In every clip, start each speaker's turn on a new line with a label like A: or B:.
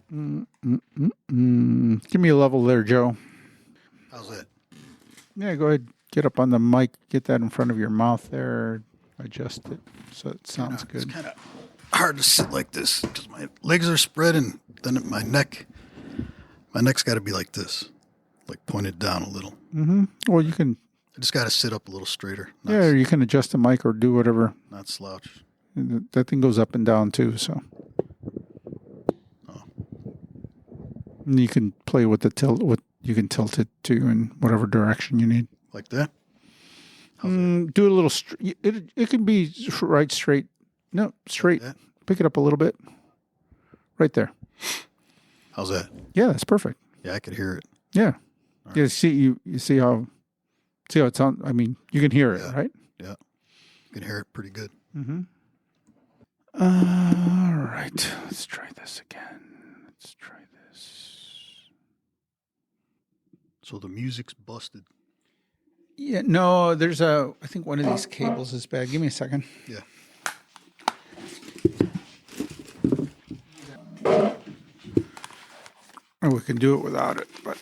A: Give me a level there, Joe.
B: How's that?
A: Yeah, go ahead. Get up on the mic. Get that in front of your mouth there. Adjust it so it sounds good.
B: It's kind of hard to sit like this because my legs are spread and then my neck's got to be like this, like pointed down a little.
A: Mm-hmm. Well, you can.
B: I just got to sit up a little straighter.
A: Yeah, or you can adjust the mic or do whatever.
B: Not slouch.
A: That thing goes up and down too, so.
B: Oh.
A: And you can play with the tilt. You can tilt it to in whatever direction you need.
B: Like that?
A: Do it a little. It can be right straight. No, straight.
B: Like
A: Pick it up a little bit. Right there.
B: How's that?
A: Yeah, that's perfect.
B: Yeah, I could hear it.
A: Yeah.
B: Right.
A: Yeah. You see how it sounds. I mean, you can hear it, right?
B: Yeah, you can hear it pretty good.
A: Mm-hmm. All right. Let's try this again.
B: So the music's busted.
A: Yeah. No, there's I think one of these cables is bad. Give me a second.
B: Yeah.
A: Or we can do it without it, but.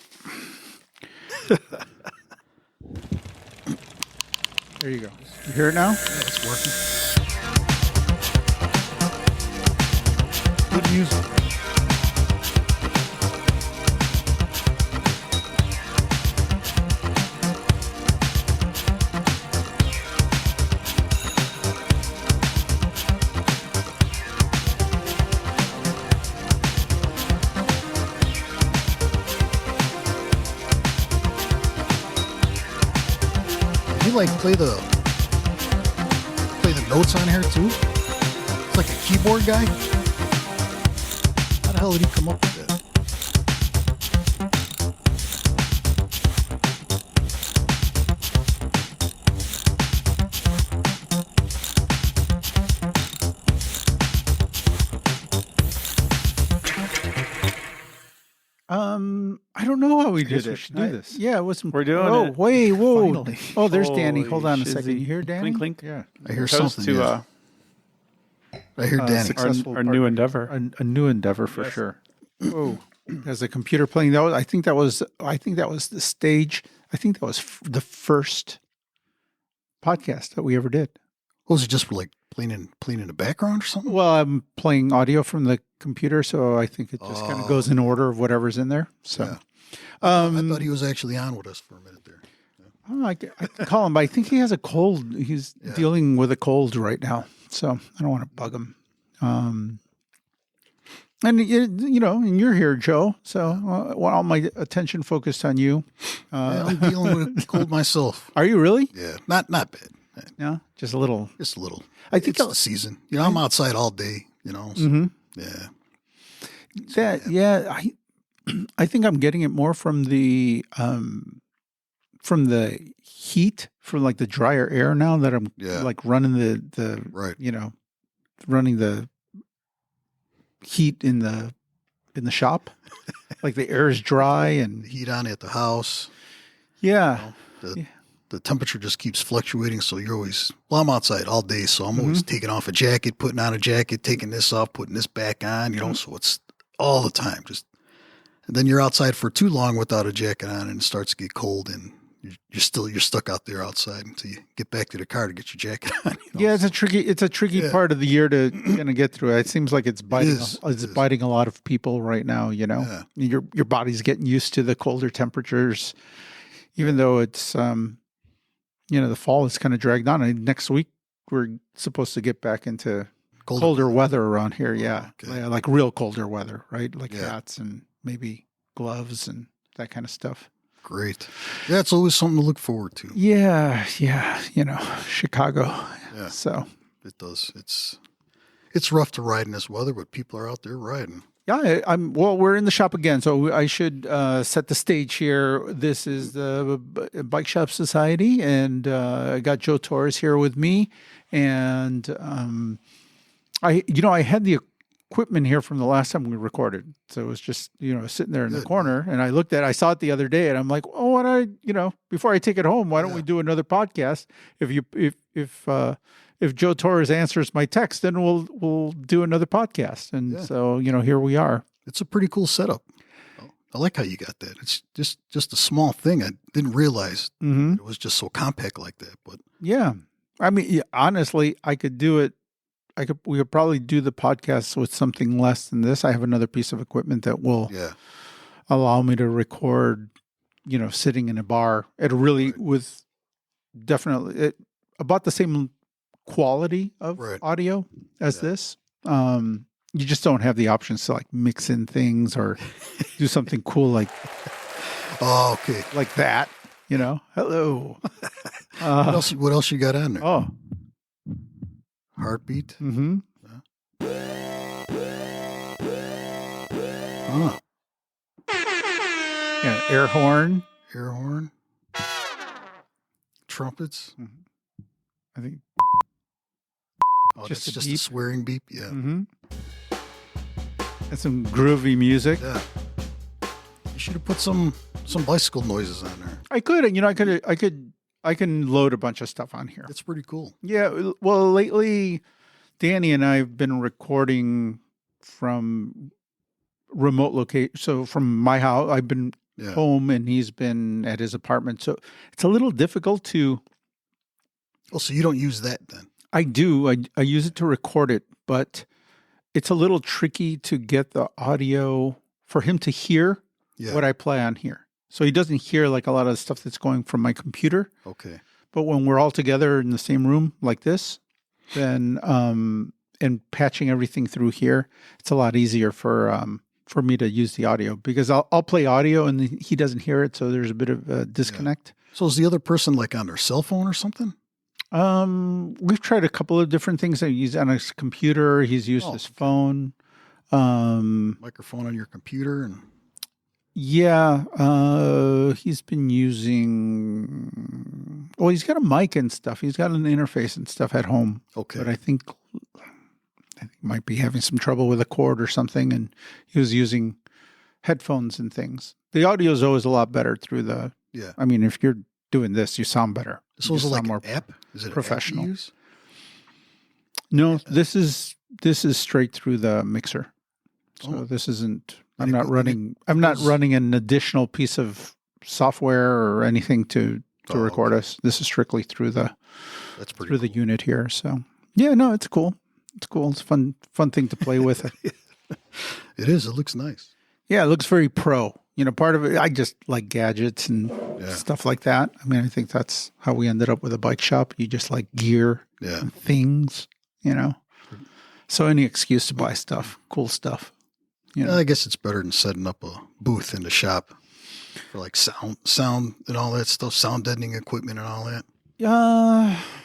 A: There you go. You hear it now?
B: Yeah, it's working. Good music. Like play the notes on here too? It's like a keyboard guy. How the hell did he come up with that?
A: I don't know how we did it.
C: We should do this.
A: Yeah, it wasn't.
C: We're doing
A: it.
C: Wait,
A: whoa.
C: Finally.
A: Oh, there's Danny.
C: Holy
A: Hold on a
C: shizzy.
A: second. You hear Danny?
C: Clink, clink.
A: Yeah.
B: I hear
C: Toast
B: something.
C: to
B: I hear Danny.
C: our new endeavor.
A: A new endeavor for sure. Whoa. There's a computer playing. I think that was the stage. I think that was the first podcast that we ever did.
B: Was it just like playing in the background or something?
A: Well, I'm playing audio from the computer, so I think it just kind of goes in order of whatever's in there. So,
B: yeah. I thought he was actually on with us for a minute there.
A: I can call him, but I think he has a cold. He's dealing with a cold right now, so I don't want to bug him. And and you're here, Joe. So all my attention focused on you.
B: I'm dealing with a cold myself.
A: Are you really?
B: Yeah, not bad.
A: No, just a little.
B: Just a little.
A: I think
B: it's the season. I'm outside all day. So,
A: yeah. I think I'm getting it more from the heat, from like the drier air now that I'm like running the
B: right.
A: Running the heat in the shop. Like the air is dry and
B: the heat on at the house.
A: Yeah.
B: The temperature just keeps fluctuating, so you're always I'm outside all day, so I'm always taking off a jacket, putting on a jacket, taking this off, putting this back on, so it's all the time. And then you're outside for too long without a jacket on, and it starts to get cold, and you're stuck out there outside until you get back to the car to get your jacket on.
A: Yeah, it's a tricky part of the year to kind of get through. It seems like it's biting. It's biting a lot of people right now.
B: Yeah.
A: Your body's getting used to the colder temperatures, even though it's the fall is kind of dragged on. And next week we're supposed to get back into colder weather around here. Yeah, like real colder weather, right? Like hats and maybe gloves and that kind of stuff.
B: Great. Yeah, it's always something to look forward to.
A: Yeah. Chicago.
B: Yeah.
A: So
B: it does. It's rough to ride in this weather, but people are out there riding.
A: Yeah, we're in the shop again, so I should set the stage here. This is the Bike Shop Society, and I got Joe Torres here with me, and I had the equipment here from the last time we recorded, so it was just sitting there in the corner, and I saw it the other day, and I'm like, before I take it home, why don't we do another podcast? If Joe Torres answers my text, then we'll do another podcast. And so, here we are.
B: It's a pretty cool setup. I like how you got that. It's just a small thing. I didn't realize it was just so compact like that. But
A: yeah, I mean, yeah, honestly, I could do it. We could probably do the podcast with something less than this. I have another piece of equipment that will allow me to record, sitting in a bar at with definitely about the same quality of audio as this. You just don't have the options to like mix in things or do something cool like like that. Hello.
B: What else you got on there?
A: Oh,
B: heartbeat.
A: Mm-hmm. Yeah, air horn.
B: Trumpets.
A: Mm-hmm. I think.
B: Oh, just a swearing beep. Yeah.
A: Mm-hmm. And some groovy music.
B: Yeah. You should have put some bicycle noises on there.
A: I could. I can load a bunch of stuff on here.
B: That's pretty cool.
A: Yeah. Well, lately, Danny and I have been recording from remote location. So from my house, I've been home and he's been at his apartment. So it's a little difficult to.
B: Oh, so you don't use that then?
A: I do. I use it to record it, but it's a little tricky to get the audio for him to hear what I play on here. So he doesn't hear like a lot of the stuff that's going from my computer.
B: Okay.
A: But when we're all together in the same room like this, then and patching everything through here, it's a lot easier for me to use the audio because I'll play audio and he doesn't hear it, so there's a bit of a disconnect.
B: Yeah. So is the other person like on their cell phone or something?
A: We've tried a couple of different things. He's on his computer. He's used his phone.
B: Microphone on your computer and.
A: Yeah, he's been using. Well, he's got a mic and stuff. He's got an interface and stuff at home.
B: Okay,
A: but I think he might be having some trouble with a cord or something, and he was using headphones and things. The audio is always a lot better through the.
B: Yeah,
A: I mean, if you're doing this, you sound better.
B: So is it like an app? Is it
A: professional?
B: An app you use?
A: No, this is straight through the mixer. So this isn't. I'm not running an additional piece of software or anything to record us. This is strictly through the the unit here. So yeah, no, it's cool. It's cool. It's a fun thing to play with.
B: It is. It looks nice.
A: Yeah, it looks very pro. Part of it, I just like gadgets and stuff like that. I mean, I think that's how we ended up with a bike shop. You just like gear and things, So any excuse to buy stuff, cool stuff.
B: I guess it's better than setting up a booth in the shop for like sound and all that stuff, sound deadening equipment and all that.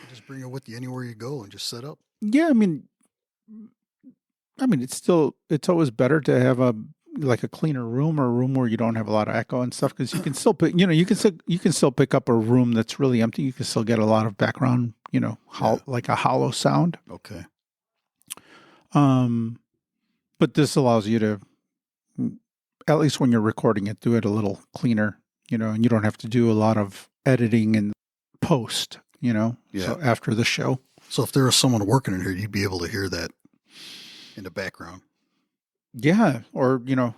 B: Just bring it with you anywhere you go and just set up.
A: Yeah, I mean, it's always better to have a cleaner room or a room where you don't have a lot of echo and stuff because you can still pick, you can still pick up a room that's really empty. You can still get a lot of background, like a hollow sound.
B: Okay.
A: But this allows you to, at least when you're recording it, do it a little cleaner, and you don't have to do a lot of editing and post, so after the show.
B: So if there was someone working in here, you'd be able to hear that in the background.
A: Yeah. Or,
B: Yeah.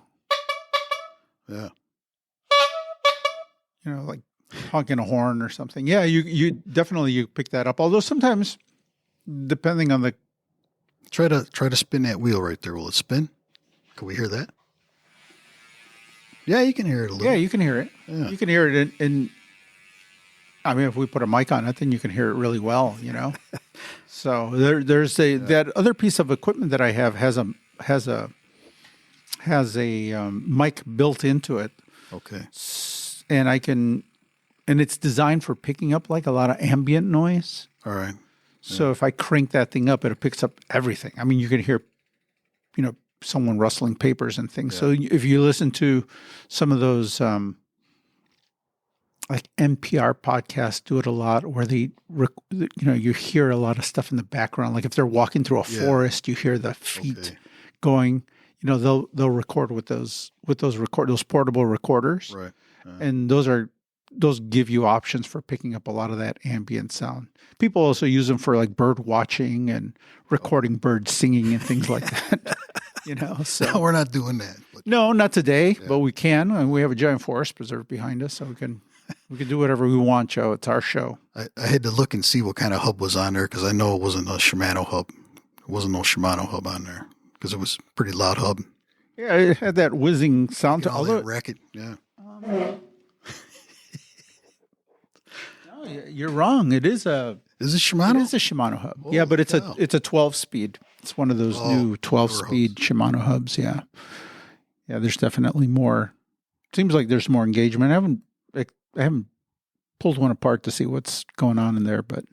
A: Like honking a horn or something. Yeah. You definitely pick that up. Although sometimes depending on the,
B: Try to spin that wheel right there. Will it spin? Can we hear that? Yeah, you can hear it a little.
A: Yeah, you can hear it. Yeah. You can hear it in I mean, if we put a mic on it, then you can hear it really well, So there's that other piece of equipment that I have has a mic built into it.
B: Okay.
A: And it's designed for picking up like a lot of ambient noise.
B: All right.
A: So if I crank that thing up, it picks up everything. I mean, you can hear, someone rustling papers and things. Yeah. So if you listen to some of those, like NPR podcasts do it a lot where you hear a lot of stuff in the background. Like if they're walking through a forest, you hear the feet going, they'll record with those portable recorders.
B: Right.
A: And those give you options for picking up a lot of that ambient sound. People also use them for like bird watching and recording birds singing and things like that. So
B: No, we're not doing that. But
A: no, not today, but we can. And we have a giant forest preserve behind us, so we can do whatever we want, Joe. It's our show.
B: I had to look and see what kind of hub was on there because I know it wasn't a Shimano hub. It wasn't no Shimano hub on there because it was a pretty loud hub.
A: Yeah, it had that whizzing sound.
B: All that racket, yeah.
A: No, you're wrong. It is a
B: Shimano?
A: It is a Shimano hub.
B: Holy
A: Yeah, but it's
B: cow.
A: a 12-speed. It's one of those new 12-speed Shimano hubs. Yeah, yeah. There's definitely more. Seems like there's more engagement. I haven't pulled one apart to see what's going on in there, but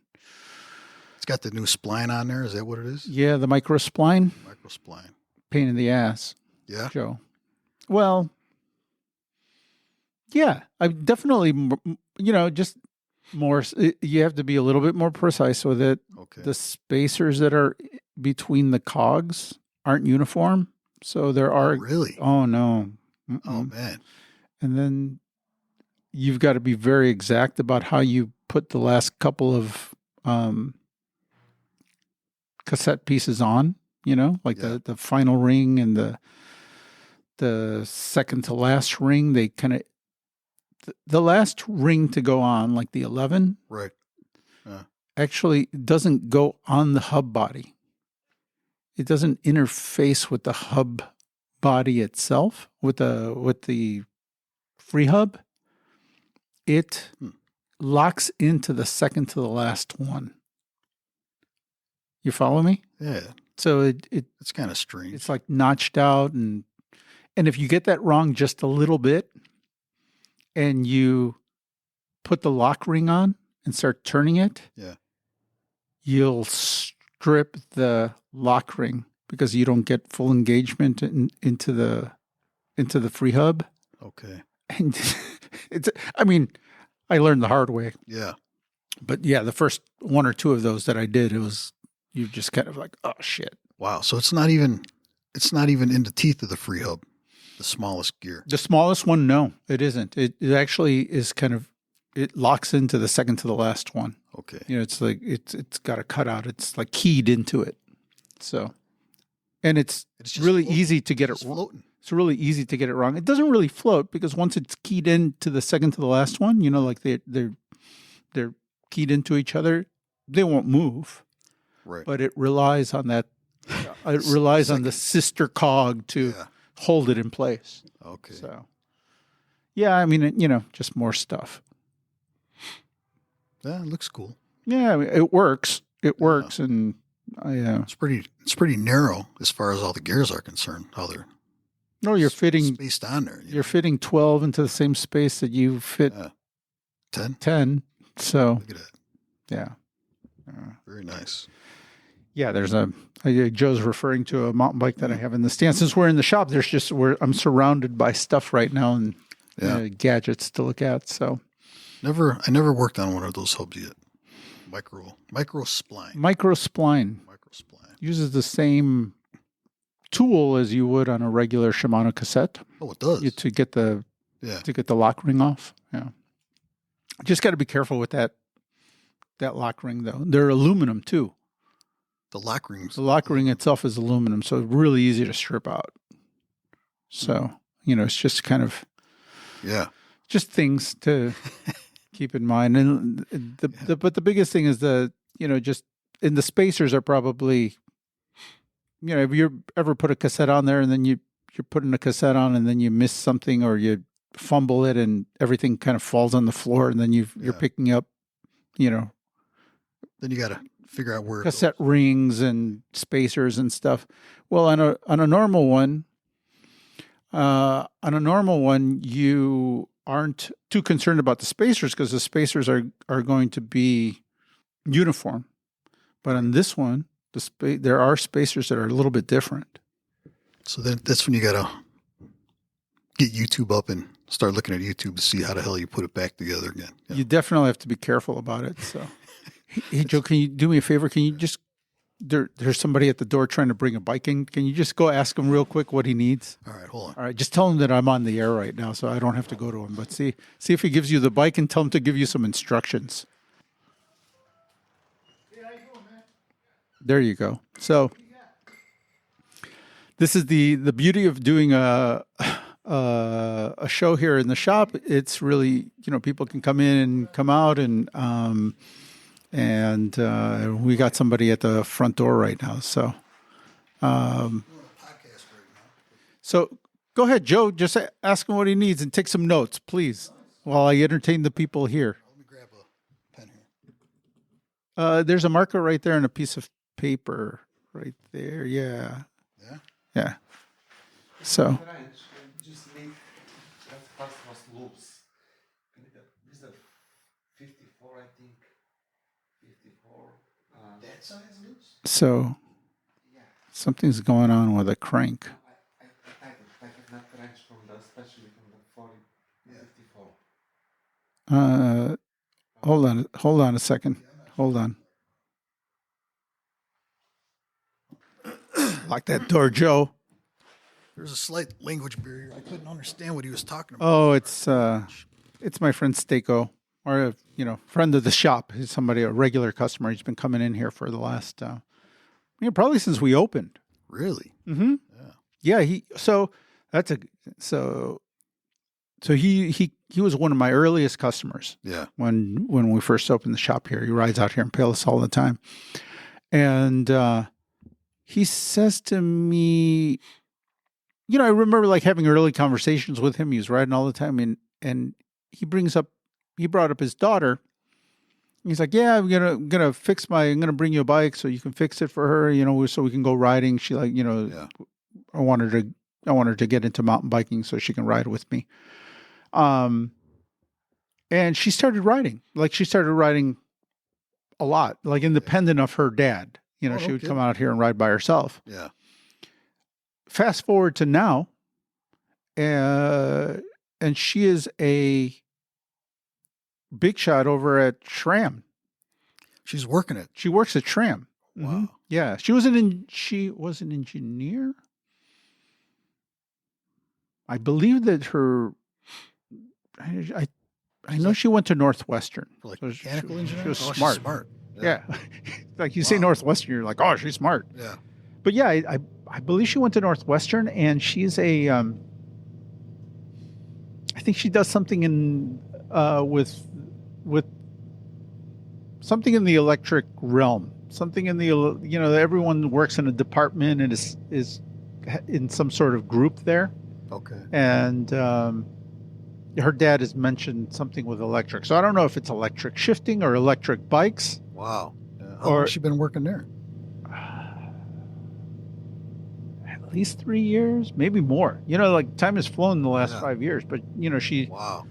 B: It's got the new spline on there. Is that what it is?
A: yeah, the micro spline.
B: Micro spline.
A: Pain in the ass,
B: Yeah.
A: Joe. Well, yeah, I definitely, just more. You have to be a little bit more precise with it.
B: Okay.
A: The spacers that are between the cogs aren't uniform, so there are.
B: Really?
A: Oh no. Mm-mm.
B: Oh man.
A: And then you've got to be very exact about how you put the last couple of cassette pieces on. Like the final ring and the second to last ring. They kind of the last ring to go on, like the 11,
B: Right.
A: actually doesn't go on the hub body. It doesn't interface with the hub body itself, with the free hub. It locks into the second to the last one. You follow me?
B: Yeah.
A: So
B: It's kind of strange.
A: it's like notched out, and if you get that wrong just a little bit, and you put the lock ring on and start turning it,
B: Yeah.
A: you'll strip the lock ring because you don't get full engagement into the free hub.
B: Okay.
A: And I learned the hard way.
B: Yeah.
A: But yeah, the first one or two of those that I did, you just kind of like, oh shit.
B: Wow. So it's not even in the teeth of the free hub, the smallest gear.
A: The smallest one, no, it isn't. It actually is it locks into the second to the last one.
B: Okay.
A: It's like it's got a cutout. It's like keyed into it. So, and it's
B: just
A: really
B: floating.
A: easy to get it
B: It's
A: wrong.
B: floating.
A: It's really easy to get it wrong. It doesn't really float because once it's keyed into the second to the last one, like they're keyed into each other, they won't move.
B: Right.
A: But it relies on that. It relies on the sister cog to hold it in place.
B: Okay.
A: So, yeah, just more stuff.
B: Yeah, it looks cool.
A: Yeah, it works. It works, and
B: It's pretty narrow as far as all the gears are concerned. How they're
A: you're fitting
B: spaced on there.
A: You're fitting 12 into the same space that you fit
B: 10.
A: 10. So
B: Look at that.
A: yeah.
B: Very nice.
A: Yeah, there's Joe's referring to a mountain bike that I have in the stand. Since we're in the shop, I'm surrounded by stuff right now and gadgets to look at. So
B: I never worked on one of those hubs yet. Micro spline.
A: Micro spline uses the same tool as you would on a regular Shimano cassette.
B: Oh, it does.
A: To get the lock ring off. Yeah. Just got to be careful with that lock ring though. They're aluminum too.
B: The lock rings.
A: The lock ring itself is aluminum, so it's really easy to strip out. So, it's just kind of just things to keep in mind. And but the biggest thing is just in the spacers are probably, if you ever put a cassette on there and then you're putting a cassette on and then you miss something or you fumble it and everything kind of falls on the floor and then you're picking up,
B: Then you got to figure out where
A: cassette rings and spacers and stuff. Well, on a normal one, you aren't too concerned about the spacers because the spacers are going to be uniform. But on this one, there are spacers that are a little bit different.
B: So that's when you got to get YouTube up and start looking at YouTube to see how the hell you put it back together again. Yeah.
A: You definitely have to be careful about it. So, hey Joe, can you do me a favor? Can you just there's somebody at the door trying to bring a bike in. Can you just go ask him real quick what he needs?
B: All right, hold on.
A: All right, just tell him that I'm on the air right now, so I don't have to go to him. But see if he gives you the bike and tell him to give you some instructions. There you go. So this is the beauty of doing a show here in the shop. It's really, people can come in and come out, and we got somebody at the front door right now. So, so go ahead, Joe. Just ask him what he needs and take some notes, please, while I entertain the people here.
B: Let me grab a pen here.
A: There's a marker right there and a piece of paper right there. Yeah.
B: Yeah?
A: Yeah. So.
C: Just leave that part was loose. This is a 54, I think. 54.
B: That size loose?
A: So something's going on with a crank.
C: I tightened. I have not wrenched from the, especially from the 40, 54.
A: Hold on a second. Hold on. Lock that door, Joe.
B: There's a slight language barrier. I couldn't understand what he was talking about.
A: Oh, it's my friend Stako, or friend of the shop. He's a regular customer. He's been coming in here for the last, probably since we opened.
B: Really?
A: Mm-hmm. Yeah. He was one of my earliest customers.
B: Yeah.
A: When we first opened the shop here, he rides out here in Palos all the time, and he says to me, I remember like having early conversations with him. He was riding all the time, and he brought up his daughter. He's like, yeah, I'm gonna bring you a bike so you can fix it for her, so we can go riding. She like, I want her to get into mountain biking so she can ride with me. And she started riding. Like she started riding a lot, like independent of her dad. She would come out here and ride by herself.
B: Yeah.
A: Fast forward to now, and she is a big shot over at SRAM.
B: She's working it.
A: She works at SRAM.
B: Wow.
A: Mm-hmm. Yeah. She was an engineer. I believe that I know she went to Northwestern.
B: Like
A: so
B: mechanical engineer?
A: She was
B: She's
A: smart.
B: smart.
A: Yeah. Like you say Northwestern, you're like, oh, she's smart.
B: Yeah.
A: But yeah, I believe she went to Northwestern, and she's I think she does something in with something in the electric realm. Something in the everyone works in a department and is in some sort of group there.
B: Okay.
A: And her dad has mentioned something with electric. So I don't know if it's electric shifting or electric bikes.
B: Wow. Yeah. How long has she been working there?
A: At least 3 years, maybe more. Like time has flown in the last 5 years. But she.
B: Wow.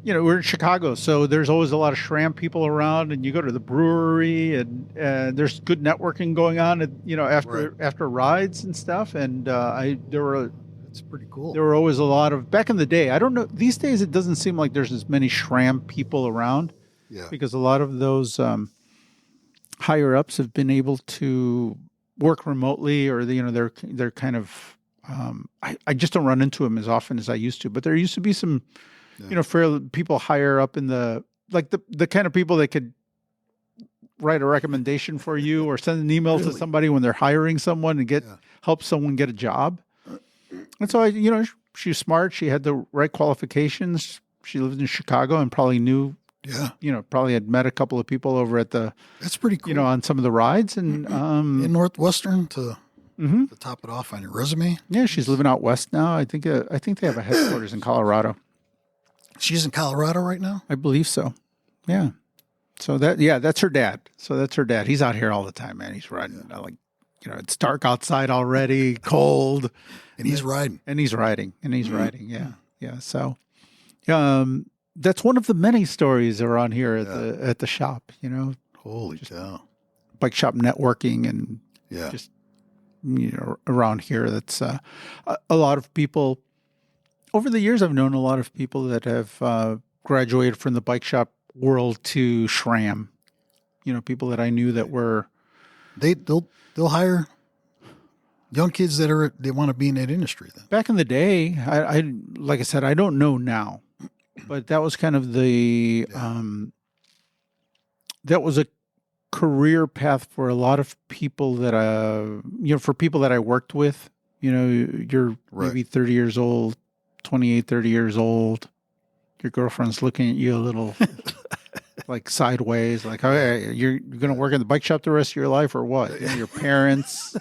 A: We're in Chicago, so there's always a lot of SRAM people around, and you go to the brewery, and there's good networking going on. After rides and stuff. And
B: It's pretty cool.
A: There were always a lot of, back in the day, I don't know, these days it doesn't seem like there's as many SRAM people around.
B: Yeah.
A: Because a lot of those higher ups have been able to work remotely, or they're kind of I just don't run into them as often as I used to. But there used to be some fair people higher up in the kind of people that could write a recommendation for you or send an email to somebody when they're hiring someone and help someone get a job. And so she's smart. She had the right qualifications. She lived in Chicago and probably knew. Yeah. Probably had met a couple of people over at
B: That's pretty cool.
A: On some of the rides, and
B: in Northwestern to top it off on your resume.
A: Yeah, she's living out west now. I think they have a headquarters in Colorado.
B: She's in Colorado right now?
A: I believe so. Yeah. So that's her dad. So that's her dad. He's out here all the time, man. He's riding it's dark outside already, cold.
B: And he's riding.
A: And he's riding. Yeah. Yeah. So that's one of the many stories around here at the shop,
B: Holy cow.
A: Bike shop networking and just around here. That's a lot of people. Over the years, I've known a lot of people that have graduated from the bike shop world to SRAM. People that I knew that were
B: they'll hire young kids that they want to be in that industry. Then
A: back in the day, I like I said, I don't know now, but that was kind of the that was a career path for a lot of people that for people that I worked with you're
B: Right.
A: maybe 30 years old, 28, 30 years old. Your girlfriend's looking at you a little like sideways, like, oh, hey, you're going to work in the bike shop the rest of your life or what? Your parents.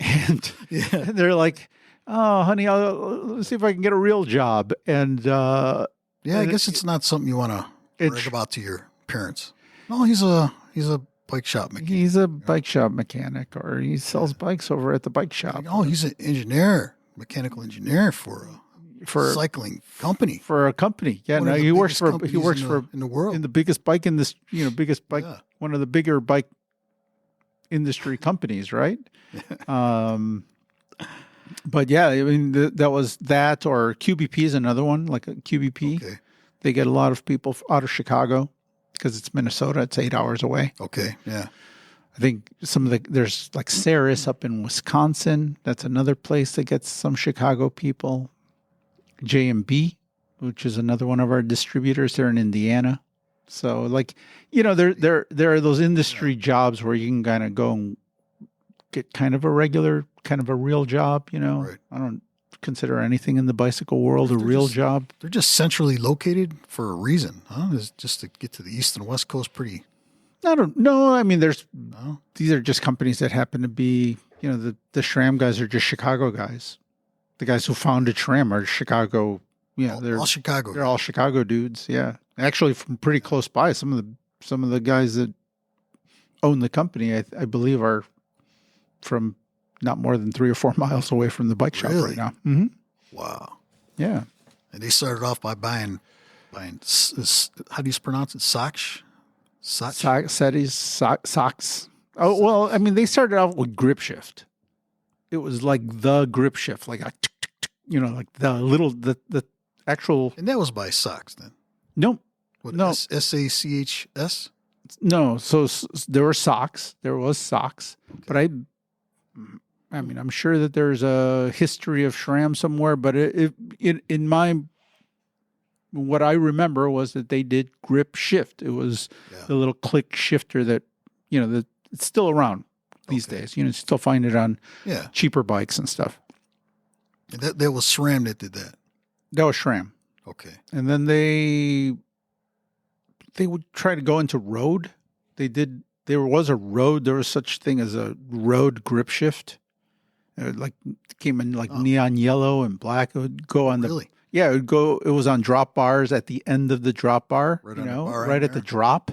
A: And they're like, oh, honey, let's see if I can get a real job. And
B: I guess it's not something you want to brag about to your parents. No, he's a bike shop mechanic.
A: He's a bike shop mechanic, or he sells bikes over at the bike shop.
B: Oh, he's an engineer, mechanical engineer for a cycling company.
A: For a company. Yeah, no, he works for
B: in the world.
A: In the biggest bike in this, biggest bike, one of the bigger bike industry companies, right? But yeah, I mean, that was that, or QBP is another one, like a QBP.
B: Okay.
A: They get a lot of people out of Chicago because it's Minnesota. It's 8 hours away.
B: Okay. Yeah.
A: I think there's like Ceres up in Wisconsin. That's another place that gets some Chicago people. J&B, which is another one of our distributors there in Indiana. So like, there are those industry jobs where you can kind of go and get kind of a real job,
B: Right.
A: I don't consider anything in the bicycle world a real job.
B: They're just centrally located for a reason, huh? It's just to get to the East and West Coast pretty.
A: I don't know. I mean, these are just companies that happen to be, the SRAM guys are just Chicago guys. The guys who founded SRAM are Chicago. Yeah, they're
B: all Chicago.
A: They're all Chicago dudes. Yeah, actually, from pretty close by. Some of the guys that own the company, I believe, are from not more than 3 or 4 miles away from the bike shop right now. Mm-hmm.
B: Wow.
A: Yeah.
B: And they started off by buying. How do you pronounce it? Socks.
A: Socks. Oh well, I mean, they started out with grip shift. It was like the grip shift, like like the actual.
B: And that was by Socks then.
A: Nope.
B: What,
A: no.
B: SACHS?
A: No. So there were socks. There was socks, but I mean, I'm sure that there's a history of SRAM somewhere, but what I remember was that they did grip shift. It was the little click shifter that, that it's still around these days. You still find it on cheaper bikes and stuff.
B: And that was SRAM that did that.
A: That was SRAM.
B: Okay.
A: And then they would try to go into road. There was such thing as a road grip shift. It came in neon yellow and black. It would go on
B: really?
A: It would go. It was on drop bars at the end of the drop bar. Right at the drop.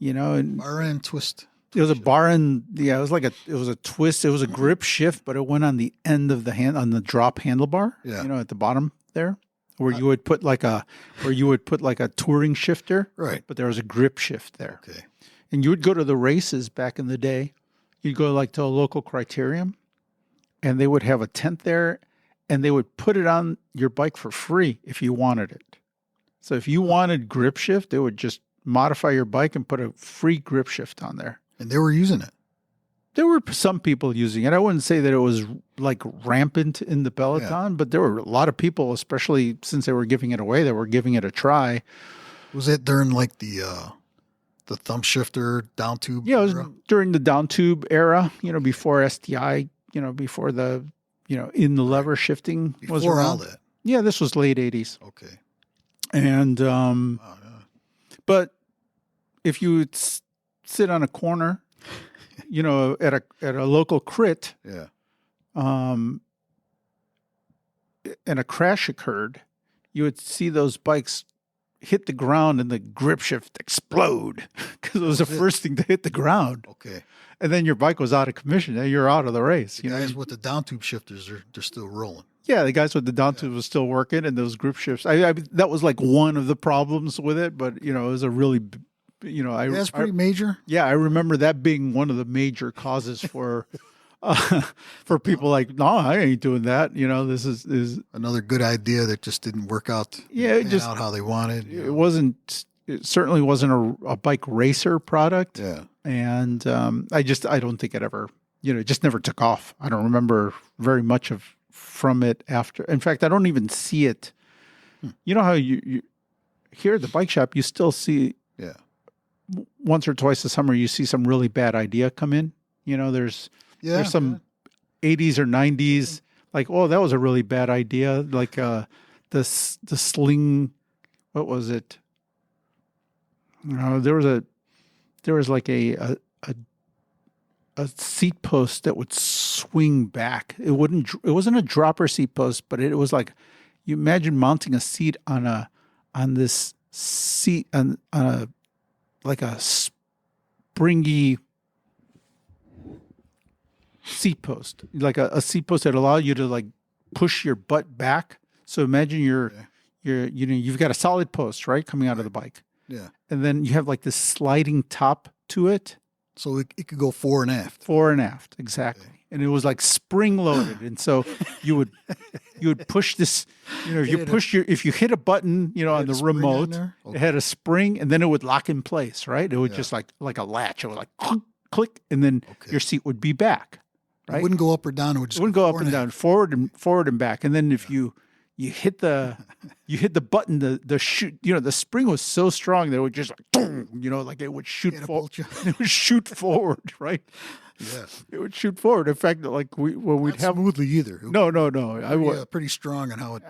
A: And
B: bar end twist.
A: It was a bar end. Yeah, it was a twist. It was a grip shift, but it went on the end of on the drop handlebar. Yeah. At the bottom there, where you would put like a touring shifter.
B: Right.
A: But there was a grip shift there.
B: Okay.
A: And you would go to the races back in the day. You'd go to a local criterium, and they would have a tent there, and they would put it on your bike for free if you wanted it. So if you wanted grip shift, they would just modify your bike and put a free grip shift on there.
B: And they were using it.
A: There were some people using it. I wouldn't say that it was like rampant in the peloton, but there were a lot of people, especially since they were giving it away, that were giving it a try.
B: Was it during like the thumb shifter down tube?
A: Yeah, it was during the down tube era, before STI, before the, in the lever shifting was around.
B: All that.
A: Yeah, this was late 80s.
B: Okay.
A: And, but if you would sit on a corner, at a local crit, and a crash occurred, you would see those bikes hit the ground and the grip shift explode because it was the first thing to hit the ground.
B: Okay.
A: And then your bike was out of commission. And you're out of the race.
B: The guys with the down tube shifters, they're still rolling.
A: Yeah, the guys with the down tube was still working, and those grip shifts. I that was like one of the problems with it, but it was a really,
B: that's pretty major.
A: Yeah, I remember that being one of the major causes for people like, no, I ain't doing that. This is
B: another good idea that just didn't work out.
A: Yeah, it just
B: out how they wanted.
A: It wasn't. It certainly wasn't a bike racer product.
B: Yeah,
A: and I don't think it ever. It just never took off. I don't remember very much from it after. In fact, I don't even see it. You know how you here at the bike shop, you still see.
B: Yeah.
A: Once or twice a summer, you see some really bad idea come in. There's some 80s or 90s, like, oh, that was a really bad idea. Like the sling, what was it? There was like a seat post that would swing back. It wasn't a dropper seat post, but it was like, you imagine mounting a seat on this seat on a like a springy seat post, like a seat post that allowed you to like push your butt back. So imagine you've got a solid post, right, coming out of the bike.
B: Yeah.
A: And then you have like this sliding top to it.
B: So it could go fore and aft.
A: Fore and aft, exactly. Okay. And it was like spring loaded. And so you would push this, if you hit a button, on the remote, okay. It had a spring and then it would lock in place, right? It would just like a latch. It would like click and then your seat would be back. Right?
B: It wouldn't go up or down. It
A: wouldn't go up and down, forward and back. And then if you hit the button, the spring was so strong that it would just like, like it would shoot forward. It would shoot forward, right?
B: Yeah,
A: it would shoot forward. In fact, like when we'd have
B: smoothly either.
A: No.
B: Pretty strong on how it.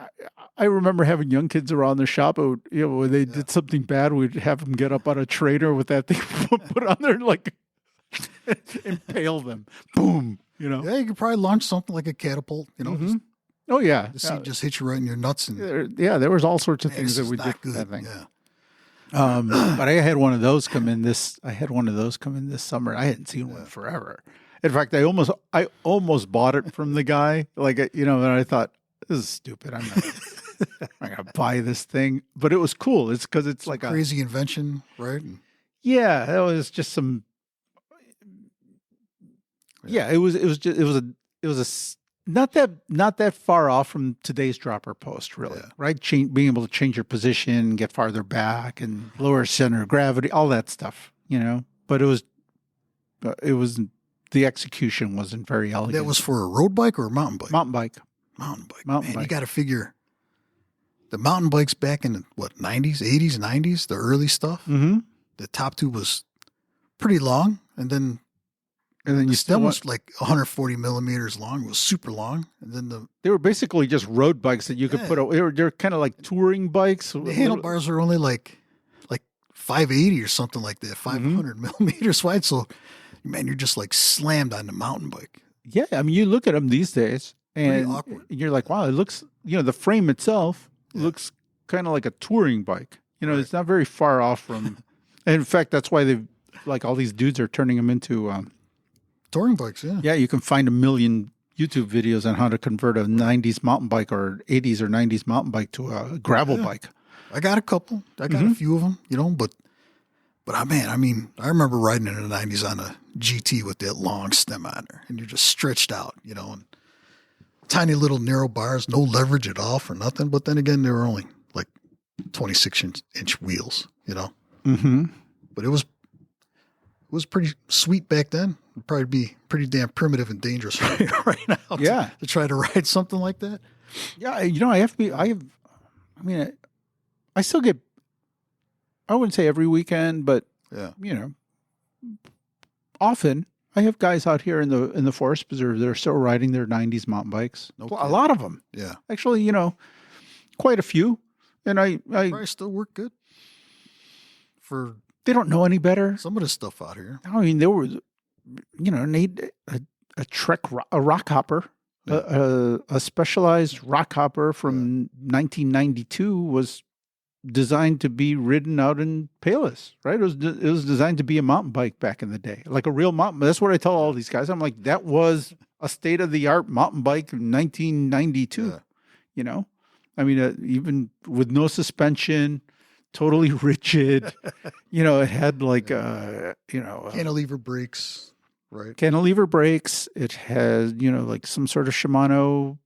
A: I remember having young kids around the shop. When they did something bad, we'd have them get up on a trainer with that thing put on there, like impale them. Boom.
B: Yeah, you could probably launch something like a catapult.
A: Mm-hmm. Oh yeah,
B: the seat just hit you right in your nuts. And
A: there was all sorts of things that we did with that thing.
B: Yeah.
A: But I had one of those come in this. Summer. I hadn't seen one forever. In fact, I almost bought it from the guy. Like and I thought, this is stupid. I'm not gonna buy this thing. But it was cool. It's because it's like
B: crazy invention, right?
A: Yeah, it was just some. Yeah, it was not that far off from today's dropper post, really, right? Being able to change your position, get farther back, and lower center of gravity, all that stuff, But it was the execution wasn't very elegant.
B: That was for a road bike or a mountain bike?
A: Mountain bike.
B: Man, you got to figure the mountain bikes back in the 90s, 80s, 90s, the early stuff.
A: Mm-hmm.
B: The top tube was pretty long, and then
A: you still
B: was like 140 millimeters long. It was super long. And then
A: they were basically just road bikes that you could put. They're kind of like touring bikes.
B: The handlebars were only like 580 or something like that, 500 millimeters wide. So, man, you're just like slammed on the mountain bike.
A: Yeah, I mean, you look at them these days, and you're like, wow, it looks. The frame itself looks kind of like a touring bike. It's not very far off from. And in fact, that's why they've like all these dudes are turning them into.
B: Touring bikes, yeah.
A: Yeah, you can find a million YouTube videos on how to convert a 90s mountain bike or 80s or 90s mountain bike to a gravel bike.
B: I got a couple. I got a few of them, but man, I mean, I remember riding in the 90s on a GT with that long stem on there, and you're just stretched out, and tiny little narrow bars, no leverage at all for nothing. But then again, they were only like 26-inch wheels,
A: Mm-hmm.
B: But it was pretty sweet back then. It'd probably be pretty damn primitive and dangerous right now. To try to ride something like that.
A: Yeah, I still get. I wouldn't say every weekend, but often I have guys out here in the Forest Preserve that are still riding their 90s mountain bikes.
B: Okay.
A: A lot of them.
B: Yeah,
A: actually, quite a few, and I
B: probably still work good.
A: They don't know any better.
B: Some of the stuff out here.
A: I mean, there was, a rock hopper, a specialized rock hopper from 1992 was designed to be ridden out in Palos, right? It was designed to be a mountain bike back in the day, like a real mountain. That's what I tell all these guys. I'm like, that was a state of the art mountain bike in 1992. I mean, even with no suspension. Totally rigid, it had like
B: cantilever brakes, right?
A: Cantilever brakes. It has like some sort of Shimano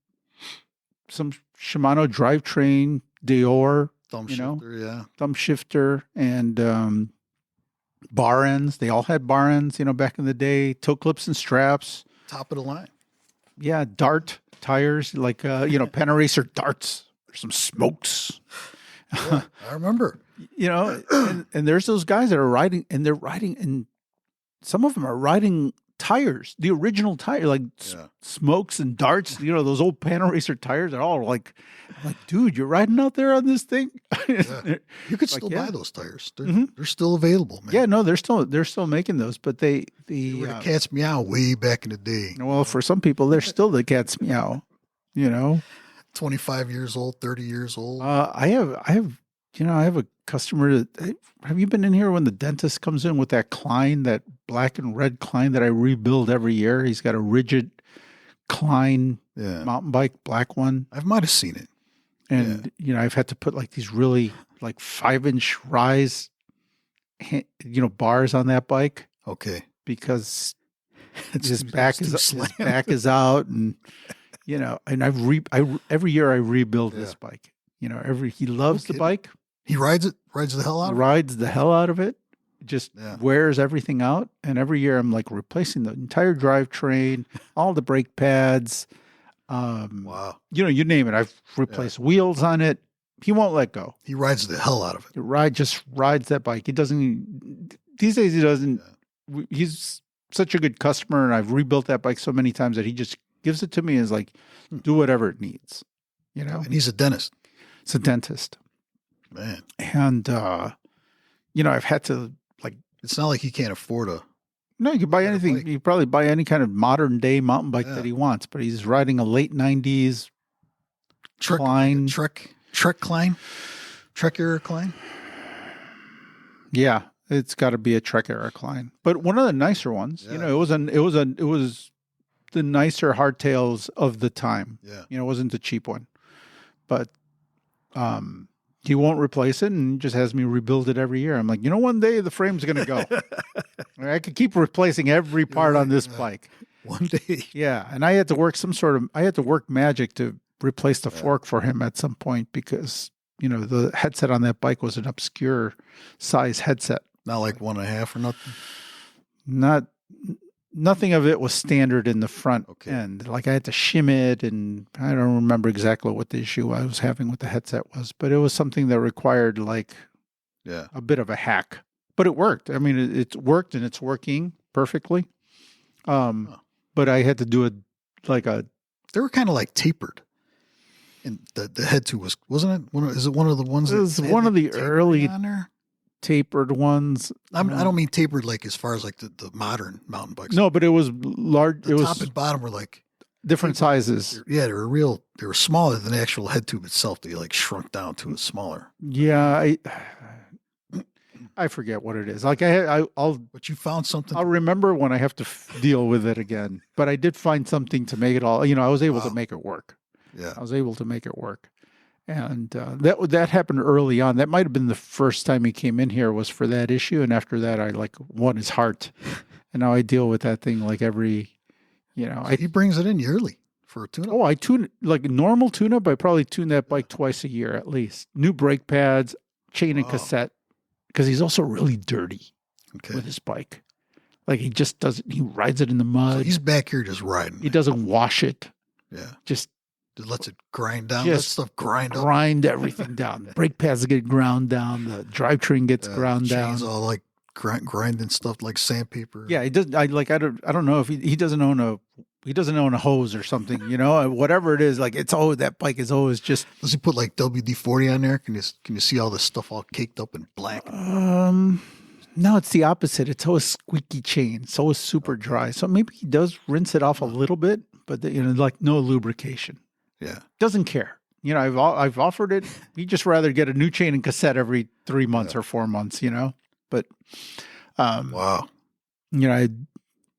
A: drivetrain, Dior, thumb shifter, and bar ends. They all had bar ends, back in the day. Toe clips and straps.
B: Top of the line.
A: Yeah, dart tires, like Panaracer darts. There's some smokes.
B: Yeah, I remember.
A: And there's those guys that are riding, and some of them are riding tires, the original tire, like smokes and darts, those old Pan Racer tires are all like, I'm like, dude, you're riding out there on this thing.
B: Yeah. You could still buy those tires. They're still available, man.
A: Yeah, no, they're still making those, but they
B: were the cat's meow way back in the day.
A: Well, for some people, they're still the cat's meow.
B: 25 years old, 30 years old.
A: I have a customer that, have you been in here when the dentist comes in with that Klein, that black and red Klein that I rebuild every year? He's got a rigid Klein mountain bike, black one.
B: I might have seen it.
A: And, I've had to put like these really like 5-inch rise, bars on that bike.
B: Okay.
A: Because his back is out, and, and every year I rebuild this bike. He loves the bike.
B: He rides the hell out of it?
A: Rides the hell out of it. Just wears everything out. And every year I'm like replacing the entire drivetrain, all the brake pads.
B: Wow.
A: You name it. I've replaced wheels on it. He won't let go.
B: He rides the hell out of it.
A: Just rides that bike. He doesn't, these days he doesn't, he's such a good customer, and I've rebuilt that bike so many times that he just gives it to me and is like, do whatever it needs,
B: And he's a dentist.
A: It's a dentist.
B: Man.
A: And, I've had to, like,
B: it's not like he can't afford a.
A: No, you can buy anything. Bike. You probably buy any kind of modern day mountain bike that he wants, but he's riding a late 90s Klein.
B: Trek Klein? Trek era Klein?
A: Yeah, it's got to be a Trek era Klein. But one of the nicer ones, it was the nicer hardtails of the time.
B: Yeah.
A: It wasn't the cheap one. But he won't replace it and just has me rebuild it every year. I'm like, one day the frame's going to go. I could keep replacing every part on this bike.
B: One day.
A: Yeah. And I had to work work magic to replace the fork for him at some point because, the headset on that bike was an obscure size headset.
B: Not like 1.5 or nothing?
A: Nothing of it was standard in the front end. Like I had to shim it, and I don't remember exactly what the issue I was having with the headset was, but it was something that required a bit of a hack. But it worked. I mean, it worked, and it's working perfectly. But I had to do it like a.
B: They were kind of like tapered, and the head tube wasn't it? Is it one of the ones?
A: It was one of the early tapered ones.
B: I don't mean tapered like as far as like the modern mountain bikes.
A: No, but it was large.
B: The top and bottom were like
A: different sizes.
B: Yeah, they were smaller than the actual head tube itself. They like shrunk down to a smaller.
A: Yeah, I forget what it is. Like I'll.
B: But you found something.
A: I'll remember when I have to deal with it again. But I did find something to make it all. I was able to make it work.
B: Yeah,
A: I was able to make it work. And that happened early on. That might have been the first time he came in here was for that issue. And after that, I won his heart. And now I deal with that thing like every,
B: he brings it in yearly for a tune-up.
A: Oh, I tune like a normal tune-up. I probably tune that bike twice a year at least. New brake pads, chain and cassette. Because he's also really dirty with his bike. Like he just doesn't. He rides it in the mud.
B: So he's back here just riding.
A: He doesn't wash it.
B: Yeah.
A: Just
B: lets it grind down. Let stuff
A: grind everything down. The brake pads get ground down. The drivetrain gets ground down.
B: Chains all like grinding stuff like sandpaper.
A: Yeah, he does. I don't know if he doesn't own a hose or something. Whatever it is. Like that bike is always just.
B: Does he put like WD-40 on there? Can you see all this stuff all caked up and black?
A: No, it's the opposite. It's always squeaky chain. It's always super dry. So maybe he does rinse it off a little bit, but like no lubrication.
B: Yeah.
A: Doesn't care. I've offered it. He'd just rather get a new chain and cassette every 3 months or 4 months, But
B: wow.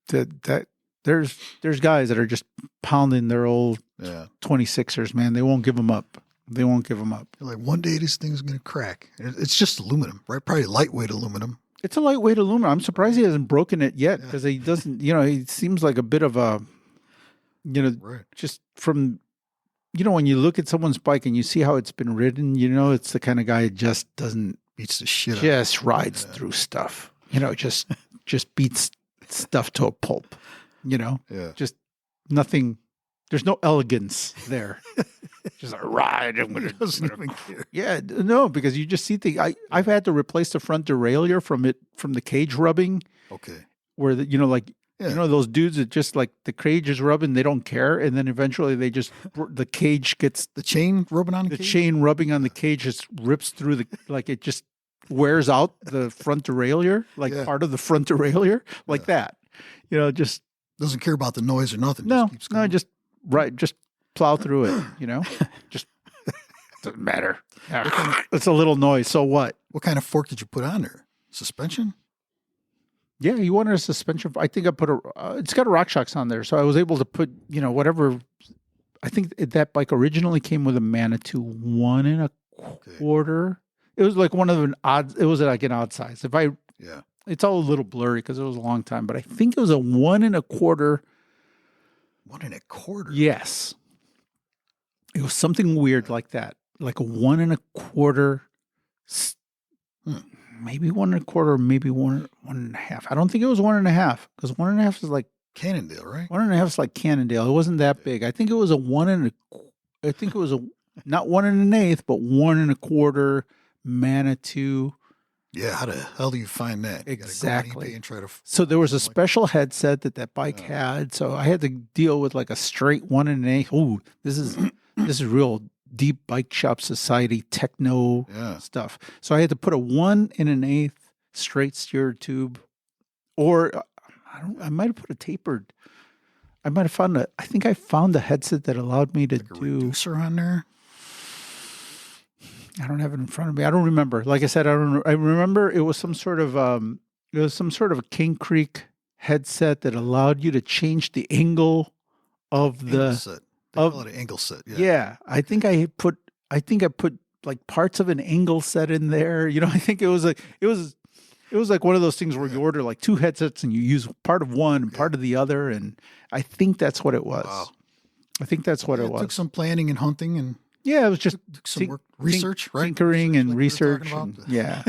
A: There's guys that are just pounding their old 26ers, man. They won't give them up. They're
B: like, one day this thing's going to crack. It's just aluminum, right? Probably lightweight aluminum.
A: It's a lightweight aluminum. I'm surprised he hasn't broken it yet because he doesn't, he seems like a bit of a, just from, when you look at someone's bike and you see how it's been ridden, it's the kind of guy that just doesn't.
B: Beats the shit out.
A: Just rides through stuff, just beats stuff to a pulp, just nothing. There's no elegance there. Just a ride. Yeah, no, because you just see things. I've had to replace the front derailleur from the cage rubbing.
B: Okay.
A: Where like
B: Yeah.
A: You know, those dudes that just like the cage is rubbing, they don't care. And then eventually the cage gets,
B: The chain rubbing on
A: the
B: cage?
A: chain rubbing on the cage just rips through like it just wears out the front derailleur, like
B: Yeah.
A: part of the front derailleur, like that. You know, just,
B: Doesn't care about the noise or nothing.
A: no,
B: Just keeps going.
A: just plow through it, you know, just doesn't matter. It's a little noise. So what?
B: What kind of fork did you put on there? Suspension?
A: Yeah, you wanted a suspension. I think I put it's got a RockShox on there. So I was able to put, you know, whatever. I think that bike originally came with a Manitou 1 1/4. It was like it was like an odd size.
B: Yeah.
A: It's all a little blurry because it was a long time, but I think it was a 1 1/4.
B: 1 1/4?
A: Yes. It was something weird like that. Like a 1 1/4, maybe 1 1/4, maybe 1 1/2. I don't think it was 1 1/2 because 1 1/2 is like
B: Cannondale, right?
A: 1 1/2 is like Cannondale. It wasn't that big. I think it was I think it was not 1 1/8, but 1 1/4 Manitou.
B: Yeah, how the hell do you find that? You gotta go on
A: Exactly.
B: eBay and try to
A: So there was a
B: like-
A: special headset that bike had. So I had to deal with like a straight 1 1/8. Ooh, this is real deep bike shop society techno
B: Yeah.
A: stuff. So I had to put a 1 1/8 straight steer tube, or I might have put a tapered. I might have found I think I found a headset that allowed me to
B: like a
A: do.
B: reducer on there.
A: I don't have it in front of me. I don't remember. Like I said, I remember it was some sort of a King Creek headset that allowed you to change the angle of
B: Angle
A: the.
B: set. They call it an angle set. Yeah.
A: Yeah, I think I put like parts of an angle set in there. You know, I think it was like one of those things where you order like 2 headsets and you use part of one and part of the other, and I think that's what it was.
B: Wow.
A: I think that's what
B: Yeah,
A: it was.
B: Took some planning and hunting and
A: Yeah, it was just
B: took some work, research, right?
A: tinkering and
B: Research
A: research.
B: like we were talking
A: And, yeah,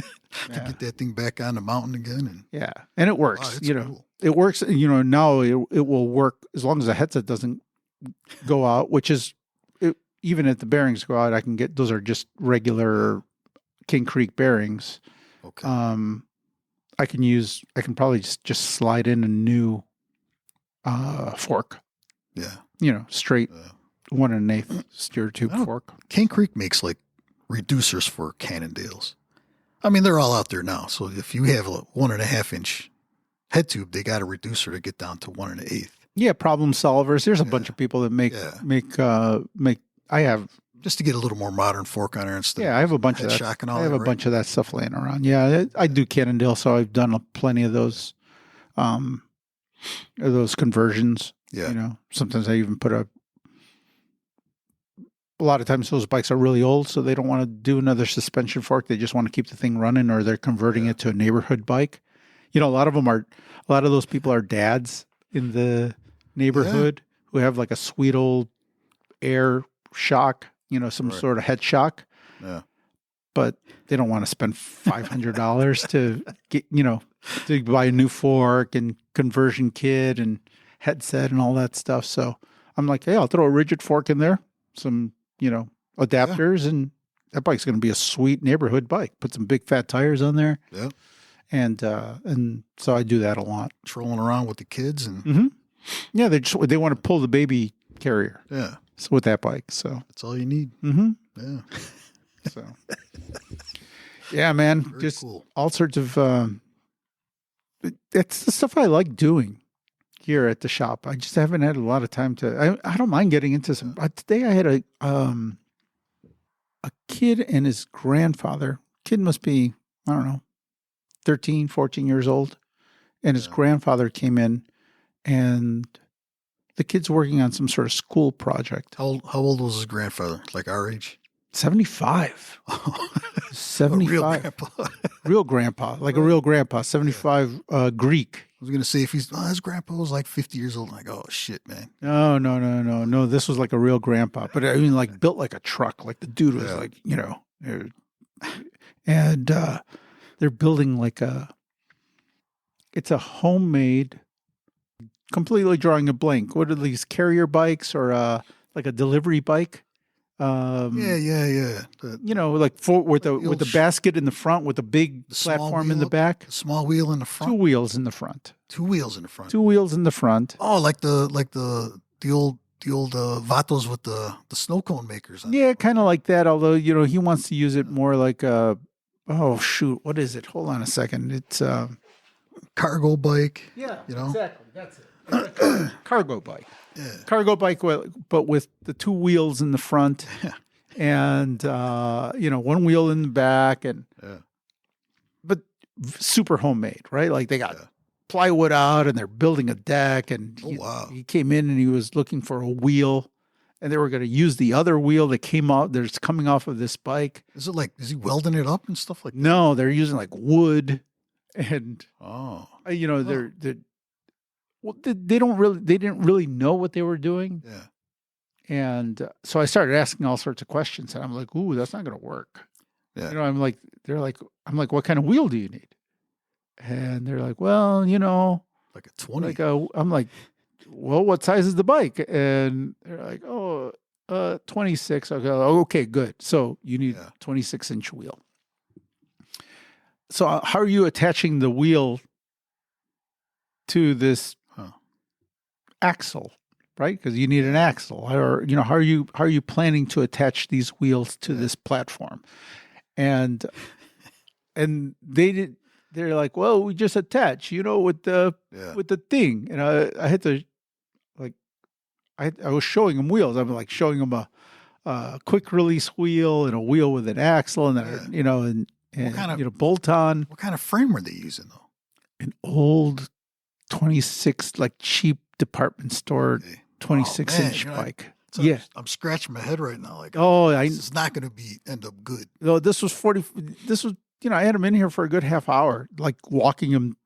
B: to get that thing back on the mountain again. And
A: yeah, and it works.
B: wow, it's
A: you know,
B: cool.
A: it works. You know, now it will work as long as the headset doesn't go out, which is even if the bearings go out, I can get those are just regular King Creek bearings.
B: Okay.
A: I can probably just slide in a new fork.
B: Yeah.
A: You know, straight 1 1/8 steer tube
B: Oh.
A: fork.
B: King Creek makes like reducers for Cannondales. I mean, they're all out there now. So if you have a 1 1/2 inch head tube, they got a reducer to get down to 1 1/8.
A: Yeah, problem solvers. There's a bunch of people that make. I have.
B: Just to get a little more modern fork on there instead.
A: Yeah, I have a bunch
B: head
A: of that.
B: shock and all
A: I have
B: that,
A: a
B: right?
A: bunch of that stuff laying around. Yeah, I do Cannondale, so I've done plenty of those conversions.
B: Yeah.
A: You know, sometimes I even put a lot of times those bikes are really old, so they don't want to do another suspension fork. They just want to keep the thing running, or they're converting it to a neighborhood bike. You know, a lot of those people are dads in the neighborhood who have like a sweet old air shock, you know, some sort of head shock.
B: Yeah.
A: But they don't want to spend $500 to get, you know, to buy a new fork and conversion kit and headset and all that stuff. So I'm like, hey, I'll throw a rigid fork in there, some, you know, adapters, and that bike's going to be a sweet neighborhood bike. Put some big fat tires on there.
B: Yeah.
A: And so I do that a lot.
B: Trolling around with the kids and
A: Yeah, they want to pull the baby carrier.
B: yeah,
A: So with that bike. So
B: that's all you need. Yeah.
A: so yeah, man.
B: Very
A: just
B: cool.
A: all sorts of that's the stuff I like doing here at the shop. I just haven't had a lot of time to I don't mind getting into some today I had a kid and his grandfather. Kid must be, I don't know, 13, 14 years old. And his grandfather came in, and the kid's working on some sort of school project.
B: How old was his grandfather? Like our age?
A: 75.
B: A
A: 75.
B: real grandpa.
A: Real grandpa, like a real grandpa, 75 Greek.
B: I was gonna say if his grandpa was like 50 years old. I'm like, oh shit, man.
A: No. This was like a real grandpa, but I mean, like built like a truck. Like the dude was like, you know, and they're building like it's a homemade, completely drawing a blank. What are these carrier bikes or like a delivery bike?
B: Yeah.
A: Like with
B: the
A: the
B: old
A: basket in the front, with a big
B: small
A: platform in the
B: wheel,
A: back.
B: the small wheel in the front.
A: 2 wheels in the front.
B: 2 wheels in the front.
A: 2 wheels in the front.
B: Oh, like the old Vatos with the snow cone makers.
A: Yeah, kind of like that. Although he wants to use it more like a. Oh shoot! What is it? Hold on a second. It's
B: cargo bike.
A: Yeah,
B: you know?
A: exactly. That's it. It's a cargo bike.
B: Yeah.
A: Cargo bike, but with the 2 wheels in the front, and 1 wheel in the back, but super homemade, right? Like they got plywood out, and they're building a deck, and he came in and he was looking for a wheel. And they were going to use the other wheel that came out. That's coming off of this bike.
B: Is he welding it up and stuff like that?
A: No, they're using like wood, and they didn't really know what they were doing.
B: Yeah.
A: And so I started asking all sorts of questions, and I'm like, "Ooh, that's not going to work."
B: Yeah.
A: I'm like, "What kind of wheel do you need?" And they're like, "Well,
B: like a 20."
A: I'm like, well, what size is the bike? And they're like, 26. I go, okay, good. So you need 26-inch wheel. So how are you attaching the wheel to this axle, right? Because you need an axle. Or, how are you planning to attach these wheels to this platform? And they're like, well, we just attach, with the thing. And I had to, I was showing him wheels. I'm like showing him a quick release wheel and a wheel with an axle, and and bolt on.
B: What kind of frame were they using though?
A: An old 26, like cheap department store 26-inch bike.
B: I'm scratching my head right now. Like, this is not going to end up good.
A: No, this was 40. This was I had him in here for a good half hour, like walking him.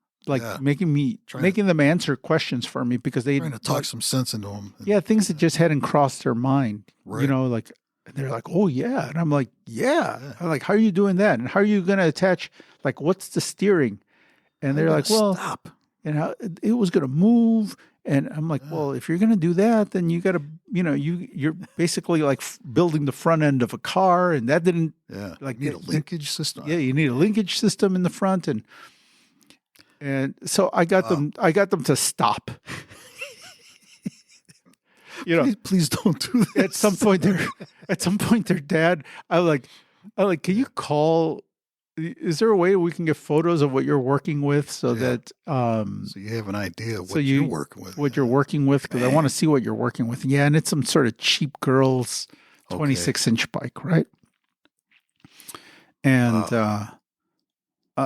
A: Making them answer questions for me because they
B: trying to talk some sense into them.
A: Yeah, things that just hadn't crossed their mind.
B: Right.
A: They're like, oh yeah, and I'm like, yeah. I'm like, how are you doing that? And how are you going to attach? Like, what's the steering? And they're like, well,
B: stop.
A: And how it was going to move. And I'm like, well, if you're going to do that, then you got to, you're basically like building the front end of a car, and that didn't.
B: Yeah. Like you need a linkage system.
A: Yeah, you need a linkage system in the front, and so I got them to stop.
B: Please don't do that.
A: At some point their dad, I like, can you call? Is there a way we can get photos of what you're working with so that
B: so you have an idea of what you're working with?
A: What you're working with, because I want to see what you're working with. Yeah, and it's some sort of cheap girl's 26-inch bike, right? And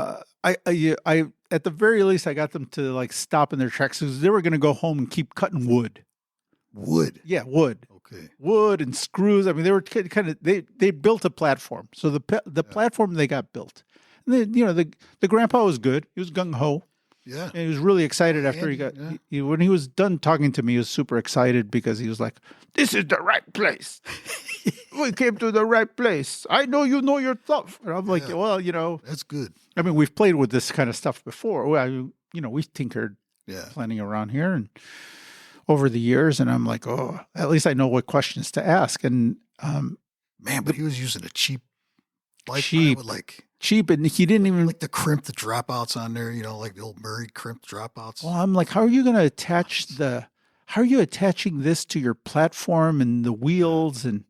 A: I at the very least, I got them to like stop in their tracks because they were going to go home and keep cutting wood.
B: Wood?
A: Yeah, wood.
B: Okay.
A: Wood and screws. I mean, they were kind of they built a platform. So the platform they got built. And then, the grandpa was good. He was gung ho.
B: Yeah.
A: And he was really excited after he got when he was done talking to me. He was super excited because he was like, "This is the right place. We came to the right place. I know you know your stuff." And I'm like, well,
B: that's good.
A: I mean, we've played with this kind of stuff before. Well, we've tinkered plenty around here and over the years. And I'm like, oh, at least I know what questions to ask. And
B: man, but he was using a cheap bike.
A: Cheap, and he didn't even
B: like the crimped dropouts on there. Like the old Murray crimped dropouts.
A: Well, I'm like, how are you going to attach how are you attaching this to your platform and the wheels and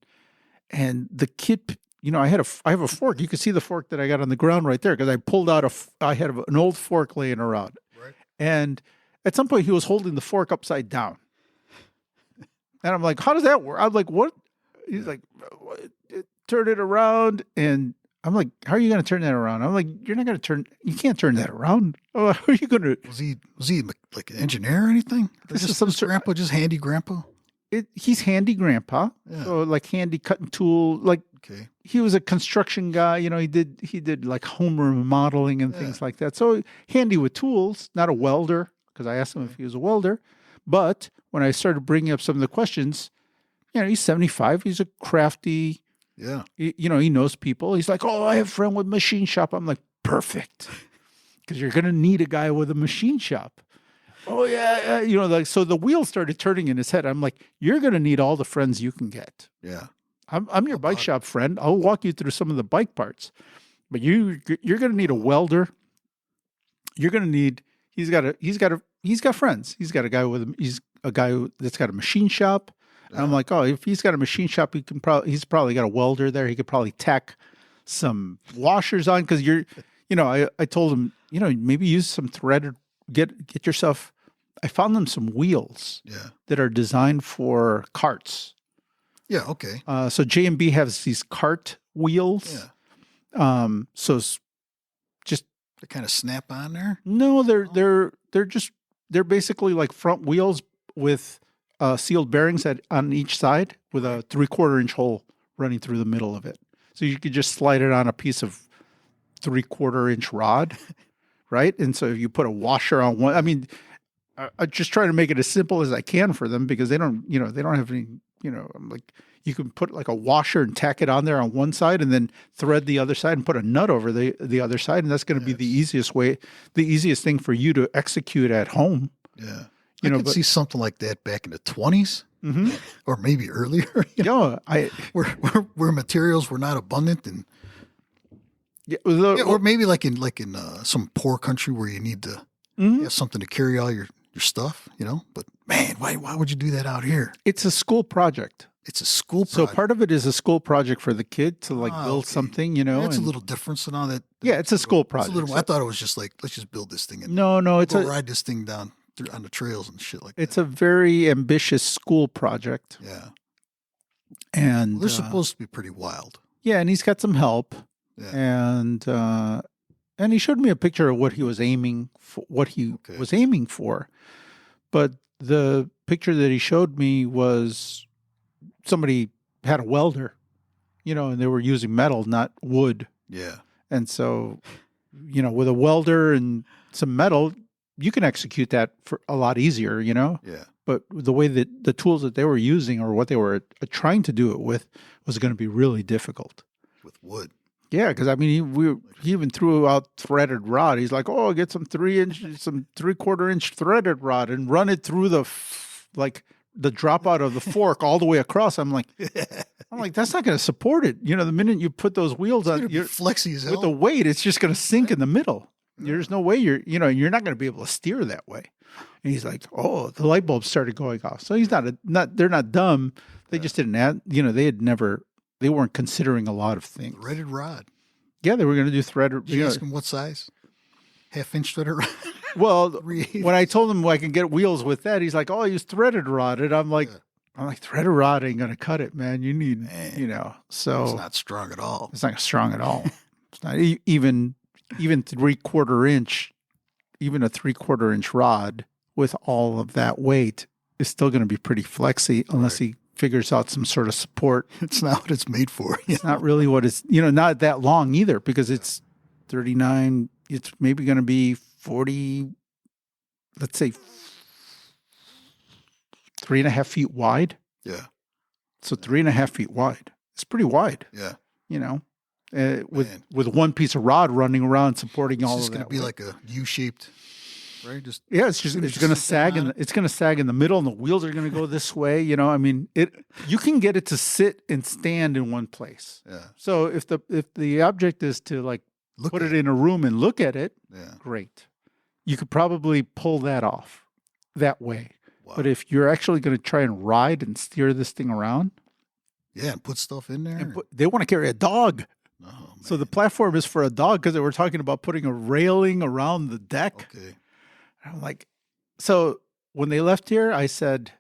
A: the kit? I have a fork. You can see the fork that I got on the ground right there because I pulled out I had an old fork laying around.
B: Right.
A: And at some point he was holding the fork upside down. And I'm like, how does that work? I'm like, what? He's like, turn it around. And I'm like, how are you going to turn that around? I'm like, you can't turn that around. Oh, how are you going to?
B: Was he like an engineer or anything?
A: This is some sort
B: grandpa, just handy grandpa?
A: He's handy grandpa. Yeah. So like handy cutting tool. Like he was a construction guy. He did like home remodeling and things like that. So handy with tools, not a welder, because I asked him if he was a welder. But when I started bringing up some of the questions, he's 75. He's a crafty.
B: Yeah.
A: He knows people. He's like, oh, I have a friend with a machine shop. I'm like, perfect. Because you're going to need a guy with a machine shop. Oh, yeah. So the wheels started turning in his head. I'm like, you're going to need all the friends you can get.
B: Yeah.
A: I'm your bike shop friend. I'll walk you through some of the bike parts, but you're going to need a welder. You're going to need. He's got friends. He's got a guy that's got a machine shop. And I'm like, oh, if he's got a machine shop, he's probably got a welder there. He could probably tack some washers on because I told him, maybe use some threaded. Get yourself. I found them some wheels. That are designed for carts.
B: Yeah. Okay.
A: So J&B has these cart wheels.
B: Yeah.
A: So just
B: they kind of snap on there.
A: No, they're basically like front wheels with sealed bearings on each side with a 3/4 inch hole running through the middle of it. So you could just slide it on a piece of 3/4 inch rod, right? And so you put a washer on one. I mean, I just try to make it as simple as I can for them because they don't have any. I'm like, you can put like a washer and tack it on there on one side and then thread the other side and put a nut over the other side. And that's going to be the easiest thing for you to execute at home.
B: Yeah. I could see something like that back in the 20s or maybe earlier. Where materials were not abundant and or maybe like in some poor country where you need to have something to carry all your stuff, but man, why would you do that out here?
A: It's a school project.
B: It's a school project.
A: So part of it is a school project for the kid to build something,
B: It's a little different than all that.
A: Yeah, it's a school project.
B: I thought it was just like, let's just build this thing.
A: No, it's
B: ride this thing down on the trails and shit like that.
A: It's a very ambitious school project.
B: Yeah.
A: And
B: they're supposed to be pretty wild.
A: Yeah, and he's got some help.
B: Yeah.
A: And he showed me a picture of what he was aiming for. But the picture that he showed me was somebody had a welder, and they were using metal, not wood.
B: Yeah.
A: And so, with a welder and some metal, you can execute that for a lot easier, Yeah. But the way that the tools that they were using or what they were trying to do it with was going to be really difficult.
B: With wood.
A: Yeah, because he even threw out threaded rod. He's like, "Oh, get some 3/4 inch threaded rod and run it through the dropout of the fork all the way across." I'm like, that's not going to support it. The minute you put those wheels on,
B: you're flexy as hell.
A: With the weight, it's just going to sink in the middle. There's no way you're not going to be able to steer that way. And he's like, "Oh, the light bulb started going off." So he's they're not dumb. They just didn't add. They weren't considering a lot of things.
B: Threaded rod.
A: Yeah, they were going to do threaded.
B: Did you ask him what size? 1/2 inch threaded rod?
A: Well, when I told him I can get wheels with that, he's like, "Oh, I use threaded rod." And I'm like, threaded rod ain't going to cut it, man. You need, so.
B: It's not strong at all.
A: It's not strong at all. It's not even 3/4 inch, even a 3/4 inch rod with all of that weight is still going to be pretty flexy unless he figures out some sort of support.
B: It's not what it's made for.
A: It's not really what it's, not that long either because it's 39. It's maybe going to be 40, let's say 3.5 feet wide.
B: Yeah.
A: So 3.5 feet wide. It's pretty wide.
B: Yeah.
A: With one piece of rod running around supporting all of that.
B: It's going to be like a U-shaped, right?
A: It's going to sag in the middle, and the wheels are going to go this way. You can get it to sit and stand in one place.
B: Yeah.
A: So if the object is to put it in a room and look at it, great. You could probably pull that off that way. Wow. But if you're actually going to try and ride and steer this thing around,
B: and put stuff in there.
A: They want to carry a dog.
B: Oh,
A: so the platform is for a dog because they were talking about putting a railing around the deck.
B: Okay.
A: I'm like, so when they left here, I said,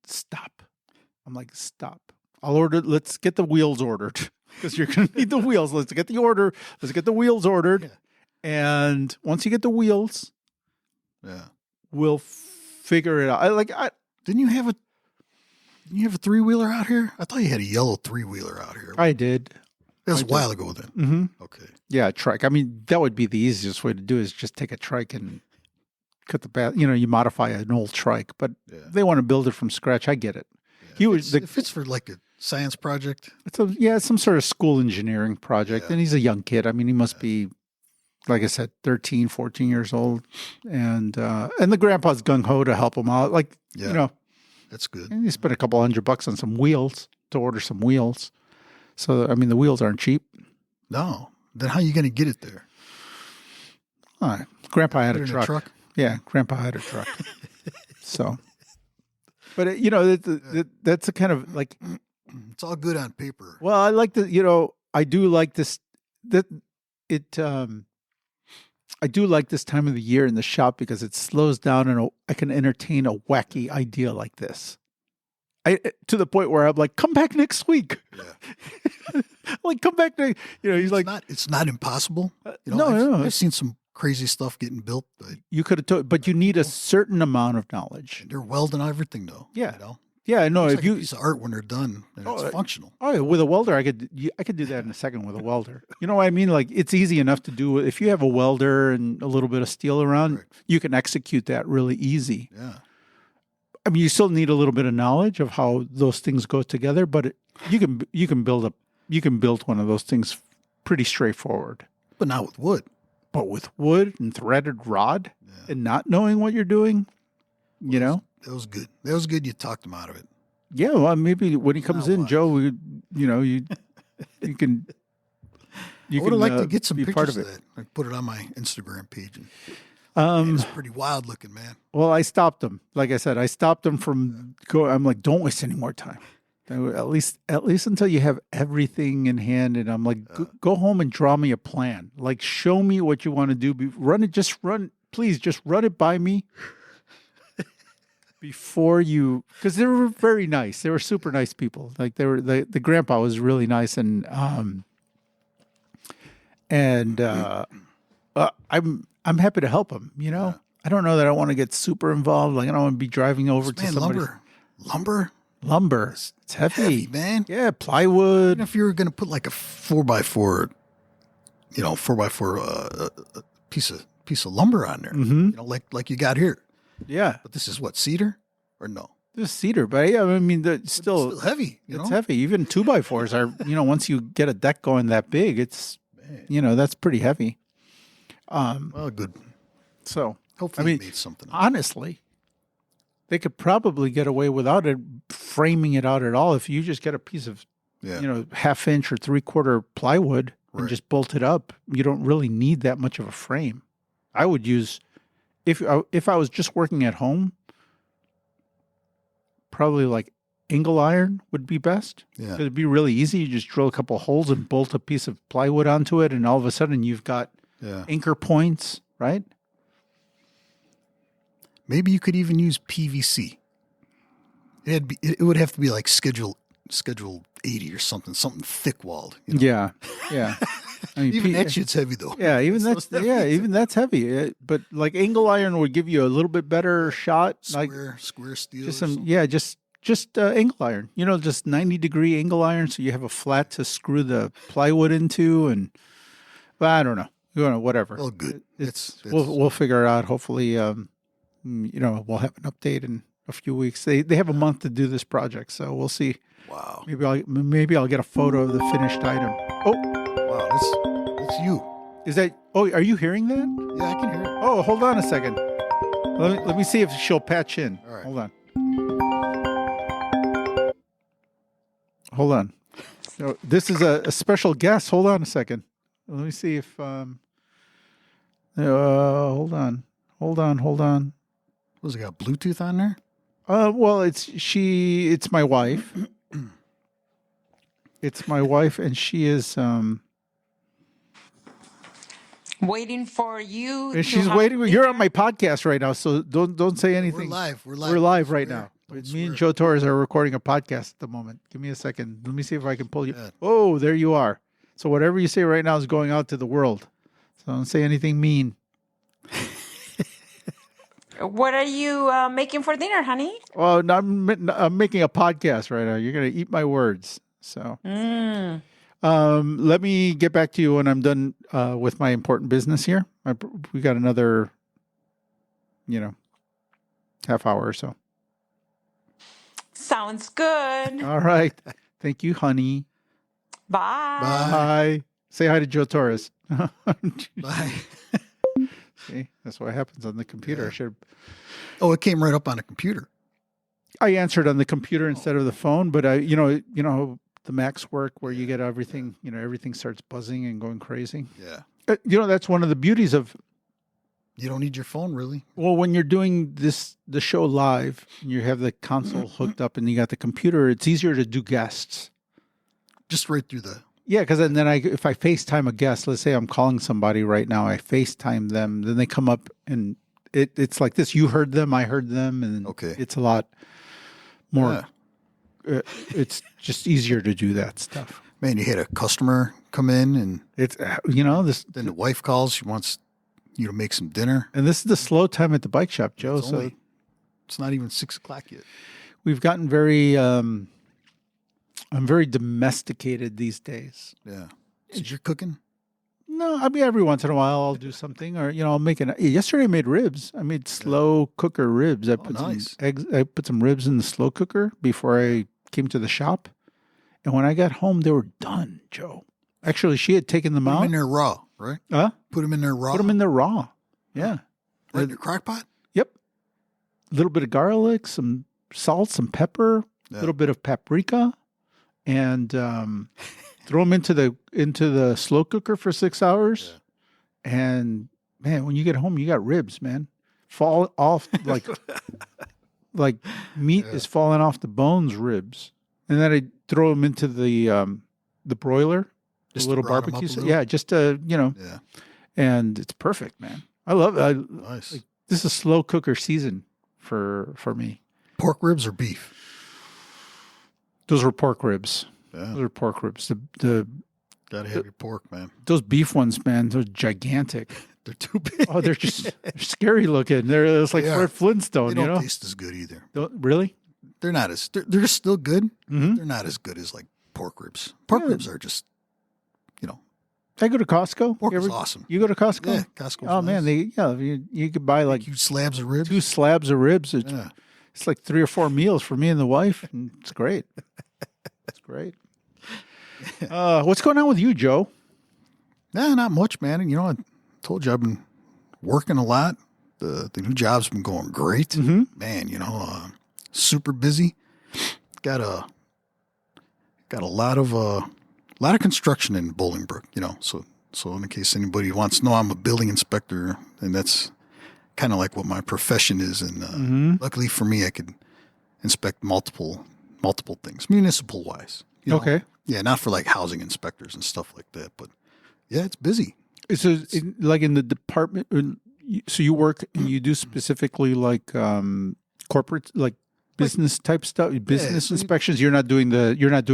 A: stop. I'm like, stop. Let's get the wheels ordered because you're going to need the wheels. Let's get the wheels ordered. Yeah. And once you get the wheels, we'll figure it out.
B: Didn't you have a 3-wheeler out here? I thought you had a yellow 3-wheeler out here.
A: I did.
B: That was a while ago then.
A: Mm-hmm.
B: Okay.
A: Yeah, a trike. I mean, that would be the easiest way to do it is just take a trike and cut the back. You modify an old trike, but they want to build it from scratch. I get it.
B: Yeah. If it's for like a science project.
A: It's some sort of school engineering project. And he's a young kid. I mean, he must be, like I said, 13, 14 years old. And the grandpa's gung-ho to help him out.
B: That's good.
A: And you spend a couple $100 on some wheels to order some wheels. So, I mean, the wheels aren't cheap.
B: No. Then how are you going to get it there?
A: All right. Grandpa had
B: Put
A: a
B: it in
A: truck. Yeah, Grandpa had a truck. So, but you know, that's a kind of like,
B: It's all good on paper.
A: well, I like the, you know, I do like this, that it, I do like this time of the year in the shop because it slows down and I can entertain a wacky idea like this. To the point where I'm like, come back next week.
B: Yeah.
A: Like, come back next. You know, he's like,
B: It's not impossible. You
A: no, no.
B: I've seen some crazy stuff getting built, but
A: You could have told, but you need a certain amount of knowledge.
B: they're welding everything though.
A: Yeah.
B: You know?
A: Yeah, no.
B: It's
A: If
B: like
A: you,
B: a piece of art when they're done and
A: Oh,
B: it's functional.
A: oh, yeah, with a welder, I could do that in a second with a welder. You know what I mean? Like, it's easy enough to do. If you have a welder and a little bit of steel around,
B: Right.
A: you can execute that really easy.
B: Yeah.
A: I mean, you still need a little bit of knowledge of how those things go together, but you can build one of those things pretty straightforward.
B: But not with wood.
A: But with wood and threaded rod and not knowing what you're doing, you know,
B: That was good. That was good. You talked him out of it.
A: yeah. Well, maybe when he comes
B: Now
A: in,
B: what?
A: Joe, you can. You
B: I would have liked to
A: uh,
B: get some
A: be
B: pictures
A: part
B: of
A: of it.
B: that. I put it on my Instagram page. And it's pretty wild looking, man.
A: Well, I stopped him. Like I said, I stopped him from going. I'm like, don't waste any more time. At least until you have everything in hand. And I'm like, go home and draw me a plan. Like, show me what you want to do. Please just run it by me before you, because they were very nice. They were super nice people. Like the grandpa was really nice. And I'm happy to help him, you know? I don't know that I want to get super involved. Like, I don't want to be driving over to
B: Man,
A: somebody's
B: lumber.
A: lumber. It's heavy.
B: Man.
A: Yeah, plywood.
B: Even if you were going to put like a 4x4, 4x4 piece of lumber on there,
A: Mm-hmm.
B: like you got here.
A: Yeah.
B: But this is what, cedar or no?
A: This is cedar, but yeah, I mean,
B: It's
A: still
B: heavy.
A: it's heavy. Even 2x4s are, once you get a deck going that big, it's, that's pretty heavy.
B: Well, good.
A: So,
B: Hopefully,
A: I
B: you
A: mean,
B: made something.
A: honestly, they could probably get away without it framing it out at all if you just get a piece of,
B: Yeah.
A: half-inch or 3/4 plywood and
B: Right.
A: just bolt it up. You don't really need that much of a frame. I would use, if I was just working at home, probably like angle iron would be best.
B: Yeah.
A: It'd be really easy. You just drill a couple holes and bolt a piece of plywood onto it, and all of a sudden you've got
B: Yeah.
A: anchor points, right?
B: Maybe you could even use PVC. It would have to be like schedule 80 or something thick walled.
A: Yeah, yeah. I mean,
B: Even that shit's heavy though.
A: Yeah, even
B: So
A: that's
B: that
A: yeah,
B: makes
A: even that's heavy. But like angle iron would give you a little bit better shot. Like
B: Square steel.
A: just
B: or
A: some,
B: something.
A: yeah, just angle iron. Just 90-degree angle iron, so you have a flat to screw the plywood into, and I don't know, whatever.
B: Oh, good.
A: We'll figure it out. Hopefully, we'll have an update in a few weeks. They have a month to do this project, so we'll see.
B: Wow.
A: Maybe I'll get a photo of the finished item. Oh,
B: Wow. That's you.
A: is that? Oh, are you hearing that?
B: Yeah, I can hear it.
A: Oh, hold on a second. Let me see if she'll patch in.
B: All right.
A: Hold on. Hold on. No, this is a special guest. Hold on a second. Let me see if hold on.
B: Was it got Bluetooth on there?
A: Well, it's my wife. It's my wife, and she is
D: waiting for you.
A: and she's waiting. You're on my podcast right now, so don't say anything.
B: We're live.
A: We're live right
B: Swear.
A: now.
B: Don't
A: Me and
B: swear.
A: Joe Torres are recording a podcast at the moment. Give me a second. Let me see if I can pull you.
B: Yeah.
A: Oh, there you are. So whatever you say right now is going out to the world. So don't say anything mean.
D: What are you making for dinner, honey?
A: Well, no, I'm making a podcast right now. You're going to eat my words. So let me get back to you when I'm done with my important business here. We got another, half hour or so.
D: Sounds good.
A: All right. Thank you, honey.
D: Bye.
A: Hi. Say hi to Joe Torres.
B: Bye.
A: See, that's what happens on the computer. I should.
B: Oh, it came right up on a computer.
A: I answered on the computer instead of the phone, but the Macs work where you get everything, everything starts buzzing and going crazy.
B: Yeah.
A: That's one of the beauties of,
B: You don't need your phone, really.
A: well, when you're doing the show live and you have the console hooked up and you got the computer, it's easier to do guests.
B: Just right through the...
A: Yeah, because then if I FaceTime a guest, let's say I'm calling somebody right now, I FaceTime them, then they come up and it's like this. You heard them, I heard them, and it's a lot more. Yeah. It's just easier to do that stuff.
B: Man, you had a customer come in and
A: it's
B: Then the wife calls. She wants you to make some dinner.
A: And this is the slow time at the bike shop, Joe.
B: It's not even 6 o'clock yet.
A: We've gotten very. I'm very domesticated these days.
B: Yeah. So you're cooking?
A: No, I mean, every once in a while I'll do something, or I'll make yesterday I made ribs. I made slow cooker ribs. I put some eggs. I put some ribs in the slow cooker before I came to the shop, and when I got home, they were done, Joe. Actually, she had taken them out.
B: Put them in there raw, right? Put them in there raw.
A: Put them in there raw. Yeah.
B: Right in the crock pot?
A: Yep. A little bit of garlic, some salt, some pepper, a little bit of paprika. And throw them into the slow cooker for 6 hours. Yeah. And man, when you get home, you got ribs, man. Fall off like meat is falling off the bones, ribs. And then I throw them into the broiler, just the little barbecue. Yeah, just Yeah. And it's perfect, man. I love it.
B: Nice.
A: This is slow cooker season for me.
B: Pork ribs or beef?
A: Those were pork ribs.
B: Yeah.
A: Those are pork ribs.
B: Gotta have your pork, man.
A: Those beef ones, man, they're gigantic.
B: They're too big.
A: Oh, they're just scary looking. It's like Fred Flintstone.
B: They don't taste as good either.
A: Really?
B: They're not as. They're still good. Mm-hmm. They're not as good as like pork ribs. Pork ribs are just,
A: I go to Costco.
B: Pork is awesome.
A: You go to Costco?
B: Yeah, Costco.
A: Oh man, you could buy like
B: 2 slabs of ribs.
A: 2 slabs of ribs. It's like 3 or 4 meals for me and the wife, and it's great. It's great. What's going on with you, Joe?
B: Nah, not much, man. I told you I've been working a lot. The new job's been going great. Mm-hmm. Man, super busy. Got a lot of construction in Bolingbrook, So in case anybody wants to know, I'm a building inspector, and that's kind of like what my profession is. And luckily for me, I could inspect multiple things, municipal wise.
A: Okay.
B: Yeah, not for like housing inspectors and stuff like that, but yeah, it's busy.
A: So, like in the department, so you work and you do specifically like corporate, like business type stuff, business inspections. You're not doing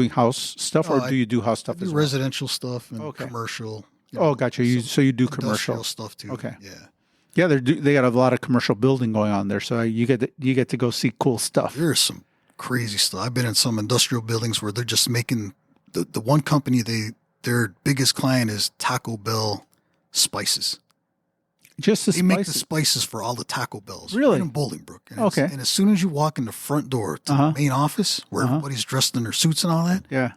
A: house stuff, or do you do house stuff as well?
B: Residential stuff and commercial.
A: Gotcha. So you do commercial
B: stuff too.
A: Okay.
B: Yeah.
A: Yeah, they got a lot of commercial building going on there, so you get to go see cool stuff.
B: There's some crazy stuff. I've been in some industrial buildings where they're just making the one company, their biggest client is Taco Bell spices.
A: Just
B: they make the spices for all the Taco Bells.
A: Really?
B: Right in Bolingbrook. And
A: and
B: as soon as you walk in the front door to the main office where everybody's dressed in their suits and all that,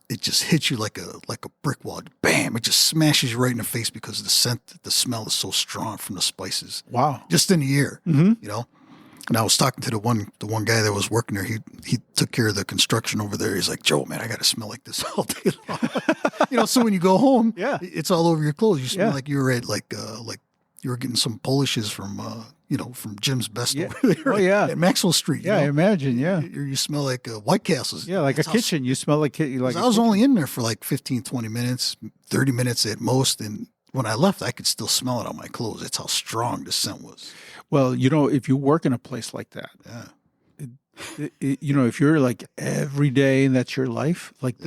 B: it just hits you like a brick wall. Bam! It just smashes you right in the face because the smell is so strong from the spices.
A: Wow!
B: Just in the air, And I was talking to the one guy that was working there. He took care of the construction over there. He's like, Joe, man, I got to smell like this all day long. So when you go home, it's all over your clothes. You smell like you were at like you were getting some Polishes from from Jim's Best over there. At Maxwell Street.
A: Yeah, I imagine. Yeah,
B: you smell like White Castles.
A: Yeah, like a kitchen. You smell like
B: I was only in there for like 15, 20 minutes, 30 minutes at most, and when I left, I could still smell it on my clothes. That's how strong the scent was.
A: Well, if you work in a place like that, if you're like every day and that's your life, like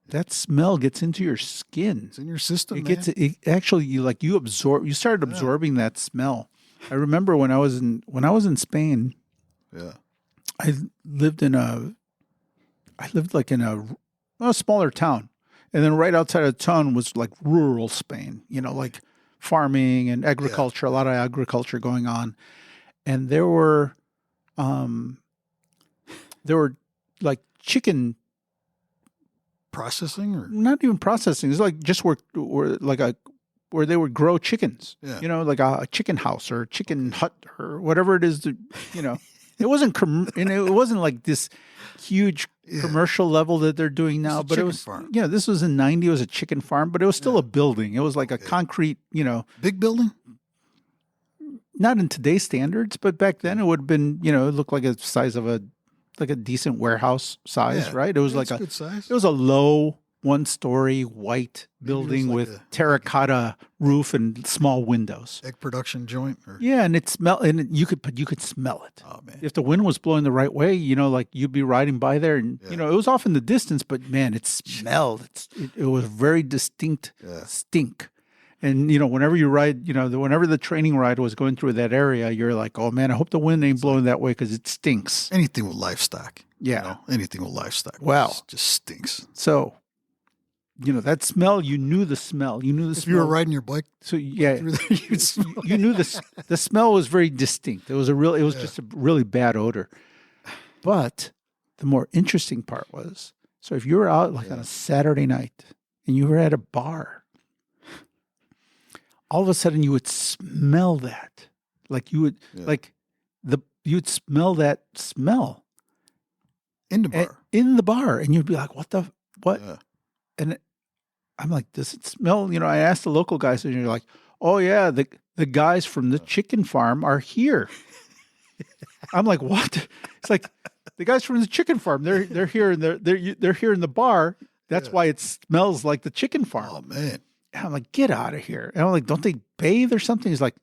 A: that smell gets into your skin.
B: It's in your system.
A: You started absorbing that smell. I remember when I was in Spain.
B: Yeah,
A: I lived in a smaller town, and then right outside of town was like rural Spain. Like farming and agriculture, a lot of agriculture going on. And there were like chicken
B: processing, or
A: not even processing. It's like just where they would grow chickens, like a chicken house or a chicken hut or whatever it is It wasn't, and it wasn't like this huge commercial level that they're doing now, but it was,
B: farm.
A: This was in 90, it was a chicken farm, but it was still a building. It was like a concrete,
B: Big building?
A: not in today's standards, but back then it would have been, it looked like a size of a decent warehouse size, right? It was like
B: a good size.
A: It was a low 1-story white building
B: like
A: with terracotta roof and small windows.
B: Egg production joint? Or?
A: Yeah, and it smelled, and you could smell it.
B: Oh, man.
A: If the wind was blowing the right way, like you'd be riding by there, and it was off in the distance, but man, it smelled. It was very distinct stink. And whenever you ride, whenever the training ride was going through that area, you're like, oh man, I hope the wind ain't blowing that way because it stinks.
B: Anything with livestock.
A: Yeah,
B: anything with livestock.
A: Wow,
B: just stinks.
A: So. That smell, you knew the smell. You knew the smell.
B: If you were riding your bike,
A: so yeah,
B: you
A: knew the smell was very distinct. It was just a really bad odor. But the more interesting part was, so if you were out like on a Saturday night and you were at a bar, all of a sudden you would smell that. Like you would you'd smell that smell
B: in the bar.
A: In the bar, and you'd be like, what?
B: Yeah.
A: And I'm like, does it smell? I asked the local guys, and you're like, oh yeah, the guys from the chicken farm are here. I'm like, what? It's like the guys from the chicken farm. They're here and they're here in the bar. That's why it smells like the chicken farm.
B: Oh man!
A: And I'm like, get out of here. And I'm like, don't they bathe or something? He's like,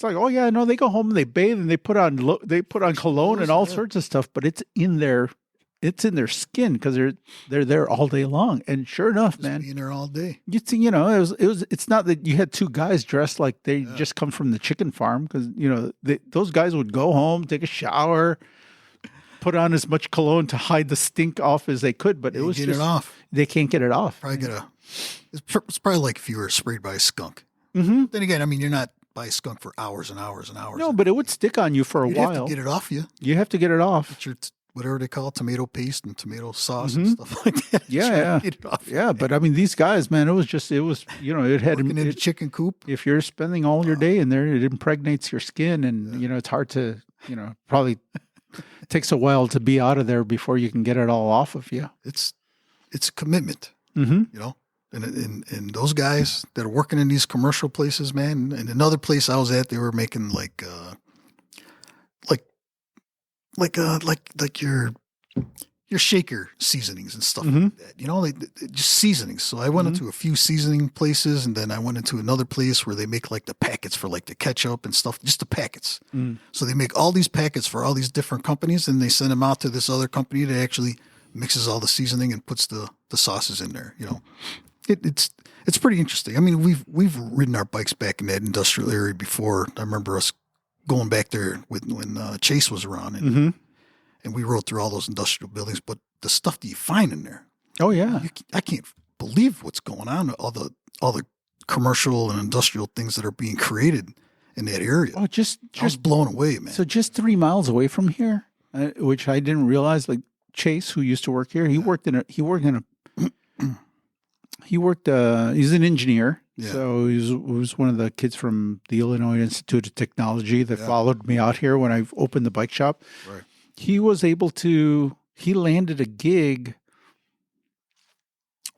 A: oh yeah, no, they go home and they bathe and they put on cologne and all sorts of stuff, but it's in their skin because they're there all day long. And sure enough, man,
B: being there all day.
A: You see, it's not that you had two guys dressed like they just come from the chicken farm, because those guys would go home, take a shower, put on as much cologne to hide the stink off as they could, but it was
B: get it off.
A: They can't get it off.
B: Probably it's probably like if you were sprayed by a skunk.
A: Mm-hmm.
B: Then again, I mean, you're not by a skunk for hours and hours and hours.
A: No, but it would stick on you for a while.
B: You have to get it off you.
A: You have to get it off.
B: Get your whatever they call it, tomato paste and tomato sauce and stuff like that.
A: Yeah.
B: Get it off.
A: Yeah, but I mean, these guys, man, it was it had
B: working in a chicken coop.
A: If you're spending all your day in there, it impregnates your skin, and it's hard to, probably takes a while to be out of there before you can get it all off of you.
B: It's a commitment,
A: mm-hmm.
B: And those guys that are working in these commercial places, man. And another place I was at, they were making like your shaker seasonings and stuff like that. Just seasonings. So I went into a few seasoning places, and then I went into another place where they make like the packets for like the ketchup and stuff, just the packets. So they make all these packets for all these different companies, and they send them out to this other company that actually mixes all the seasoning and puts the sauces in there. It's pretty interesting. I mean, we've ridden our bikes back in that industrial area before. I remember us going back there when Chase was around, and we rode through all those industrial buildings. But the stuff that you find in there,
A: oh yeah,
B: I can't believe what's going on. All the commercial and industrial things that are being created in that area.
A: Oh,
B: I was blown away, man.
A: So just 3 miles away from here, which I didn't realize. Like Chase, who used to work here, he's an engineer. Yeah. So he was one of the kids from the Illinois Institute of Technology that followed me out here when I opened the bike shop.
B: Right.
A: He landed a gig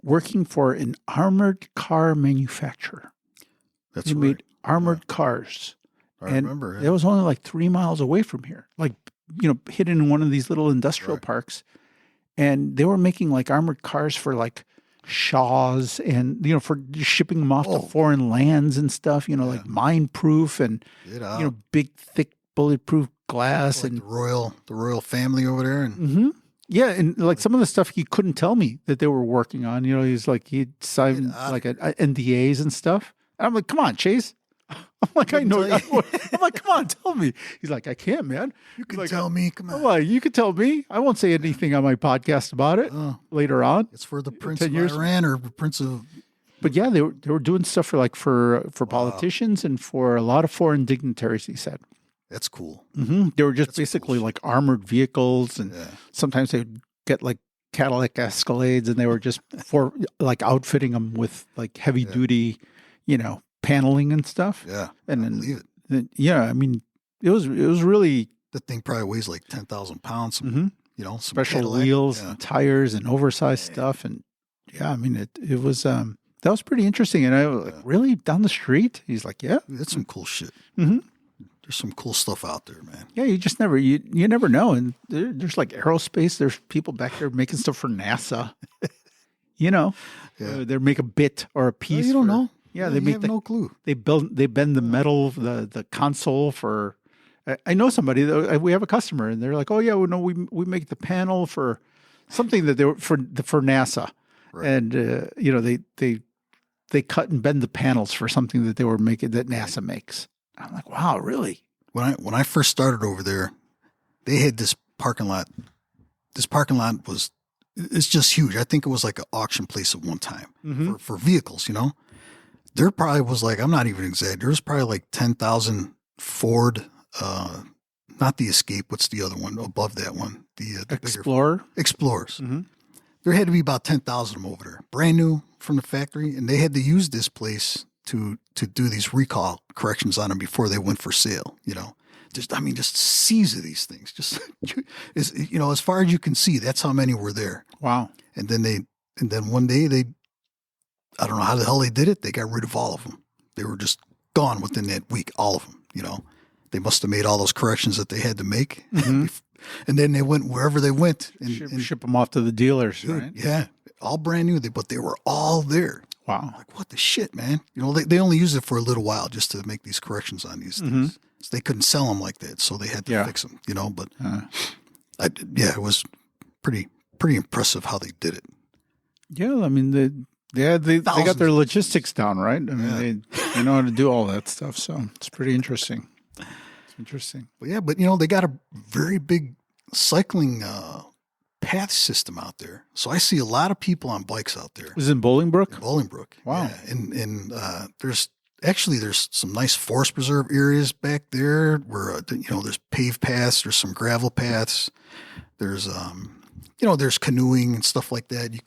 A: working for an armored car manufacturer.
B: That's
A: he
B: right.
A: made armored cars.
B: I remember.
A: It was only like 3 miles away from here, like, hidden in one of these little industrial parks. And they were making like armored cars for like Shaws and, for shipping them off to foreign lands and stuff, like mine proof and, big, thick, bulletproof glass.
B: Like
A: and
B: the royal family over there. And
A: yeah. And like some of the stuff he couldn't tell me that they were working on, he'd signed like NDAs and stuff. And I'm like, come on, Chase. I'm like, I know. I'm like, come on, tell me. He's like, I can't, man.
B: You can tell me. Come on.
A: I'm like, you can tell me. I won't say anything on my podcast about it later on.
B: It's for the Prince of Iran or the Prince of.
A: But yeah, they were doing stuff for politicians and for a lot of foreign dignitaries. He said
B: that's cool.
A: Mm-hmm. They were just basically like armored vehicles, and sometimes they would get like Cadillac Escalades, and they were just for like outfitting them with like heavy duty, paneling and stuff.
B: Yeah,
A: and
B: I believe it.
A: I mean, it was really
B: That thing probably weighs like 10,000 pounds.
A: Mm-hmm.
B: You know, some
A: Special
B: Cadillac.
A: wheels
B: Yeah.
A: and tires and oversized stuff. And yeah, I mean, it was, that was pretty interesting. And I was like, really? Down the street? He's like, yeah.
B: That's some cool shit.
A: Mm-hmm.
B: There's some cool stuff out there, man.
A: Yeah, you just never, you never know. And there's like aerospace. There's people back there making stuff for NASA. You know, they make a bit or a piece.
B: Well, you don't know.
A: Yeah,
B: Yeah,
A: they
B: you
A: make
B: have no clue.
A: They bend the metal, the console for. I know somebody. We have a customer, and they're like, "Oh yeah, well, no, we make the panel for something that they were for NASA,
B: Right.
A: and you know they cut and bend the panels for something that they were making that NASA makes." I'm like, "Wow, really?"
B: When I first started over there, they had this parking lot. This parking lot it's just huge. I think it was like an auction place at one time for vehicles, you know. There probably was like, I'm not even exaggerating, there was probably like 10,000 Ford, not the Escape, what's the other one above that one? The
A: Explorer.
B: bigger Explorers.
A: Mm-hmm.
B: There had to be about 10,000 of them over there, brand new from the factory, and they had to use this place to do these recall corrections on them before they went for sale, you know. Just seas of these things. Just as far as you can see, that's how many were there.
A: Wow.
B: And then one day I don't know how the hell they did it. They got rid of all of them. They were just gone within that week, all of them. You know, they must have made all those corrections that they had to make, and then they went wherever they went and
A: Ship them off to the dealers,
B: dude,
A: right?
B: yeah, all brand new. But they were all there.
A: Wow.
B: Like, what the shit, man? You know, they only used it for a little while just to make these corrections on these things. So they couldn't sell them like that, so they had to fix them. You know, but it was pretty impressive how they did it.
A: Yeah, I mean they got their logistics down, right? I mean they know how to do all that stuff, so it's pretty interesting. It's interesting.
B: But you know, they got a very big cycling path system out there. So I see a lot of people on bikes out there.
A: Was it in Bolingbrook?
B: Bolingbrook.
A: Wow.
B: Yeah. And there's some nice forest preserve areas back there where, there's paved paths, there's some gravel paths. There's, there's canoeing and stuff like that. You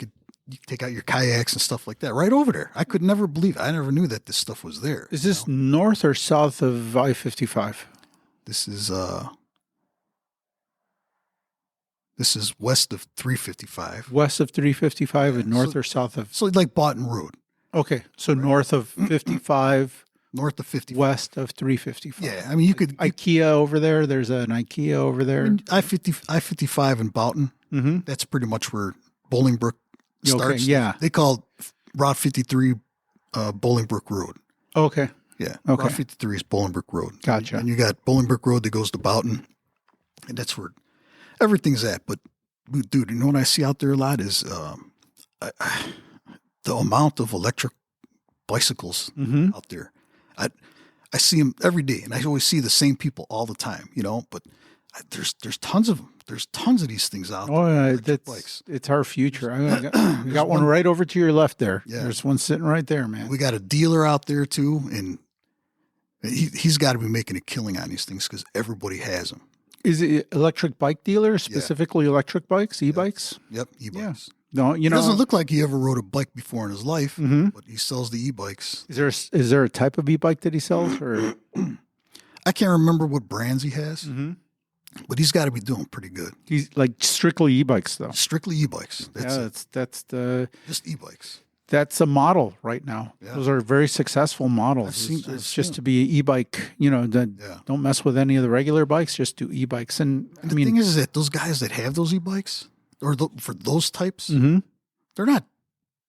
B: take out your kayaks and stuff like that right over there. I could never believe it. I never knew that this stuff was there.
A: Is this north or south of I-55?
B: This is west of 355.
A: West of 355 and north or south of...
B: So like Boughton Road.
A: Okay, so north of 55,
B: North of 55.
A: west of 355.
B: Yeah, I mean, you could...
A: IKEA over there. There's an IKEA over there.
B: I-55 in Boughton, that's pretty much where Bolingbrook starts.
A: Okay, yeah.
B: They call Route 53 Bolingbrook Road.
A: Okay.
B: Yeah.
A: Okay.
B: Route 53 is Bolingbrook Road.
A: Gotcha.
B: And you got Bolingbrook Road that goes to Boughton, and that's where everything's at. But, dude, you know what I see out there a lot is the amount of electric bicycles out there. I see them every day, and I always see the same people all the time, you know, but there's tons of them. There's tons of these things out there.
A: Oh, yeah, it's our future. We got one right over to your left there.
B: Yeah.
A: There's one sitting right there, man.
B: We got a dealer out there too, and he's got to be making a killing on these things because everybody has them.
A: Is it electric bike dealer, specifically electric bikes, e-bikes?
B: Yep, e-bikes.
A: No,
B: He doesn't look like he ever rode a bike before in his life, but he sells the e-bikes.
A: Is there a type of e-bike that he sells, or
B: I can't remember what brands he has, but he's got to be doing pretty good.
A: he's like strictly e-bikes though?
B: Strictly e-bikes. That's it.
A: That's
B: Just e-bikes.
A: a model right now.
B: Yeah.
A: Those are very successful models.
B: I've
A: It's
B: seen
A: just to be an e-bike, don't mess with any of the regular bikes, just do e-bikes. And
B: The thing is that those guys that have those e-bikes, or for those types, they're not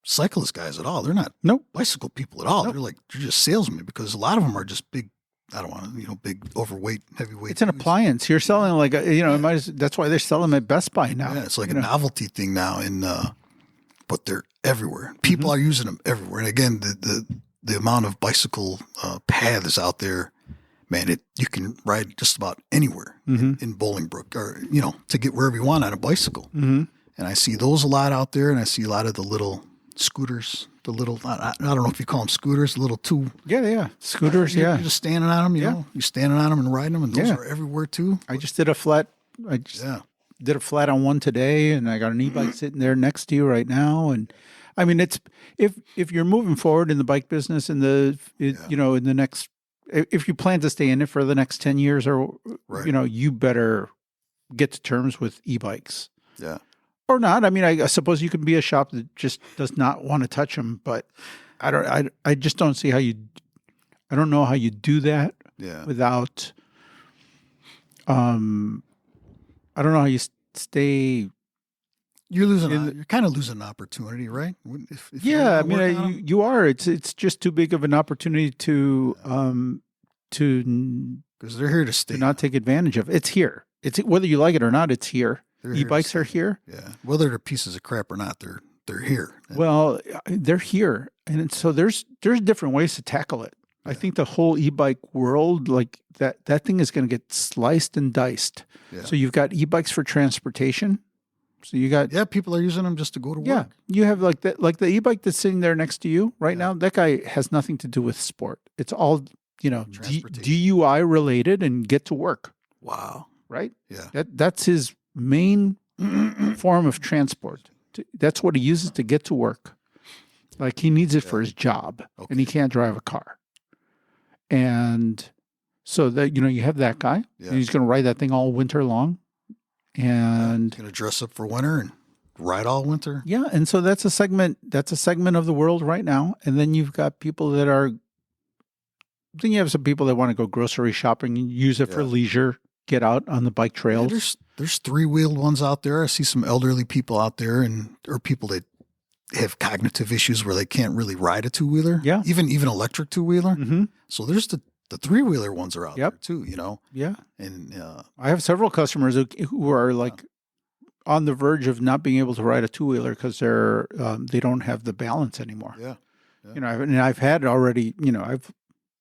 B: cyclist guys at all. They're not bicycle people at all.
A: Nope.
B: They're just salesmen because a lot of them are just big. I don't want to, big, overweight, heavyweight.
A: it's an
B: dudes.
A: appliance. You're selling like, that's why they're selling at Best Buy now.
B: Yeah, it's like a novelty thing now, but they're everywhere. People are using them everywhere. And again, the amount of bicycle paths out there, man, you can ride just about anywhere in Bolingbrook, or to get wherever you want on a bicycle. And I see those a lot out there, and I see a lot of the little scooters. The little, I don't know if you call them scooters, the little two.
A: Yeah. Scooters,
B: You're just standing on them, you know. You're standing on them and riding them, and those are everywhere too.
A: I just did a flat. Did a flat on one today, and I got an e-bike sitting there next to you right now. And I mean, it's if you're moving forward in the bike business in the in the next if you plan to stay in it for the next 10 years or,
B: Right.
A: you better get to terms with e-bikes.
B: Yeah.
A: Or not. I mean, I suppose you can be a shop that just does not want to touch them, but I just don't see I don't know how you do that
B: Yeah.
A: without, I don't know how you stay.
B: You're you're kind of losing an opportunity, right? If you
A: Yeah. I
B: don't work on 'em?
A: mean, you are, it's just too big of an opportunity to
B: Because they're here to stay.
A: not take advantage of. It's here. It's whether you like it or not, it's here.
B: They're here to
A: E-bikes are
B: stay.
A: here.
B: Yeah. Whether they're pieces of crap or not, they're here.
A: Well, they're here, and so there's different ways to tackle it. I think the whole e-bike world, like that thing is going to get sliced and diced.
B: Yeah.
A: So you've got e-bikes for transportation. So you got
B: People are using them just to go to work.
A: yeah, you have like the e-bike that's sitting there next to you right now. That guy has nothing to do with sport. It's all
B: Transportation.
A: DUI related and get to work.
B: Wow.
A: Right?
B: Yeah.
A: That's his main form of transport. That's what he uses to get to work. Like he needs it for his job, and he can't drive a car. And so that you have that guy, and he's going to ride that thing all winter long, and
B: Going to dress up for winter and ride all winter.
A: yeah, and so that's a segment of the world right now. And then you've got people that are. Then you have some people that want to go grocery shopping and use it for leisure, get out on the bike trails.
B: Yeah, there's 3-wheeled ones out there. I see some elderly people out there, or people that have cognitive issues where they can't really ride a 2-wheeler.
A: Yeah.
B: Even electric 2-wheeler.
A: Mm-hmm.
B: So there's the 3-wheeler ones are out there too,
A: Yeah.
B: And
A: I have several customers who are like on the verge of not being able to ride a 2-wheeler because they don't have the balance anymore.
B: yeah.
A: I've had already,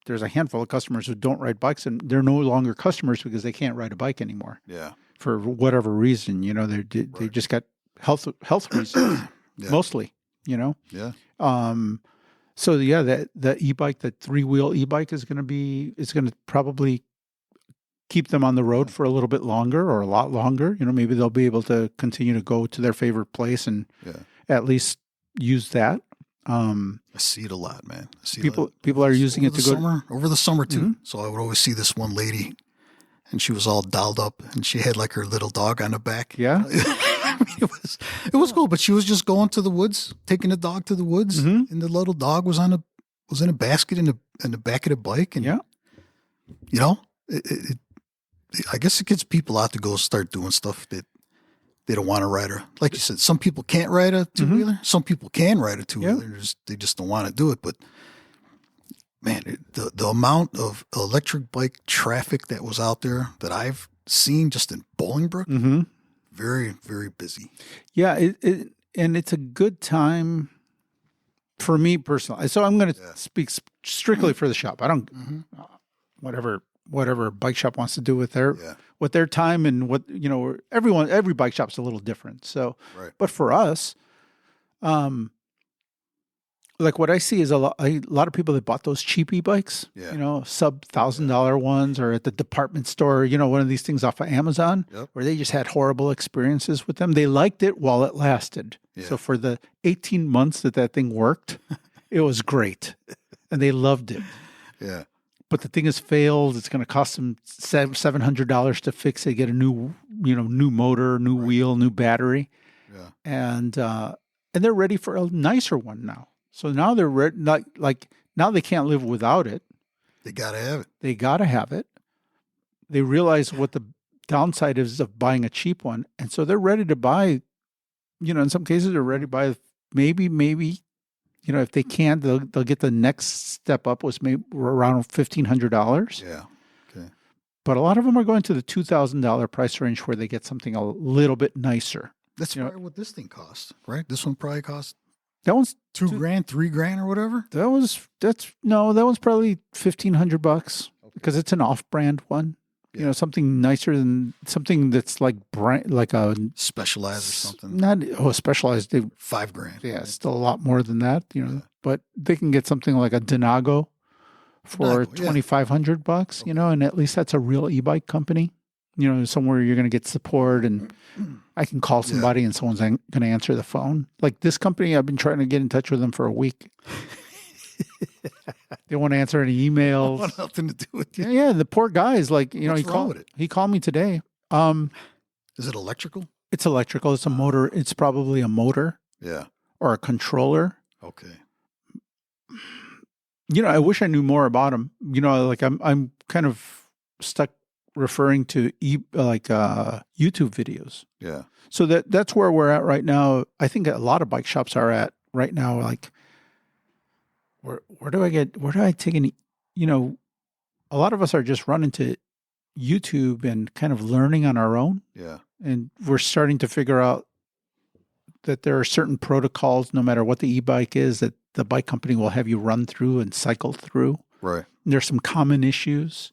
A: there's a handful of customers who don't ride bikes, and they're no longer customers because they can't ride a bike anymore.
B: Yeah.
A: For whatever reason, they just got health reasons mostly,
B: Yeah.
A: So that e-bike, that 3-wheel e-bike is going to probably keep them on the road for a little bit longer or a lot longer. Maybe they'll be able to continue to go to their favorite place and at least use that.
B: I see it a lot, man.
A: People are using it to go
B: over the summer too.
A: Mm-hmm.
B: So I would always see this one lady, and she was all dolled up, and she had like her little dog on the back.
A: Yeah.
B: I mean, it was cool, but she was just going to the woods, taking the dog to the woods,
A: Mm-hmm.
B: and the little dog was in a basket in the back of the bike, and I guess it gets people out to go start doing stuff that they don't want to ride. Like you said, some people can't ride a 2-wheeler.
A: Mm-hmm.
B: Some people can ride a 2-wheeler. They just don't want to do it. But man, the amount of electric bike traffic that was out there that I've seen just in Bolingbrook,
A: Mm-hmm.
B: very, very busy.
A: Yeah, and it's a good time for me personally. So I'm going to speak strictly for the shop. I don't whatever bike shop wants to do with their time and what every bike shop's a little different. So, but for us, like what I see is a lot of people that bought those cheap e-bikes, sub $1,000 ones, or at the department store, one of these things off of Amazon, where they just had horrible experiences with them. They liked it while it lasted. Yeah. So for the 18 months that thing worked, it was great, and they loved it.
B: Yeah.
A: But the thing has failed. It's going to cost them $700 to fix it, get a new motor, new wheel, new battery, and they're ready for a nicer one now. So now they're now they can't live without it.
B: They gotta have it.
A: They gotta have it. They realize what the downside is of buying a cheap one, and so they're ready to buy. In some cases, they're ready to buy maybe. If they can, they'll get the next step up, was maybe around $1,500.
B: Yeah. Okay.
A: But a lot of them are going to the $2,000 price range where they get something a little bit nicer.
B: That's probably what this thing costs, right? This one probably costs
A: that one's
B: $2,000, $3,000 or whatever.
A: That one's probably $1,500 because it's an off-brand one. Something nicer than something that's like a
B: Specialized or something.
A: Specialized.
B: $5,000.
A: Yeah, still a lot more than that. But they can get something like a Denago for $2,500. And at least that's a real e-bike company. Somewhere you're going to get support, and I can call somebody and someone's going to answer the phone. Like this company, I've been trying to get in touch with them for a week. They won't answer any emails.
B: want nothing to do with you.
A: Yeah, the poor guy is like, you know,
B: What's wrong with it?
A: he called me today.
B: Is it electrical?
A: It's electrical. It's a motor. It's probably a motor
B: Yeah.
A: or a controller.
B: Okay.
A: You know, I wish I knew more about them. You know, like I'm kind of stuck referring to YouTube videos.
B: Yeah.
A: So that's where we're at right now. I think a lot of bike shops are at right now. Like, where do I take any? You know, a lot of us are just running to YouTube and kind of learning on our own.
B: Yeah.
A: And we're starting to figure out that there are certain protocols, no matter what the e-bike is, that the bike company will have you run through and cycle through.
B: Right.
A: And there's some common issues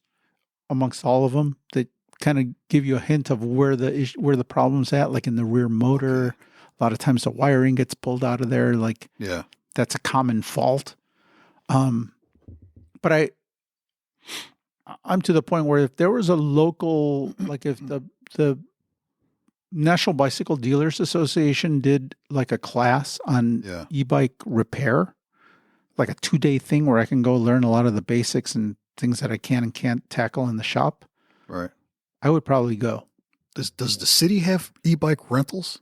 A: amongst all of them that kind of give you a hint of where the problem's at, like in the rear motor.
B: Okay.
A: A lot of times the wiring gets pulled out of there. Like,
B: Yeah.
A: that's a common fault. But I'm to the point where if there was a local, like if the National Bicycle Dealers Association did like a class on
B: Yeah.
A: e-bike repair, like a 2-day thing where I can go learn a lot of the basics and things that I can and can't tackle in the shop,
B: Right.
A: I would probably go.
B: Does the city have e-bike rentals?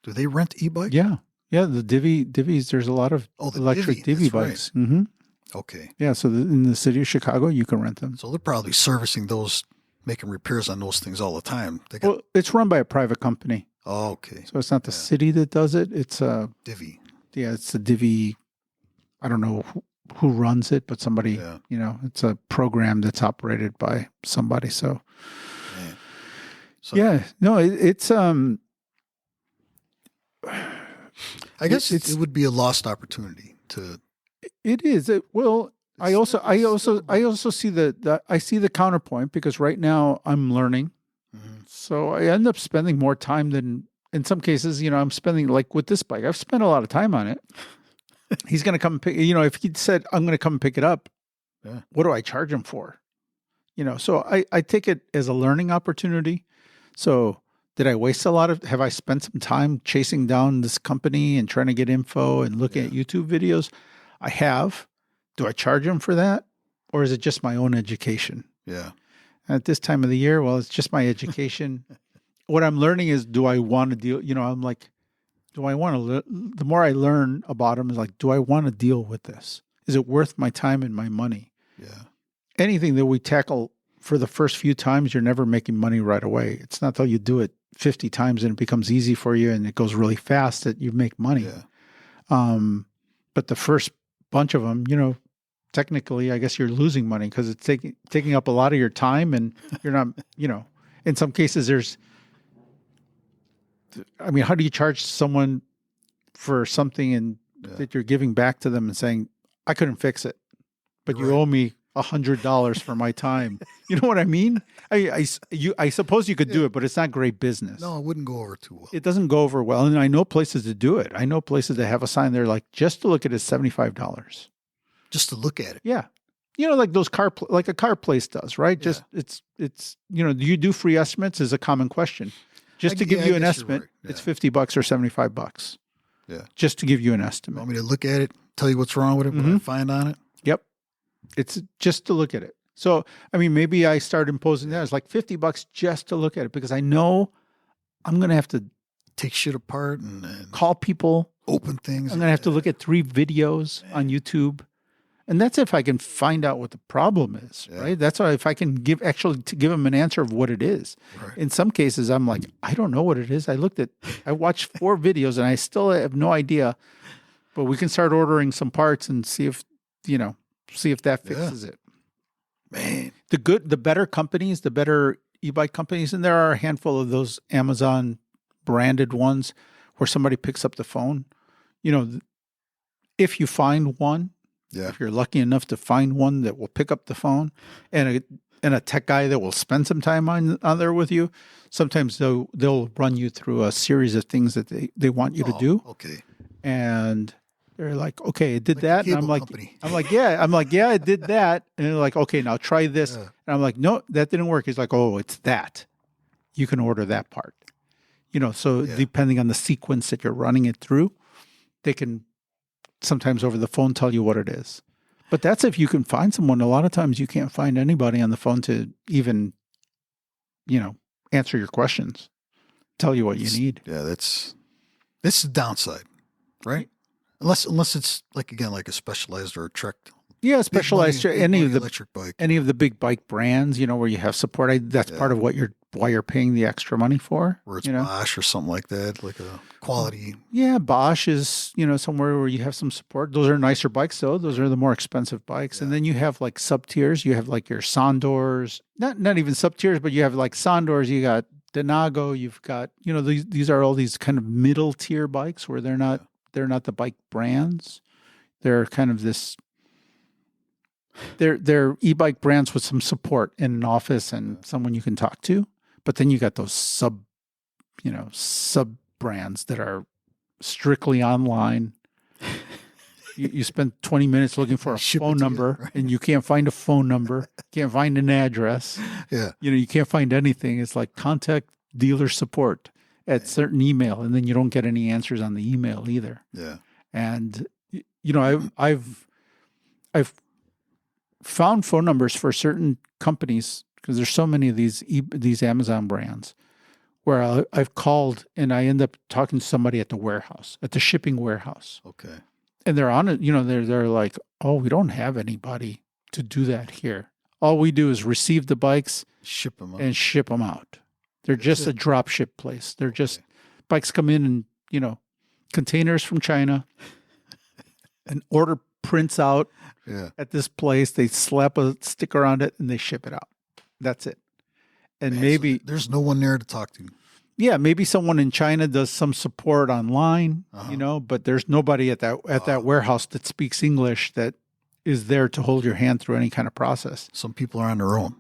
B: Do they rent e-bike?
A: Yeah. Yeah. The divvies, there's a lot of
B: Oh, the
A: electric
B: divvy,
A: divvy
B: that's right.
A: bikes. Mm-hmm.
B: Okay.
A: Yeah. So in the city of Chicago, you can rent them.
B: So they're probably servicing those, making repairs on those things all the time. They got,
A: Well, it's run by a private company.
B: oh, okay.
A: So it's not the
B: Yeah.
A: city that does it. It's
B: Divvy.
A: it's a divvy. I don't know who runs it, but somebody,
B: Yeah.
A: you know, it's a program that's operated by somebody. So,
B: Man. So
A: yeah, no, it's
B: I guess
A: it's-
B: it would be a lost opportunity to.
A: it is. Well, I also see I see the counterpoint because right now I'm learning.
B: Mhm.
A: So I end up spending more time than in some cases, you know, I'm spending like with this bike, I've spent a lot of time on it. He's going to come pick, you know, if he said, I'm going to come pick it up,
B: Yeah.
A: what do I charge him for? You know, so I take it as a learning opportunity. So did I waste have I spent some time chasing down this company and trying to get info and looking at YouTube videos? I have. Do I charge him for that? Or is it just my own education?
B: Yeah.
A: At this time of the year, well, it's just my education. What I'm learning is, do I want to deal? You know, I'm like, do I want to? The more I learn about them, is like, do I want to deal with this? Is it worth my time and my money?
B: Yeah.
A: Anything that we tackle for the first few times, you're never making money right away. It's not till you do it 50 times and it becomes easy for you and it goes really fast that you make money.
B: Yeah.
A: But the first bunch of them, you know, technically, I guess you're losing money because it's taking up a lot of your time and you're not, you know, in some cases I mean, how do you charge someone for something and that you're giving back to them and saying, I couldn't fix it, but you owe me $100 for my time. You know what I mean? I suppose you could do it, but it's not great business.
B: No, it wouldn't go over too well.
A: It doesn't go over well. And I know places to do it. I know places that have a sign there like, just to look at it is $75.
B: Just to look at it.
A: Yeah. You know, like those like a car place does, right? Just it's, you know, do you do free estimates is a common question. Just to give you an estimate, it's $50 or $75.
B: Yeah.
A: Just to give you an
B: You
A: estimate.
B: want me to look at it, tell you what's wrong with it, what I find on it?
A: Yep. It's just to look at it. So, I mean, maybe I start imposing that. It's like $50 just to look at it because I know I'm going to have to
B: Take shit apart and
A: call people.
B: open things.
A: I'm going to have to look at 3 videos on YouTube. And that's if I can find out what the problem is, right? That's why if I can give them an answer of what it is.
B: Right.
A: In some cases, I'm like, I don't know what it is. I watched 4 videos and I still have no idea, but we can start ordering some parts and see if that fixes it.
B: Man.
A: The better companies, the better e-bike companies, and there are a handful of those Amazon branded ones where somebody picks up the phone. You know, if you find one, if you're lucky enough to find one that will pick up the phone and a tech guy that will spend some time on there with you, sometimes they'll run you through a series of things that they want you to do.
B: Okay.
A: And they're like, okay, it did
B: Like
A: that.
B: the
A: And I'm
B: cable
A: like,
B: company.
A: yeah, it did that. And they're like, okay, now try this. And I'm like, no, that didn't work. He's like, oh, it's that. You can order that part. You know, so depending on the sequence that you're running it through, they can sometimes over the phone tell you what it is. But that's if you can find someone. A lot of times you can't find anybody on the phone to even, answer your questions, tell you what you need.
B: Yeah, this is the downside, right? Unless it's like a specialized or a Trek.
A: Yeah, specialized any of the
B: electric bike,
A: any of the big bike brands, where you have support. That's part of why you're paying the extra money for.
B: Where it's Bosch or something like that, like a quality.
A: Yeah, Bosch is somewhere where you have some support. Those are nicer bikes, though. Those are the more expensive bikes, and then you have like sub tiers. You have like your Sondors, not even sub tiers, but you have like Sondors. You got Denago. You've got these are all these kind of middle tier bikes where they're not the bike brands. They're kind of this. They're e-bike brands with some support in an office and someone you can talk to. But then you got those sub brands that are strictly online. You spend 20 minutes looking for a phone number, right? And you can't find a phone number, can't find an address.
B: Yeah.
A: You can't find anything. It's like contact dealer support at certain email, and then you don't get any answers on the email either.
B: Yeah.
A: And I've found phone numbers for certain companies because there's so many of these Amazon brands where I've called and I end up talking to somebody at the warehouse, at the shipping warehouse.
B: Okay.
A: And they're on it, they're like, oh, we don't have anybody to do that here. All we do is receive the bikes,
B: ship them
A: out. They're just a drop ship place. They're just bikes come in and, containers from China, an order prints out at this place. They slap a sticker on it and they ship it out. That's it. And maybe
B: so there's no one there to talk to.
A: Yeah, maybe someone in China does some support online, but there's nobody at that warehouse that speaks English that is there to hold your hand through any kind of process.
B: Some people are on their own.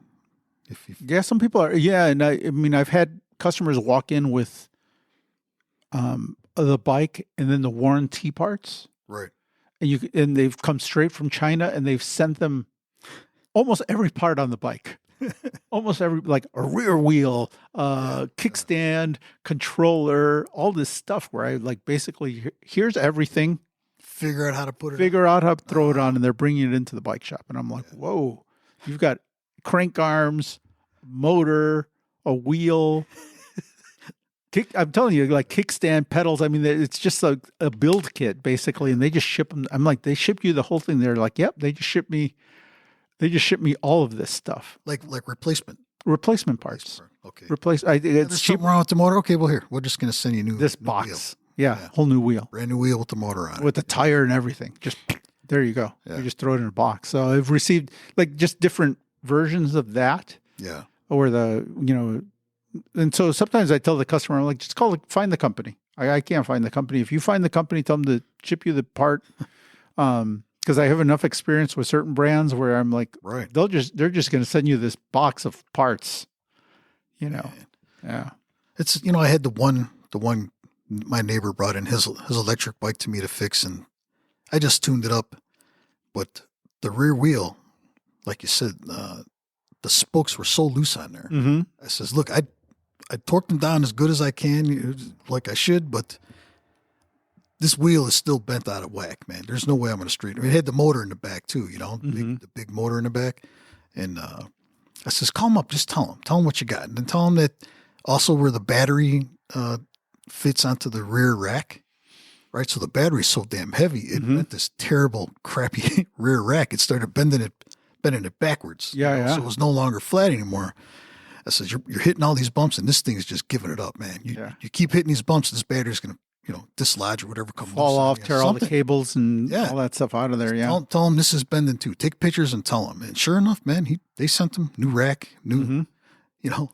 A: Yeah, some people are. Yeah, and I mean, I've had customers walk in with the bike and then the warranty parts,
B: right?
A: And they've come straight from China and they've sent them almost every part on the bike. Almost every, like a rear wheel, kickstand, controller, all this stuff where I like basically, here's everything.
B: Figure out how to put it
A: Figure out how to throw it on, and they're bringing it into the bike shop. And I'm like, whoa, you've got crank arms, motor, a wheel, I'm telling you, like kickstand, pedals. I mean, it's just a build kit basically, and they just ship them. I'm like, they ship you the whole thing. They're like, yep, they just ship me all of this stuff.
B: Like replacement
A: parts.
B: Okay.
A: It's
B: there's
A: cheap.
B: something wrong with the motor. Okay, well here, we're just going to send you new
A: box.
B: wheel.
A: Yeah, whole new wheel.
B: Brand new wheel with the motor on it.
A: With the tire and everything. Just there you go.
B: Yeah.
A: You just throw it in a box. So I've received like just different versions of that.
B: Yeah.
A: Or and so sometimes I tell the customer, I'm like, just find the company. I can't find the company. If you find the company, tell them to ship you the part. Because I have enough experience with certain brands where I'm like,
B: right,
A: they're just going to send you this box of parts, Yeah.
B: It's I had the one my neighbor brought in his electric bike to me to fix, and I just tuned it up, but the rear wheel, like you said, the spokes were so loose on there.
A: Mm-hmm.
B: I says, look, I torqued them down as good as I can, like I should, but this wheel is still bent out of whack, man. There's no way I'm going to straighten it. It had the motor in the back too, the big motor in the back. And I says, call him up, just tell him what you got. And then tell him that also where the battery fits onto the rear rack, right? So the battery's so damn heavy, it bent this terrible, crappy rear rack. It started bending it backwards.
A: Yeah.
B: So it was no longer flat anymore. I says, you're hitting all these bumps, and this thing is just giving it up, man. You keep hitting these bumps, this battery's going to, dislodge or whatever,
A: fall off, tear all the cables and all that stuff out of there. Yeah.
B: Tell them this is bending too. Take pictures and tell them. And sure enough, man, they sent them new rack, new,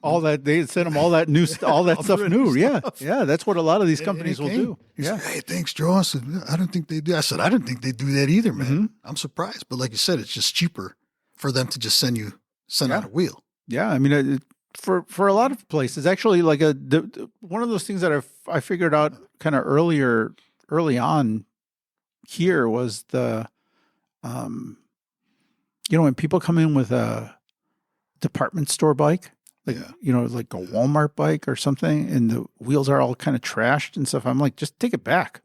A: all that. They sent them all that new, all that stuff new. Yeah. Yeah. That's what a lot of these companies will do.
B: Yeah. Said, hey, thanks, Joe. I said, I don't think they do. I said, I didn't think they do that either, man. I'm surprised. But like you said, it's just cheaper for them to just send out a wheel.
A: Yeah. I mean, for a lot of places, actually, like one of those things that I figured out kind of early on here was the, when people come in with a department store bike, like like a Walmart bike or something, and the wheels are all kind of trashed and stuff. I'm like, just take it back,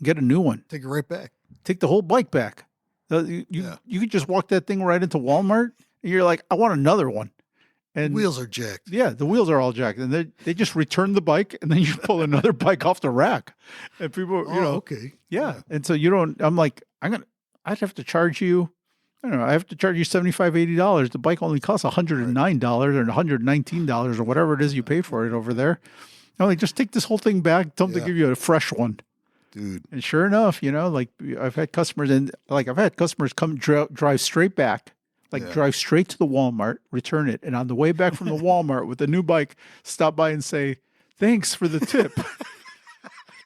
A: get a new one,
B: Take it right back,
A: take the whole bike back. You could just walk that thing right into Walmart, and you're like, I want another one. And
B: Wheels are jacked.
A: yeah, the wheels are all jacked, and they just return the bike, and then you pull another bike off the rack, and people,
B: Okay.
A: yeah. And so you don't. I'm like, I'd have to charge you. I don't know. I have to charge you $75, $80. The bike only costs $109 or $119 or whatever it is you pay for it over there. I'm like, just take this whole thing back. Tell them to give you a fresh one.
B: Dude.
A: And sure enough, like I've had customers come drive straight back, drive straight to the Walmart, return it. And on the way back from the Walmart with the new bike, stop by and say, thanks for the tip.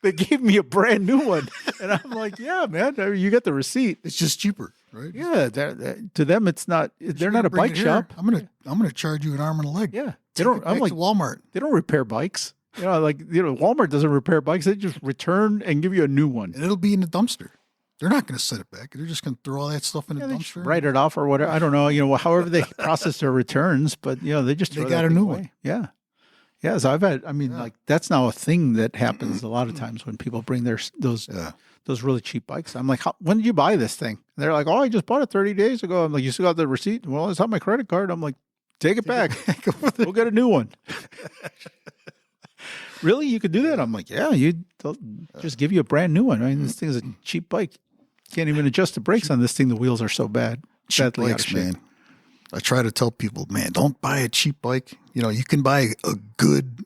A: They gave me a brand new one. And I'm like, yeah, man, you get the receipt.
B: It's just cheaper, right?
A: Yeah. To them, it's not, they're not a bike shop.
B: I'm going to charge you an arm and a leg.
A: Yeah.
B: I'm like Walmart.
A: They don't repair bikes. Walmart doesn't repair bikes. They just return and give you a new one.
B: And it'll be in the dumpster. They're not going to set it back. They're just going to throw all that stuff in the dumpster.
A: Write it off or whatever. I don't know, however they process their returns, but they just
B: they got a new one.
A: Yeah. Yeah. So that's now a thing that happens a lot of times when people bring those really cheap bikes. I'm like, when did you buy this thing? And they're like, oh, I just bought it 30 days ago. I'm like, you still got the receipt? Well, it's on my credit card. I'm like, take it back. We'll get a new one. Really? You could do that? I'm like, yeah, they'll just give you a brand new one. I mean, this thing is a cheap bike. Can't even adjust the brakes on this thing. The wheels are so bad.
B: Cheap bikes, man. I try to tell people, man, don't buy a cheap bike. You can buy a good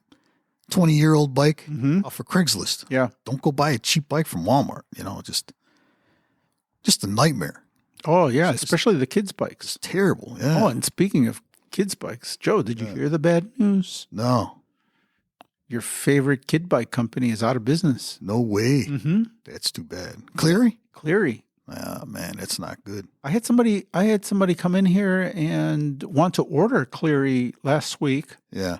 B: 20-year-old bike off of Craigslist.
A: Yeah.
B: Don't go buy a cheap bike from Walmart. Just a nightmare.
A: Oh, yeah, especially the kids' bikes.
B: It's terrible. Yeah.
A: Oh, and speaking of kids' bikes, Joe, did you hear the bad news?
B: No.
A: Your favorite kid bike company is out of business.
B: No way.
A: Mm-hmm.
B: That's too bad. Cleary?
A: Cleary.
B: Oh, man, that's not good.
A: I had somebody come in here and want to order Cleary last week.
B: Yeah.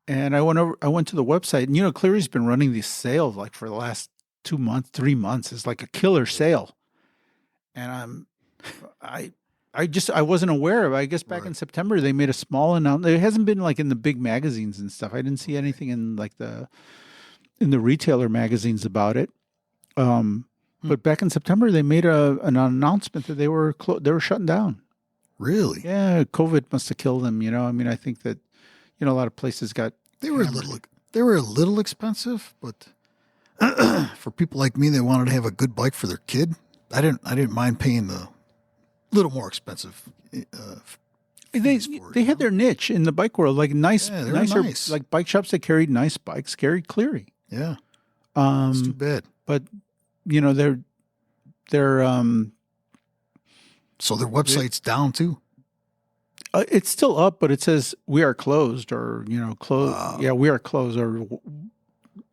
A: And I went to the website, and Cleary's been running these sales like for the last 2 months, 3 months. It's like a killer sale. And I wasn't aware of it. I guess back in September they made a small announcement. It hasn't been like in the big magazines and stuff. I didn't see anything in in the retailer magazines about it. But back in September they made an announcement that they were shutting down.
B: Really?
A: Yeah, COVID must have killed them. I mean, I think that a lot of places got
B: they were a little expensive, but for people like me that wanted to have a good bike for their kid, I didn't mind paying the little more expensive.
A: They had their niche in the bike world, like nicer, like bike shops that carried nice bikes carried Cleary.
B: Yeah, it's too bad.
A: But they're
B: so their website's down too.
A: It's still up, but it says we are closed, or closed. Wow. Yeah, we are closed, or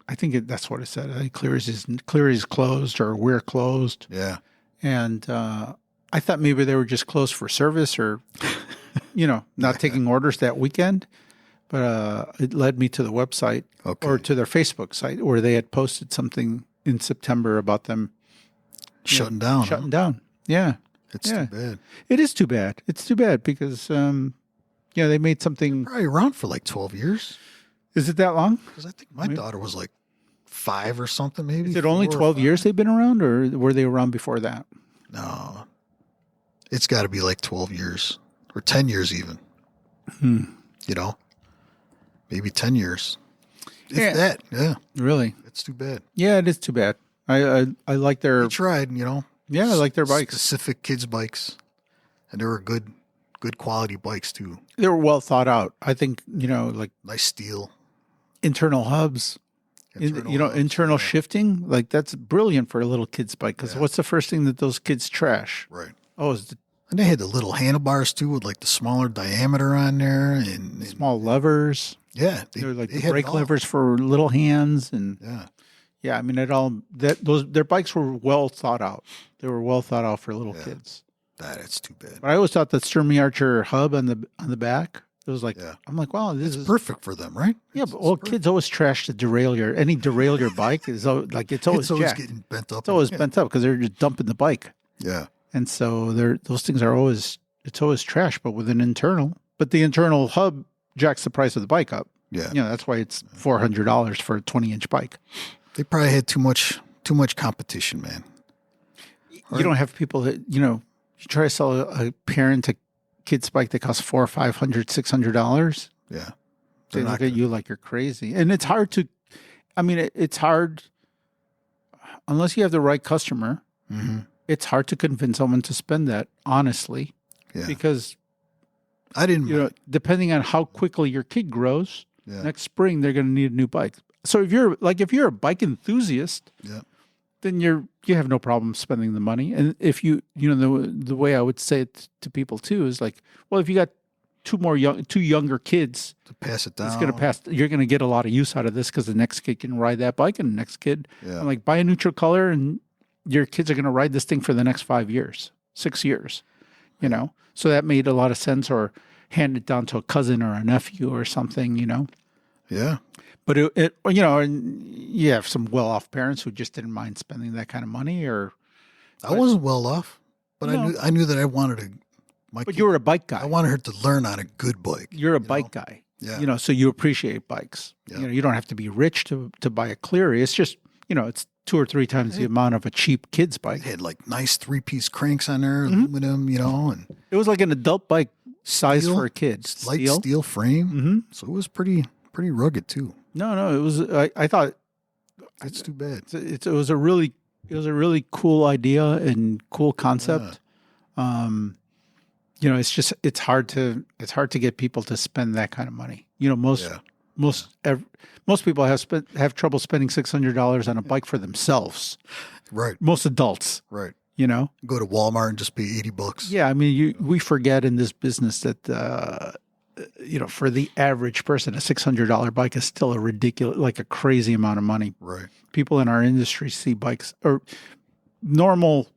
A: I think that's what it said. I think Cleary's closed, or we're closed.
B: Yeah,
A: and I thought maybe they were just closed for service, or not taking orders that weekend. But it led me to the website or to their Facebook site where they had posted something in September about them
B: shutting down.
A: Shutting down. Yeah.
B: It's too bad.
A: It is too bad. It's too bad because, they made something.
B: Probably around for like 12 years.
A: Is it that long?
B: Because I think my daughter was like 5 or something, maybe.
A: Is it only 12 years they've been around, or were they around before that?
B: No. It's got to be like 12 years or 10 years even. Maybe 10 years. If that, yeah.
A: Really?
B: It's too bad.
A: Yeah, it is too bad. I like their...
B: They tried,
A: Yeah, I like their bikes.
B: Specific kids' bikes. And they were good quality bikes, too.
A: They were well thought out. I think, like...
B: Nice steel.
A: Internal hubs. Internal shifting. Like, that's brilliant for a little kid's bike. Because what's the first thing that those kids trash?
B: Right.
A: And
B: they had the little handlebars, too, with like the smaller diameter on there. And
A: small levers.
B: Yeah.
A: They were like the brake levers for little hands. And yeah, I mean, their bikes were well thought out. They were well thought out for little kids.
B: That's too bad.
A: But I always thought that Sturmey Archer hub on the back, it was like, I'm like, wow, this is
B: perfect for them, right?
A: Yeah, but kids always trash to derail your bike. Is like it's always
B: getting bent up.
A: It's always bent up because they're just dumping the bike.
B: Yeah,
A: and so those things are always trash, but with an internal. But the internal hub jacks the price of the bike up.
B: Yeah,
A: that's why it's $400 for a 20-inch bike.
B: They probably had too much competition, man.
A: You don't have people that you try to sell a parent a kid's bike that costs $400, $500, $600.
B: Yeah.
A: They
B: They're
A: look
B: not
A: at
B: gonna-
A: you like you're crazy. And it's hard to, I mean, it's hard unless you have the right customer.
B: Mhm.
A: It's hard to convince someone to spend that, honestly,
B: Yeah.
A: because,
B: I didn't.
A: you know, depending on how quickly your kid grows,
B: Yeah.
A: next spring, they're going to need a new bike. So if you're a bike enthusiast,
B: Yeah.
A: then you have no problem spending the money. And if you know, the way I would say it to people too is like, well, if you got two younger kids,
B: To pass it down.
A: it's going to pass. You're going to get a lot of use out of this because the next kid can ride that bike, and the next kid,
B: Yeah.
A: I'm like, buy a neutral color, and your kids are going to ride this thing for the next 5 years, 6 years, you know. So that made a lot of sense. Or hand it down to a cousin or a nephew or something, you know.
B: Yeah.
A: But it you know, and you have some well-off parents who just didn't mind spending that kind of money, or.
B: I wasn't well off, but
A: No.
B: I knew that I wanted to.
A: But you were a bike guy.
B: I wanted her to learn on a good bike.
A: You're a
B: you
A: bike
B: know?
A: guy.
B: Yeah.
A: You know, so you appreciate bikes.
B: Yeah.
A: You know, you don't have to be rich to buy a Cleary. It's just, you know, it's 2 or 3 times the amount of a cheap kid's
B: It
A: bike.
B: had like nice 3-piece cranks on there,
A: Mm-hmm.
B: aluminum, you know, and
A: It was like an adult bike size
B: Steel?
A: for a kid.
B: light steel frame.
A: Mm-hmm.
B: So it was pretty rugged too.
A: No, it was. I thought
B: That's too bad.
A: it was a really cool idea and cool concept. You know, it's hard to get people to spend that kind of money. You know, most people have trouble spending $600 on a bike for themselves.
B: Right.
A: Most adults,
B: Right.
A: you know.
B: Go to Walmart and just pay $80.
A: Yeah, I mean, we forget in this business that you know, for the average person, a $600 bike is still a ridiculous, like a crazy amount of money.
B: Right.
A: People in our industry see bikes, or normal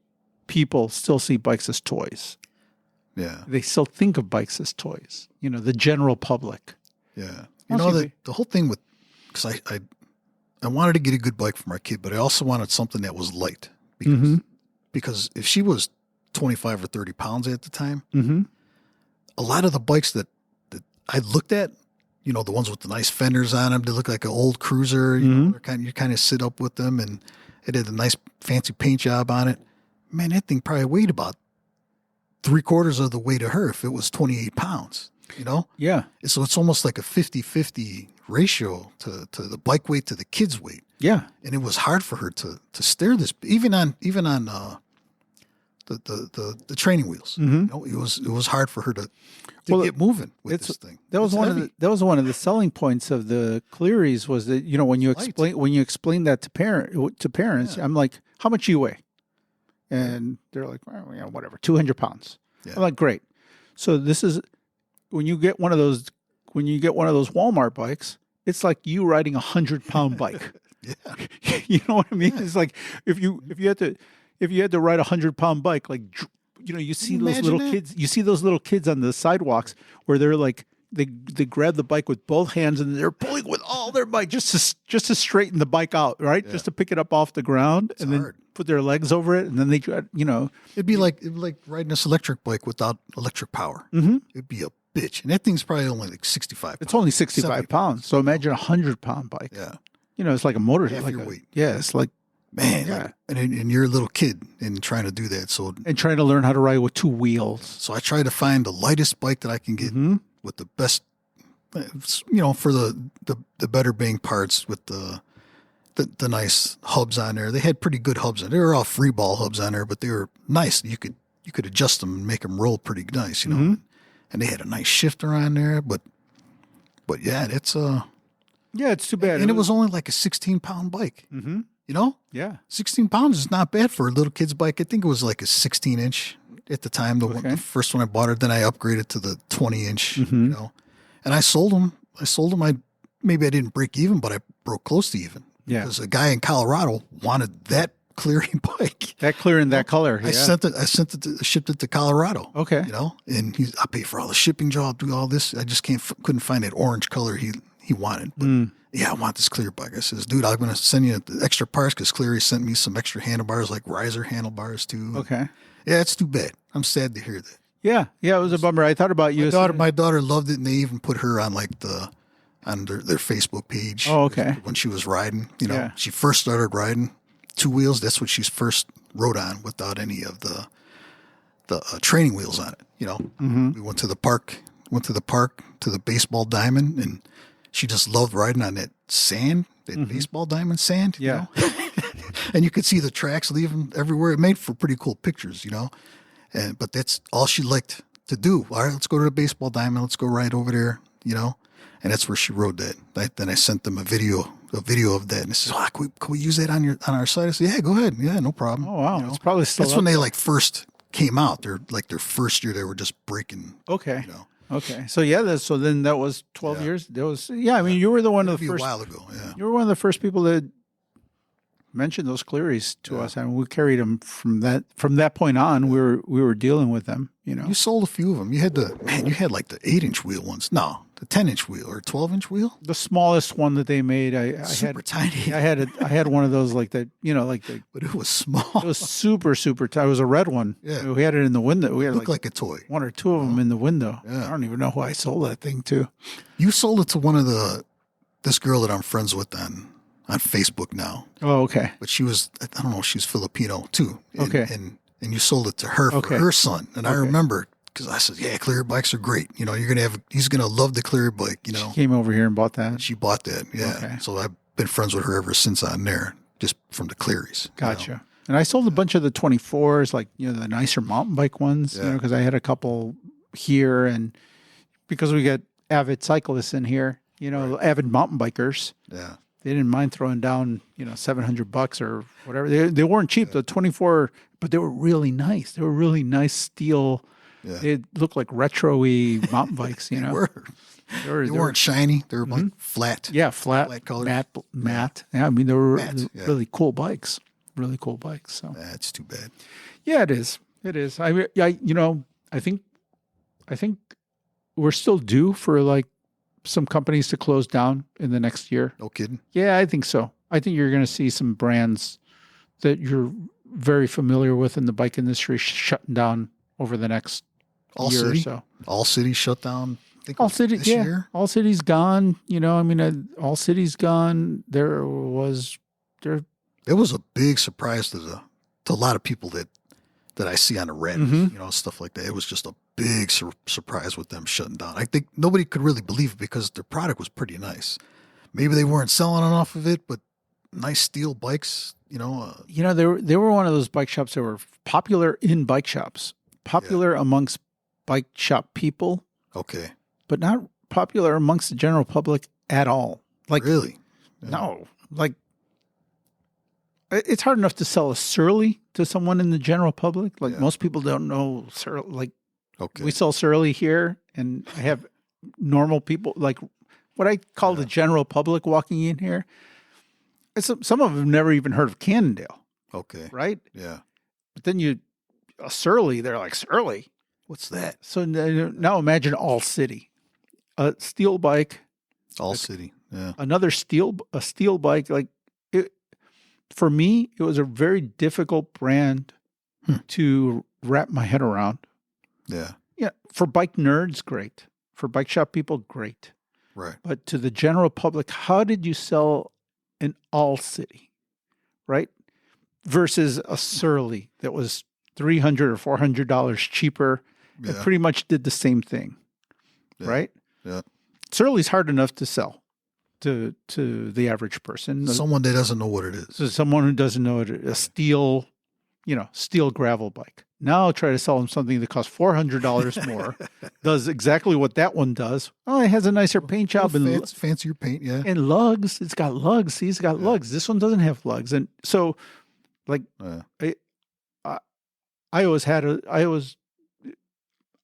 A: people still see bikes as toys.
B: Yeah.
A: They still think of bikes as toys. You know, the general public.
B: Yeah.
A: Mostly
B: You know,
A: we-
B: the whole thing with, because I wanted to get a good bike for my kid, but I also wanted something that was light because if she was 25 or 30 pounds at the time,
A: Mm-hmm.
B: a lot of the bikes that I looked at, you know, the ones with the nice fenders on them, they look like an old cruiser. You know, you kind of sit up with them, and it had a nice fancy paint job on it. Man, that thing probably weighed about 3/4 of the weight of her if it was 28 pounds. You know,
A: Yeah.
B: so it's almost like a 50-50 ratio to the bike weight to the kid's weight,
A: Yeah.
B: and it was hard for her to steer this, even on the training wheels.
A: Mm-hmm.
B: You know, it was hard for her to
A: Well,
B: get moving with
A: it's-
B: this thing.
A: That was
B: It's
A: one
B: heavy.
A: of the selling points of the Clearys was that, you know, when you explain that to parents,
B: Yeah.
A: I'm like, how much do you weigh? And they're like, well, you know, whatever, 200 pounds.
B: Yeah.
A: I'm like, great. So this is when you get one of those Walmart bikes, it's like you riding 100-pound bike.
B: Yeah.
A: You know what I mean? It's like if you had to ride 100-pound bike, like, you know, you see
B: you
A: those
B: imagine
A: little
B: that?
A: kids. You see those little kids on the sidewalks where they're like they grab the bike with both hands and they're pulling with all their might just to straighten the bike out, right?
B: Yeah.
A: Just to pick it up off the ground and then
B: hard.
A: put their legs over it, and then they try, you know.
B: It'd be like riding this electric bike without electric power.
A: Mhm.
B: It'd be a bitch, and that thing's probably only like 65.
A: It's only 65
B: 70
A: pounds. So imagine a 100-pound bike.
B: Yeah,
A: You know, it's like a motor.
B: Half
A: like
B: your
A: a-
B: weight.
A: Yeah, it's like
B: man.
A: Yeah.
B: And you're a little kid and trying to do that. So
A: and trying to learn how to ride with 2 wheels.
B: I try to find the lightest bike that I can get
A: Mhm.
B: with the best, you know, for the better bang parts with the nice hubs on there. They had pretty good hubs on there. They were all free ball hubs on there, but they were nice. You could adjust them and make them roll pretty nice, you know.
A: Mhm.
B: And they had a nice shifter on there, but yeah, it's
A: Yeah, it's too bad.
B: and it was only like a 16-pound bike.
A: Mm-hmm.
B: You know,
A: Yeah.
B: 16 pounds is not bad for a little kid's bike. I think it was like a 16-inch at the time.
A: Okay.
B: The first one I bought it, then I upgraded to the 20-inch.
A: Mhm.
B: You know, and I sold them. Maybe I didn't break even, but I broke close to even.
A: Yeah.
B: Because a guy in Colorado wanted that Cleary bike.
A: That clear in that color.
B: I
A: Yeah.
B: shipped it to Colorado.
A: Okay.
B: You know, and I pay for all the shipping job, do all this. I just couldn't find that orange color he wanted. But yeah, I want this Clear bike. I says, dude, I'm going to send you the extra parts because Cleary sent me some extra handlebars, like riser handlebars too.
A: Okay.
B: Yeah, it's too bad. I'm sad to hear that.
A: Yeah. Yeah. It was a bummer. I thought about you.
B: My daughter loved it, and they even put her on like on their Facebook page.
A: Oh, okay.
B: When she was riding, you know,
A: Yeah.
B: she first started riding 2 wheels. That's what she's first rode on without any of the training wheels on it. You know, we went to the park to the baseball diamond, and she just loved riding on that sand, that baseball diamond sand.
A: Yeah.
B: You know? And you could see the tracks leaving everywhere. It made for pretty cool pictures, you know. But that's all she liked to do. All right, let's go to the baseball diamond. Let's go ride over there, you know. And that's where she rode that. Then I sent them a video of that, and they said, "Oh, can we use that on our site?" I said, "Yeah, go ahead. Yeah, no problem."
A: Oh wow,
B: You know?
A: it's probably still.
B: That's when they like first came out. They're like their first year. They were just breaking.
A: Okay.
B: You know,
A: Okay. So yeah, so then that was 12
B: Yeah.
A: years. That was I mean, you were the one of
B: maybe
A: the
B: a
A: first.
B: while ago. Yeah.
A: You were one of the first people that mentioned those Clearys to us. I mean, we carried them from that point on. We were dealing with them. You know.
B: You sold a few of them. You had like the 8-inch wheel ones. No, the 10-inch wheel or 12-inch wheel.
A: The smallest one that they made, I
B: Super
A: had
B: tiny.
A: I had one of those like that. You know, like the.
B: But it was small.
A: It was super tiny. It was a red one.
B: Yeah.
A: We had it in the window. We
B: It
A: had
B: looked like a toy.
A: one or two of them in the window.
B: Yeah.
A: I don't even know who I sold that thing to.
B: You sold it to one of this girl that I'm friends with on Facebook now.
A: Oh, okay.
B: But she was, I don't know, she's Filipino too. And,
A: Okay.
B: And you sold it to her for
A: Okay.
B: her son. And I
A: Okay.
B: remember because I said, yeah, Cleary bikes are great. You know, he's going to love the Cleary bike, you know.
A: Came over here and bought that.
B: She bought that. Yeah.
A: Okay.
B: So I've been friends with her ever since on there, just from the Clearys.
A: Gotcha.
B: You know?
A: And I sold a bunch of the 24s, like, you know, the nicer mountain bike ones, you
B: Yeah.
A: know, because I had a couple here, and because we got avid cyclists in here, you know, avid mountain bikers,
B: Yeah.
A: they didn't mind throwing down, you know, $700 or whatever. They weren't cheap. The 24, but they were really nice. They were really nice steel.
B: Yeah.
A: They looked like retro-y mountain bikes, you know.
B: They weren't shiny. They were like flat.
A: Yeah, flat
B: colors.
A: matte. Yeah, I mean, they were
B: Matte, yeah.
A: really cool bikes. Really cool bikes. So
B: That's too bad.
A: yeah, it is. It is. You know, I think we're still due for like some companies to close down in the next year.
B: No kidding.
A: Yeah, I think so. I think you're going to see some brands that you're very familiar with in the bike industry shutting down over the next
B: All
A: year
B: City?
A: or so.
B: All City shut down. I think it
A: All
B: was
A: City,
B: this
A: yeah.
B: year.
A: All City's gone. You know, I mean, All City's gone. There.
B: It was a big surprise to a lot of people that I see on the Reddit,
A: Mhm.
B: you know, stuff like that. It was just a big surprise with them shutting down. I think nobody could really believe it because their product was pretty nice. Maybe they weren't selling enough of it, but nice steel bikes, you know.
A: You know, they were one of those bike shops that were popular in bike shops, popular amongst bike shop people,
B: Okay.
A: but not popular amongst the general public at all. Like,
B: Really? Yeah.
A: no, like it's hard enough to sell a Surly to someone in the general public. Like
B: Yeah.
A: most people don't know Surly. Like
B: Okay.
A: we sell Surly here, and I have normal people, like what I call the general public walking in here. Some of them have never even heard of Cannondale,
B: Okay.
A: right?
B: Yeah.
A: But then a Surly, they're like, Surly?
B: What's that?
A: So now imagine All City, a steel bike,
B: All City. Yeah.
A: another steel bike. Like it, for me, it was a very difficult brand to wrap my head around.
B: Yeah.
A: Yeah, for bike nerds, great. For bike shop people, great.
B: Right.
A: But to the general public, how did you sell an All City, right? Versus a Surly that was $300 or $400 cheaper. It
B: Yeah.
A: pretty much did the same thing,
B: Yeah.
A: right?
B: Yeah.
A: Surly's hard enough to sell to the average person.
B: Someone that doesn't know what it is.
A: So someone who doesn't know it, a steel gravel bike. Now try to sell them something that costs $400 more, does exactly what that one does. Oh, it has a nicer paint job and
B: Fancier paint. Yeah.
A: and lugs. It's got lugs. See, it's got lugs. This one doesn't have lugs. And so, like,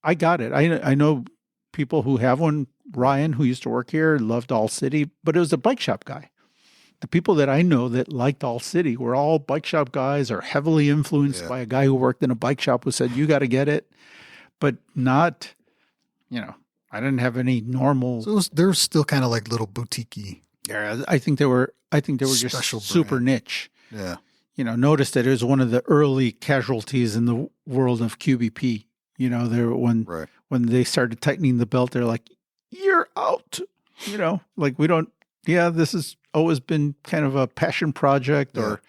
A: I got it. I know people who have one. Ryan, who used to work here, loved All City, but it was a bike shop guy. The people that I know that liked All City were all bike shop guys or heavily influenced by a guy who worked in a bike shop who said, you got to get it, but not, I didn't have any normal.
B: So they're still kind of like little boutique-y.
A: Yeah, I think they were just
B: Special
A: super
B: brand.
A: niche.
B: Yeah.
A: Noticed that it was one of the early casualties in the world of QBP.
B: Right.
A: When they started tightening the belt, they're like, you're out, like this has always been kind of a passion project, or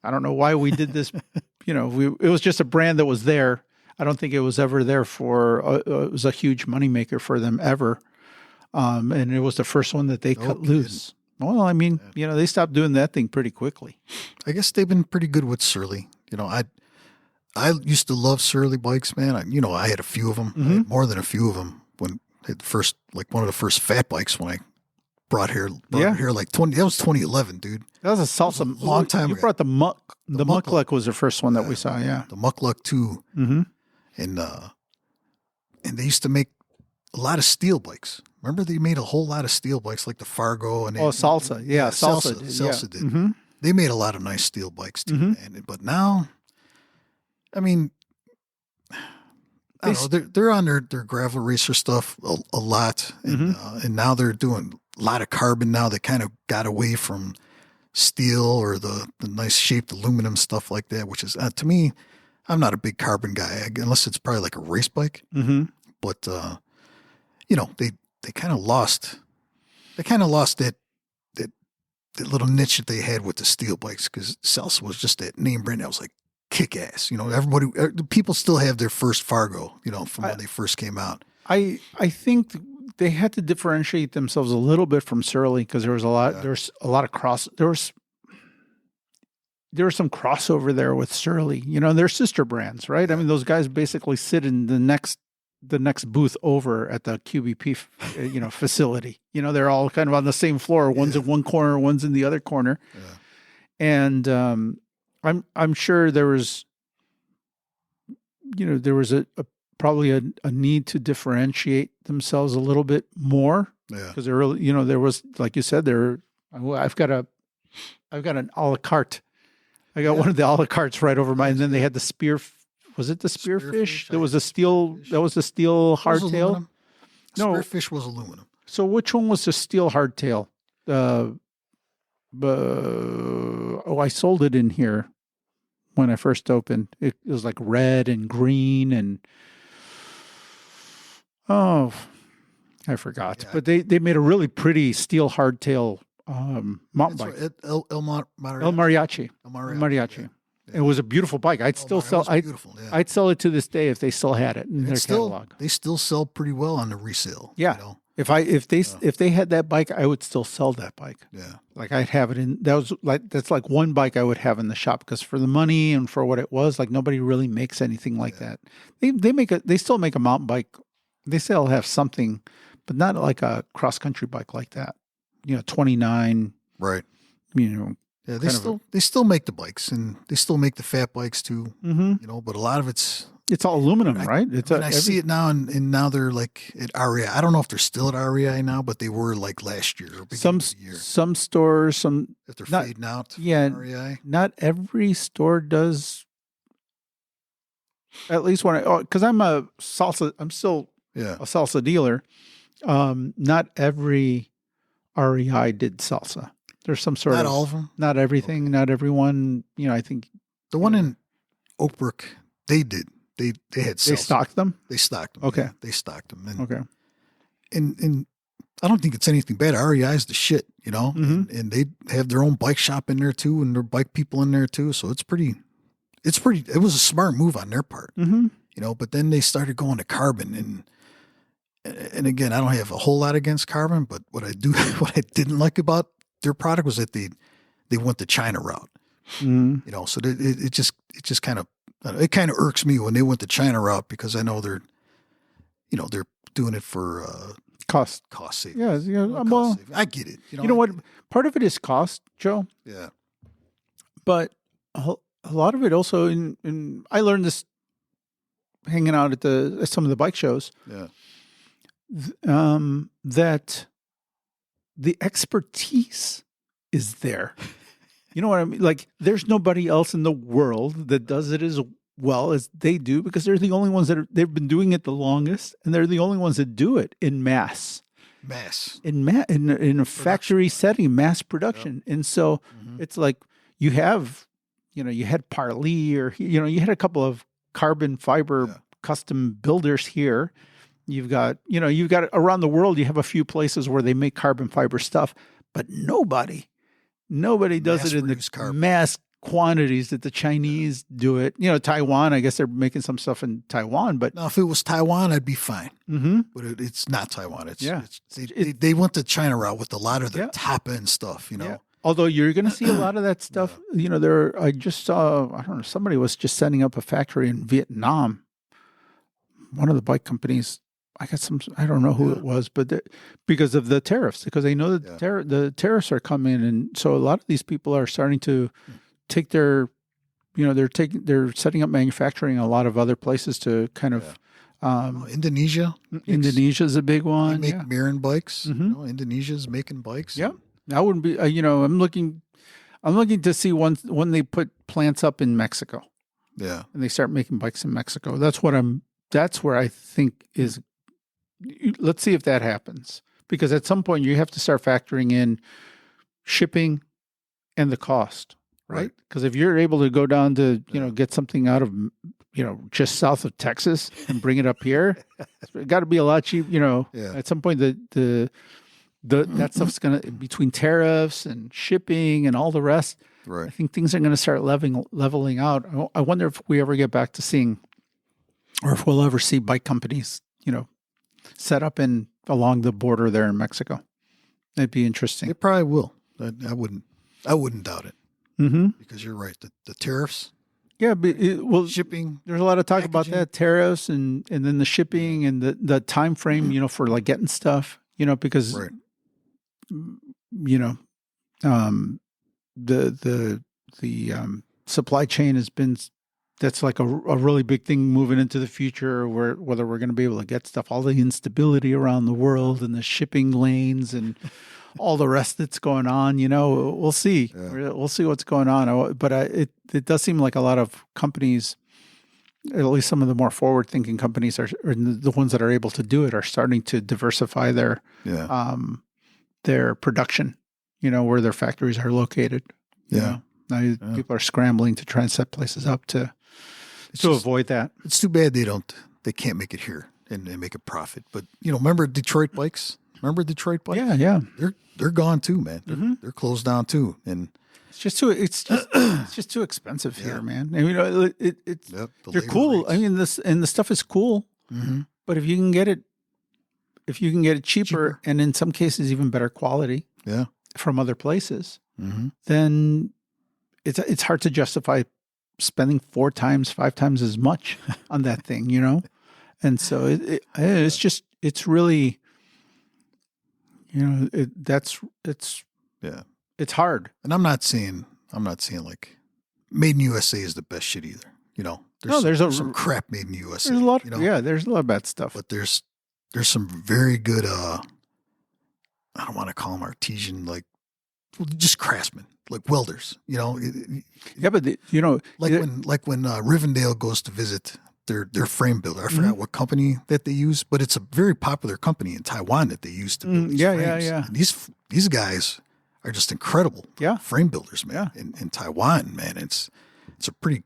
A: I don't know why we did this. It was just a brand that was there. I don't think it was ever there for. It was a huge moneymaker for them ever, and it was the first one that they cut loose. Well, I mean, they stopped doing that thing pretty quickly.
B: I guess they've been pretty good with Surly. I used to love Surly bikes, man. I had a few of them, I had more than a few of them when I had one of the first fat bikes when I brought here like 20. That was 2011, dude.
A: That was a salsa
B: long time
A: You
B: ago.
A: brought the muck. The Muckluck was the first one that we saw. Yeah,
B: the Muckluck too.
A: Mm-hmm.
B: And they used to make a lot of steel bikes. Remember, they made a whole lot of steel bikes, like the Fargo and
A: Salsa. Yeah, Salsa
B: did.
A: Mm-hmm.
B: They made a lot of nice steel bikes too, man. But now, I mean, I don't know. They're on their gravel racer stuff a lot, and now they're doing a lot of carbon now. They kind of got away from steel or the nice shaped aluminum stuff like that, which is to me, I'm not a big carbon guy unless it's probably like a race bike.
A: Mm-hmm.
B: But they kind of lost. They kind of lost that little niche that they had with the steel bikes, because Salsa was just that name brand that was like kick ass. People still have their first Fargo, from when they first came out.
A: I think they had to differentiate themselves a little bit from Surly because there was a lot. There's a lot of there was some crossover there with Surly. They're sister brands, right? I mean, those guys basically sit in the next booth over at the QBP, facility. They're all kind of on the same floor. One's in one corner, one's in the other corner. Yeah. And I'm sure there was, probably a need to differentiate themselves a little bit more. Yeah. Because there was, like you said, I've got an a la carte. I got one of the a la cartes right over mine. And then they had the spear. Was it the spearfish? There was a steel. That was the steel hardtail. No,
B: spearfish was aluminum.
A: So which one was the steel hardtail? I sold it in here when I first opened. It was like red and green and I forgot. Yeah. But they made a really pretty steel hardtail mountain bike.
B: Right. El
A: Mariachi. Yeah. It was a beautiful bike. I'd still sell. I'd sell it to this day if they still had it in their catalog.
B: They still sell pretty well on the resale.
A: Yeah. If they had that bike, I would still sell that bike. Yeah. Like I'd have it in. That's like one bike I would have in the shop, because for the money and for what it was, like nobody really makes anything like that. They still make a mountain bike. They still have something, but not like a cross country bike like that. 29.
B: Right. Yeah, they still make the bikes, and they still make the fat bikes too. Mm-hmm. But a lot of it's
A: all aluminum, right?
B: I see it now, and now they're like at REI. I don't know if they're still at REI now, but they were like last year. Or
A: some stores,
B: if they're fading out.
A: Yeah, REI. Not every store does. At least because I'm still a salsa dealer. Not every REI did salsa. There's some sort
B: not all of them.
A: Not everything. Okay. Not everyone. I think
B: the one in Oakbrook, they did. They had salsa.
A: They stocked them.
B: They stocked them.
A: Okay.
B: Yeah, they stocked them. And,
A: okay.
B: And I don't think it's anything bad. REI's the shit, mm-hmm. and they have their own bike shop in there too, and their bike people in there too. So it's pretty. It was a smart move on their part,
A: mm-hmm.
B: But then they started going to carbon, and again, I don't have a whole lot against carbon, but what I didn't like about their product was that they went the China route,
A: mm-hmm.
B: So it just kind of irks me when they went the China route, because I know they're doing it for
A: cost
B: savings.
A: Yeah,
B: well, I get it.
A: You know what? Part of it is cost, Joe.
B: Yeah, but
A: a lot of it also, in I learned this hanging out at some of the bike shows.
B: Yeah,
A: that the expertise is there. You know what I mean? Like, there's nobody else in the world that does it as well as they do, because they're the only ones they've been doing it the longest, and they're the only ones that do it in mass. In a factory setting, mass production. Yep. And so it's like you have, you had Parley, or, you had a couple of carbon fiber custom builders here. You've got around the world, you have a few places where they make carbon fiber stuff, but nobody does it in the mass quantities that the Chinese do it. You know, Taiwan, I guess they're making some stuff in Taiwan, but
B: Now, if it was Taiwan, I'd be fine.
A: Mhm.
B: But it's not Taiwan.
A: Yeah.
B: They went the China route with a lot of their
A: Yeah.
B: top end stuff, you know.
A: Yeah. Although you're going to see a lot of that stuff, you know, I just saw, I don't know, somebody was just setting up a factory in Vietnam. One of the bike companies, I don't know who it was, but because of the tariffs, because they know that the tariffs are coming. And so a lot of these people are starting to take their, you know, they're setting up manufacturing in a lot of other places to kind of,
B: Indonesia.
A: Indonesia's a big
B: They
A: one.
B: make
A: Yeah.
B: Mirren bikes.
A: Mhm.
B: You know, Indonesia's making bikes.
A: Yeah. That wouldn't be, you know, I'm looking to see when they put plants up in Mexico
B: Yeah.
A: and they start making bikes in Mexico. That's where I think is, let's see if that happens. Because at some point you have to start factoring in shipping and the cost, right? Because if you're able to go down to, you know, get something out of, you know, just south of Texas and bring it up here, it's got to be a lot cheap, you know.
B: Yeah.
A: At some point that stuff's going to, between tariffs and shipping and all the rest, I
B: Right.
A: think things are going to start leveling out. I wonder if we ever get back to seeing, or if we'll ever see bike companies, you know, set up along the border there in Mexico. It'd be interesting.
B: They probably will. I wouldn't doubt it.
A: Mm-hmm.
B: Because you're right. The tariffs,
A: Yeah, but
B: shipping.
A: there's a lot of talk about
B: packaging.
A: that, tariffs and then the shipping and the time frame, you know, for like getting stuff, you know, because
B: Right.
A: you know, the supply chain has been, that's like a really big thing moving into the future, whether we're going to be able to get stuff, all the instability around the world and the shipping lanes and all the rest that's going on, you know, we'll see.
B: Yeah.
A: We'll see what's going on. But it does seem like a lot of companies, at least some of the more forward-thinking companies, or the ones that are able to do it, are starting to diversify their production, you know, where their factories are located. You know? Now people are scrambling to try and set places up to avoid that.
B: It's too bad they can't make it here and make a profit. But, you know, remember Detroit bikes? Remember Detroit bikes?
A: Yeah.
B: They're gone too, man. They're closed down too. And
A: It's just too expensive here, man. And, you know,
B: the
A: they're
B: labor
A: cool.
B: rates.
A: I mean, the stuff is cool, but if you can get it cheaper and in some cases even better quality, from other places, then it's hard to justify spending 4 times, 5 times as much on that thing, you know? And so it's really, you know, it's hard.
B: And I'm not saying like made in USA is the best shit either. You know, there's some crap made in USA.
A: There's a lot,
B: you know?
A: there's a lot of bad stuff.
B: But there's some very good, I don't want to call them artisan, like just craftsmen, like welders, you know?
A: But you know,
B: like when Rivendell goes to visit their frame builder. I forgot what company that they use, but it's a very popular company in Taiwan that they use to build these frames. And these guys are just incredible frame builders, man. In Taiwan, man, it's a pretty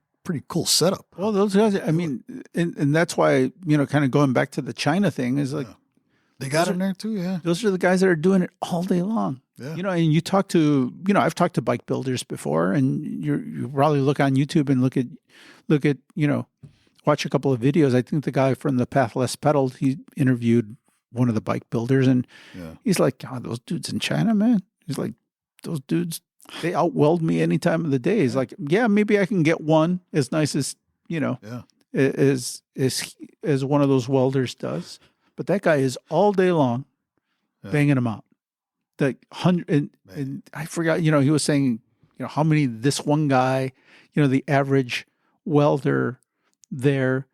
B: cool setup.
A: Well, those guys, I mean, and that's why, you know, kind of going back to the China thing is like,
B: they got them there too. Yeah.
A: Those are the guys that are doing it all day long.
B: Yeah.
A: You know, and I've talked to bike builders before, and you probably look on YouTube and look at, you know, watch a couple of videos. I think the guy from the Path Less Pedaled, he interviewed one of the bike builders, and he's like, God, those dudes in China, man. He's like, those dudes, they outweld me any time of the day. He's like, yeah, maybe I can get one as nice as, you know, as one of those welders does. But that guy is all day long banging them out. Like 100, and I forgot, you know, he was saying, you know, how many this one guy, you know, the average welder there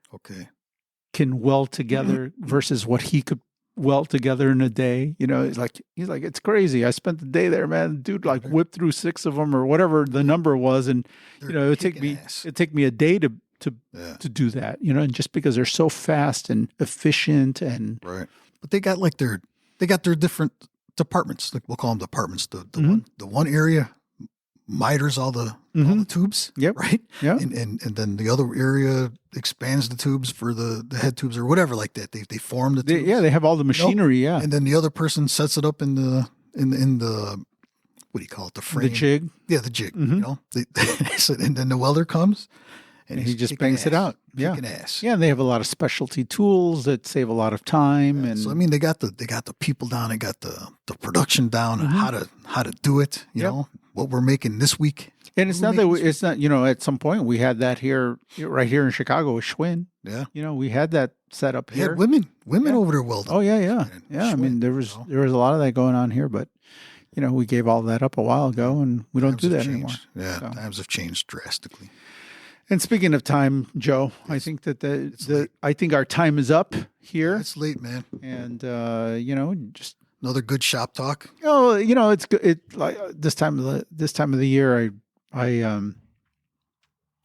A: can weld together versus what he could weld together in a day. You know, he's like, it's crazy. I spent the day there, man. Dude, like whipped through 6 of them or whatever the number was, and you know, it'd take me a day to do that. You know, and just because they're so fast and efficient and
B: but they got their different departments. Like we'll call them departments. The one area miters all the tubes, right?
A: Yeah.
B: And then the other area expands the tubes for the head tubes or whatever like that. They form the tubes.
A: They have all the machinery,
B: And then the other person sets it up in the what do you call it? The frame.
A: The jig.
B: Yeah, the jig. You know, and then the welder comes and
A: He just
B: kicking
A: bangs it
B: ass,
A: out. Yeah.
B: kicking ass.
A: Yeah, and they have a lot of specialty tools that save a lot of time. And
B: So I mean, they got the people down, they got the production down, and how to do it. You
A: Yep.
B: know what we're making this week.
A: And it's not that it's not, at some point we had that here, right here in Chicago with Schwinn.
B: Yeah,
A: We had that set up
B: they
A: here.
B: had women over there welding.
A: Oh yeah, yeah,
B: And
A: yeah. I
B: Schwinn,
A: mean, there was a lot of that going on here, but we gave all that up a while ago, and we don't
B: times
A: do
B: have
A: that
B: changed.
A: anymore.
B: Yeah,
A: So.
B: times have changed drastically.
A: And speaking of time, Joe, I think that I think our time is up here,
B: It's late, man.
A: and just
B: Another good shop talk.
A: it's good. It like this time of the year, I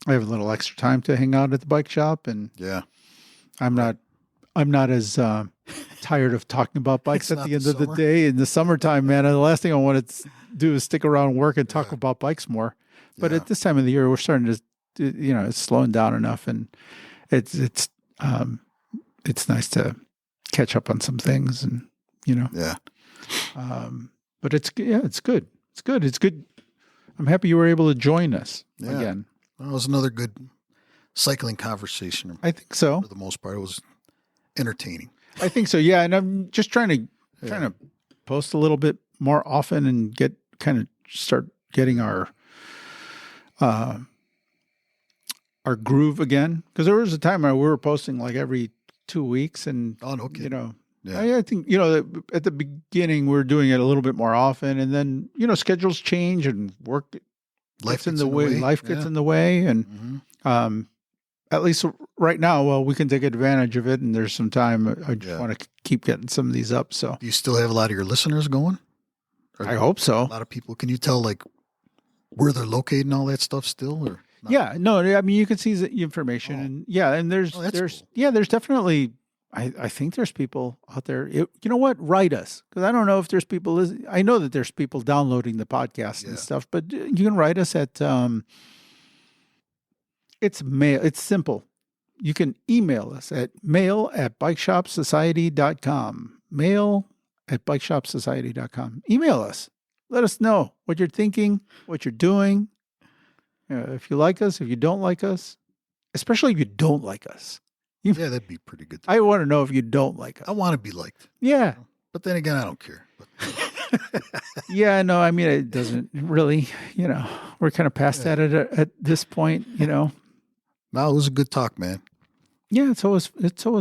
A: have a little extra time to hang out at the bike shop, and
B: Yeah,
A: I'm not as tired of talking about bikes
B: It's
A: at
B: not
A: the end
B: the
A: of the
B: summer.
A: day in the summertime, man. And the last thing I want to do is stick around and work and talk about bikes more. But
B: Yeah.
A: at this time of the year, we're starting to, it's slowing down enough, and it's nice to catch up on some things, and
B: yeah.
A: but it's good. It's good. I'm happy you were able to join us
B: Yeah.
A: again.
B: That was another good cycling conversation.
A: I think so.
B: For the most part, it was entertaining.
A: I think so. Yeah, and I'm just trying to post a little bit more often and start getting our groove again, because there was a time where we were posting like every 2 weeks, and
B: Oh, no kidding. Yeah.
A: I think at the beginning we were doing it a little bit more often, and then schedules change and work gets in the way. Life gets in the way, and
B: Mhm.
A: at least right now, well, we can take advantage of it, and there's some time. I just
B: Yeah.
A: want to keep getting some of these up. So
B: Do you still have a lot of your listeners going? Or
A: I hope
B: a
A: so.
B: lot of people. Can you tell like where they're located and all that stuff still? Or not?
A: Yeah, no, I mean you can see the information, and and there's
B: that's cool.
A: there's definitely. I think there's people out there. You know what? Write us, because I don't know if there's people. I know that there's people downloading the podcast and
B: Yeah.
A: stuff, but you can write us at. It's mail. It's simple. You can email us at mail@bikeshopsociety.com. Mail@bikeshopsociety.com. Email us. Let us know what you're thinking, what you're doing. If you like us, if you don't like us, especially if you don't like us.
B: Yeah, that'd be pretty good.
A: I want to know if you don't like us.
B: I want to be liked,
A: Yeah.
B: but then again, I don't care. But
A: Yeah, no, I mean, it doesn't really, we're kind of past that at this point,
B: no, it was a good talk, man.
A: Yeah, it's always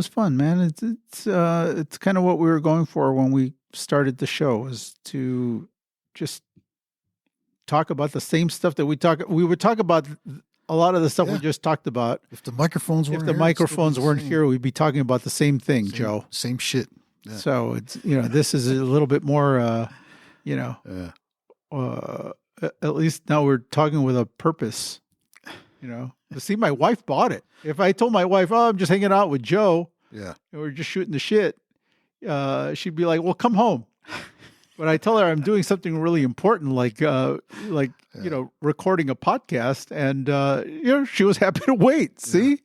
A: fun, man. It's kind of what we were going for when we started the show, was to just talk about the same stuff that we would talk about a lot of the stuff we
B: Yeah.
A: just talked about.
B: If the microphones weren't
A: If the
B: here, it'd still be
A: microphones
B: the
A: weren't
B: same.
A: here, we'd be talking about the same thing, Joe.
B: Same shit. Yeah.
A: So it's this is a little bit more
B: Yeah.
A: at least now we're talking with a purpose. See, my wife bought it. If I told my wife, "Oh, I'm just hanging out with Joe
B: Yeah.
A: and we're just shooting the shit," she'd be like, "Well, come home." But I tell her I'm doing something really important, like recording a podcast, and she was happy to wait. See.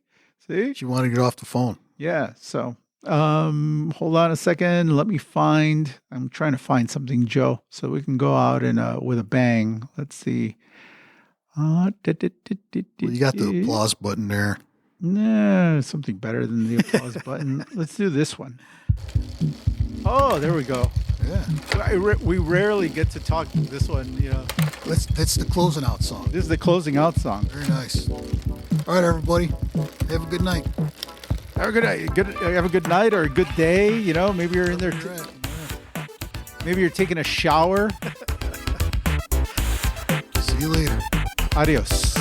B: She wanted to get off the phone.
A: Yeah. So, hold on a second. I'm trying to find something, Joe, so we can go out and with a bang. Let's see.
B: Well, you got the applause button there.
A: Nah, something better than the applause button. Let's do this one. Oh, there we go.
B: Yeah.
A: We rarely get to talk this one.
B: That's the closing out song.
A: This is the closing out song.
B: Very nice. All right, everybody. Have a good night.
A: Have a good night. Have a good night or a good day. Maybe you're in there.
B: You're right. Yeah.
A: Maybe you're taking a shower.
B: See you later.
A: Adios.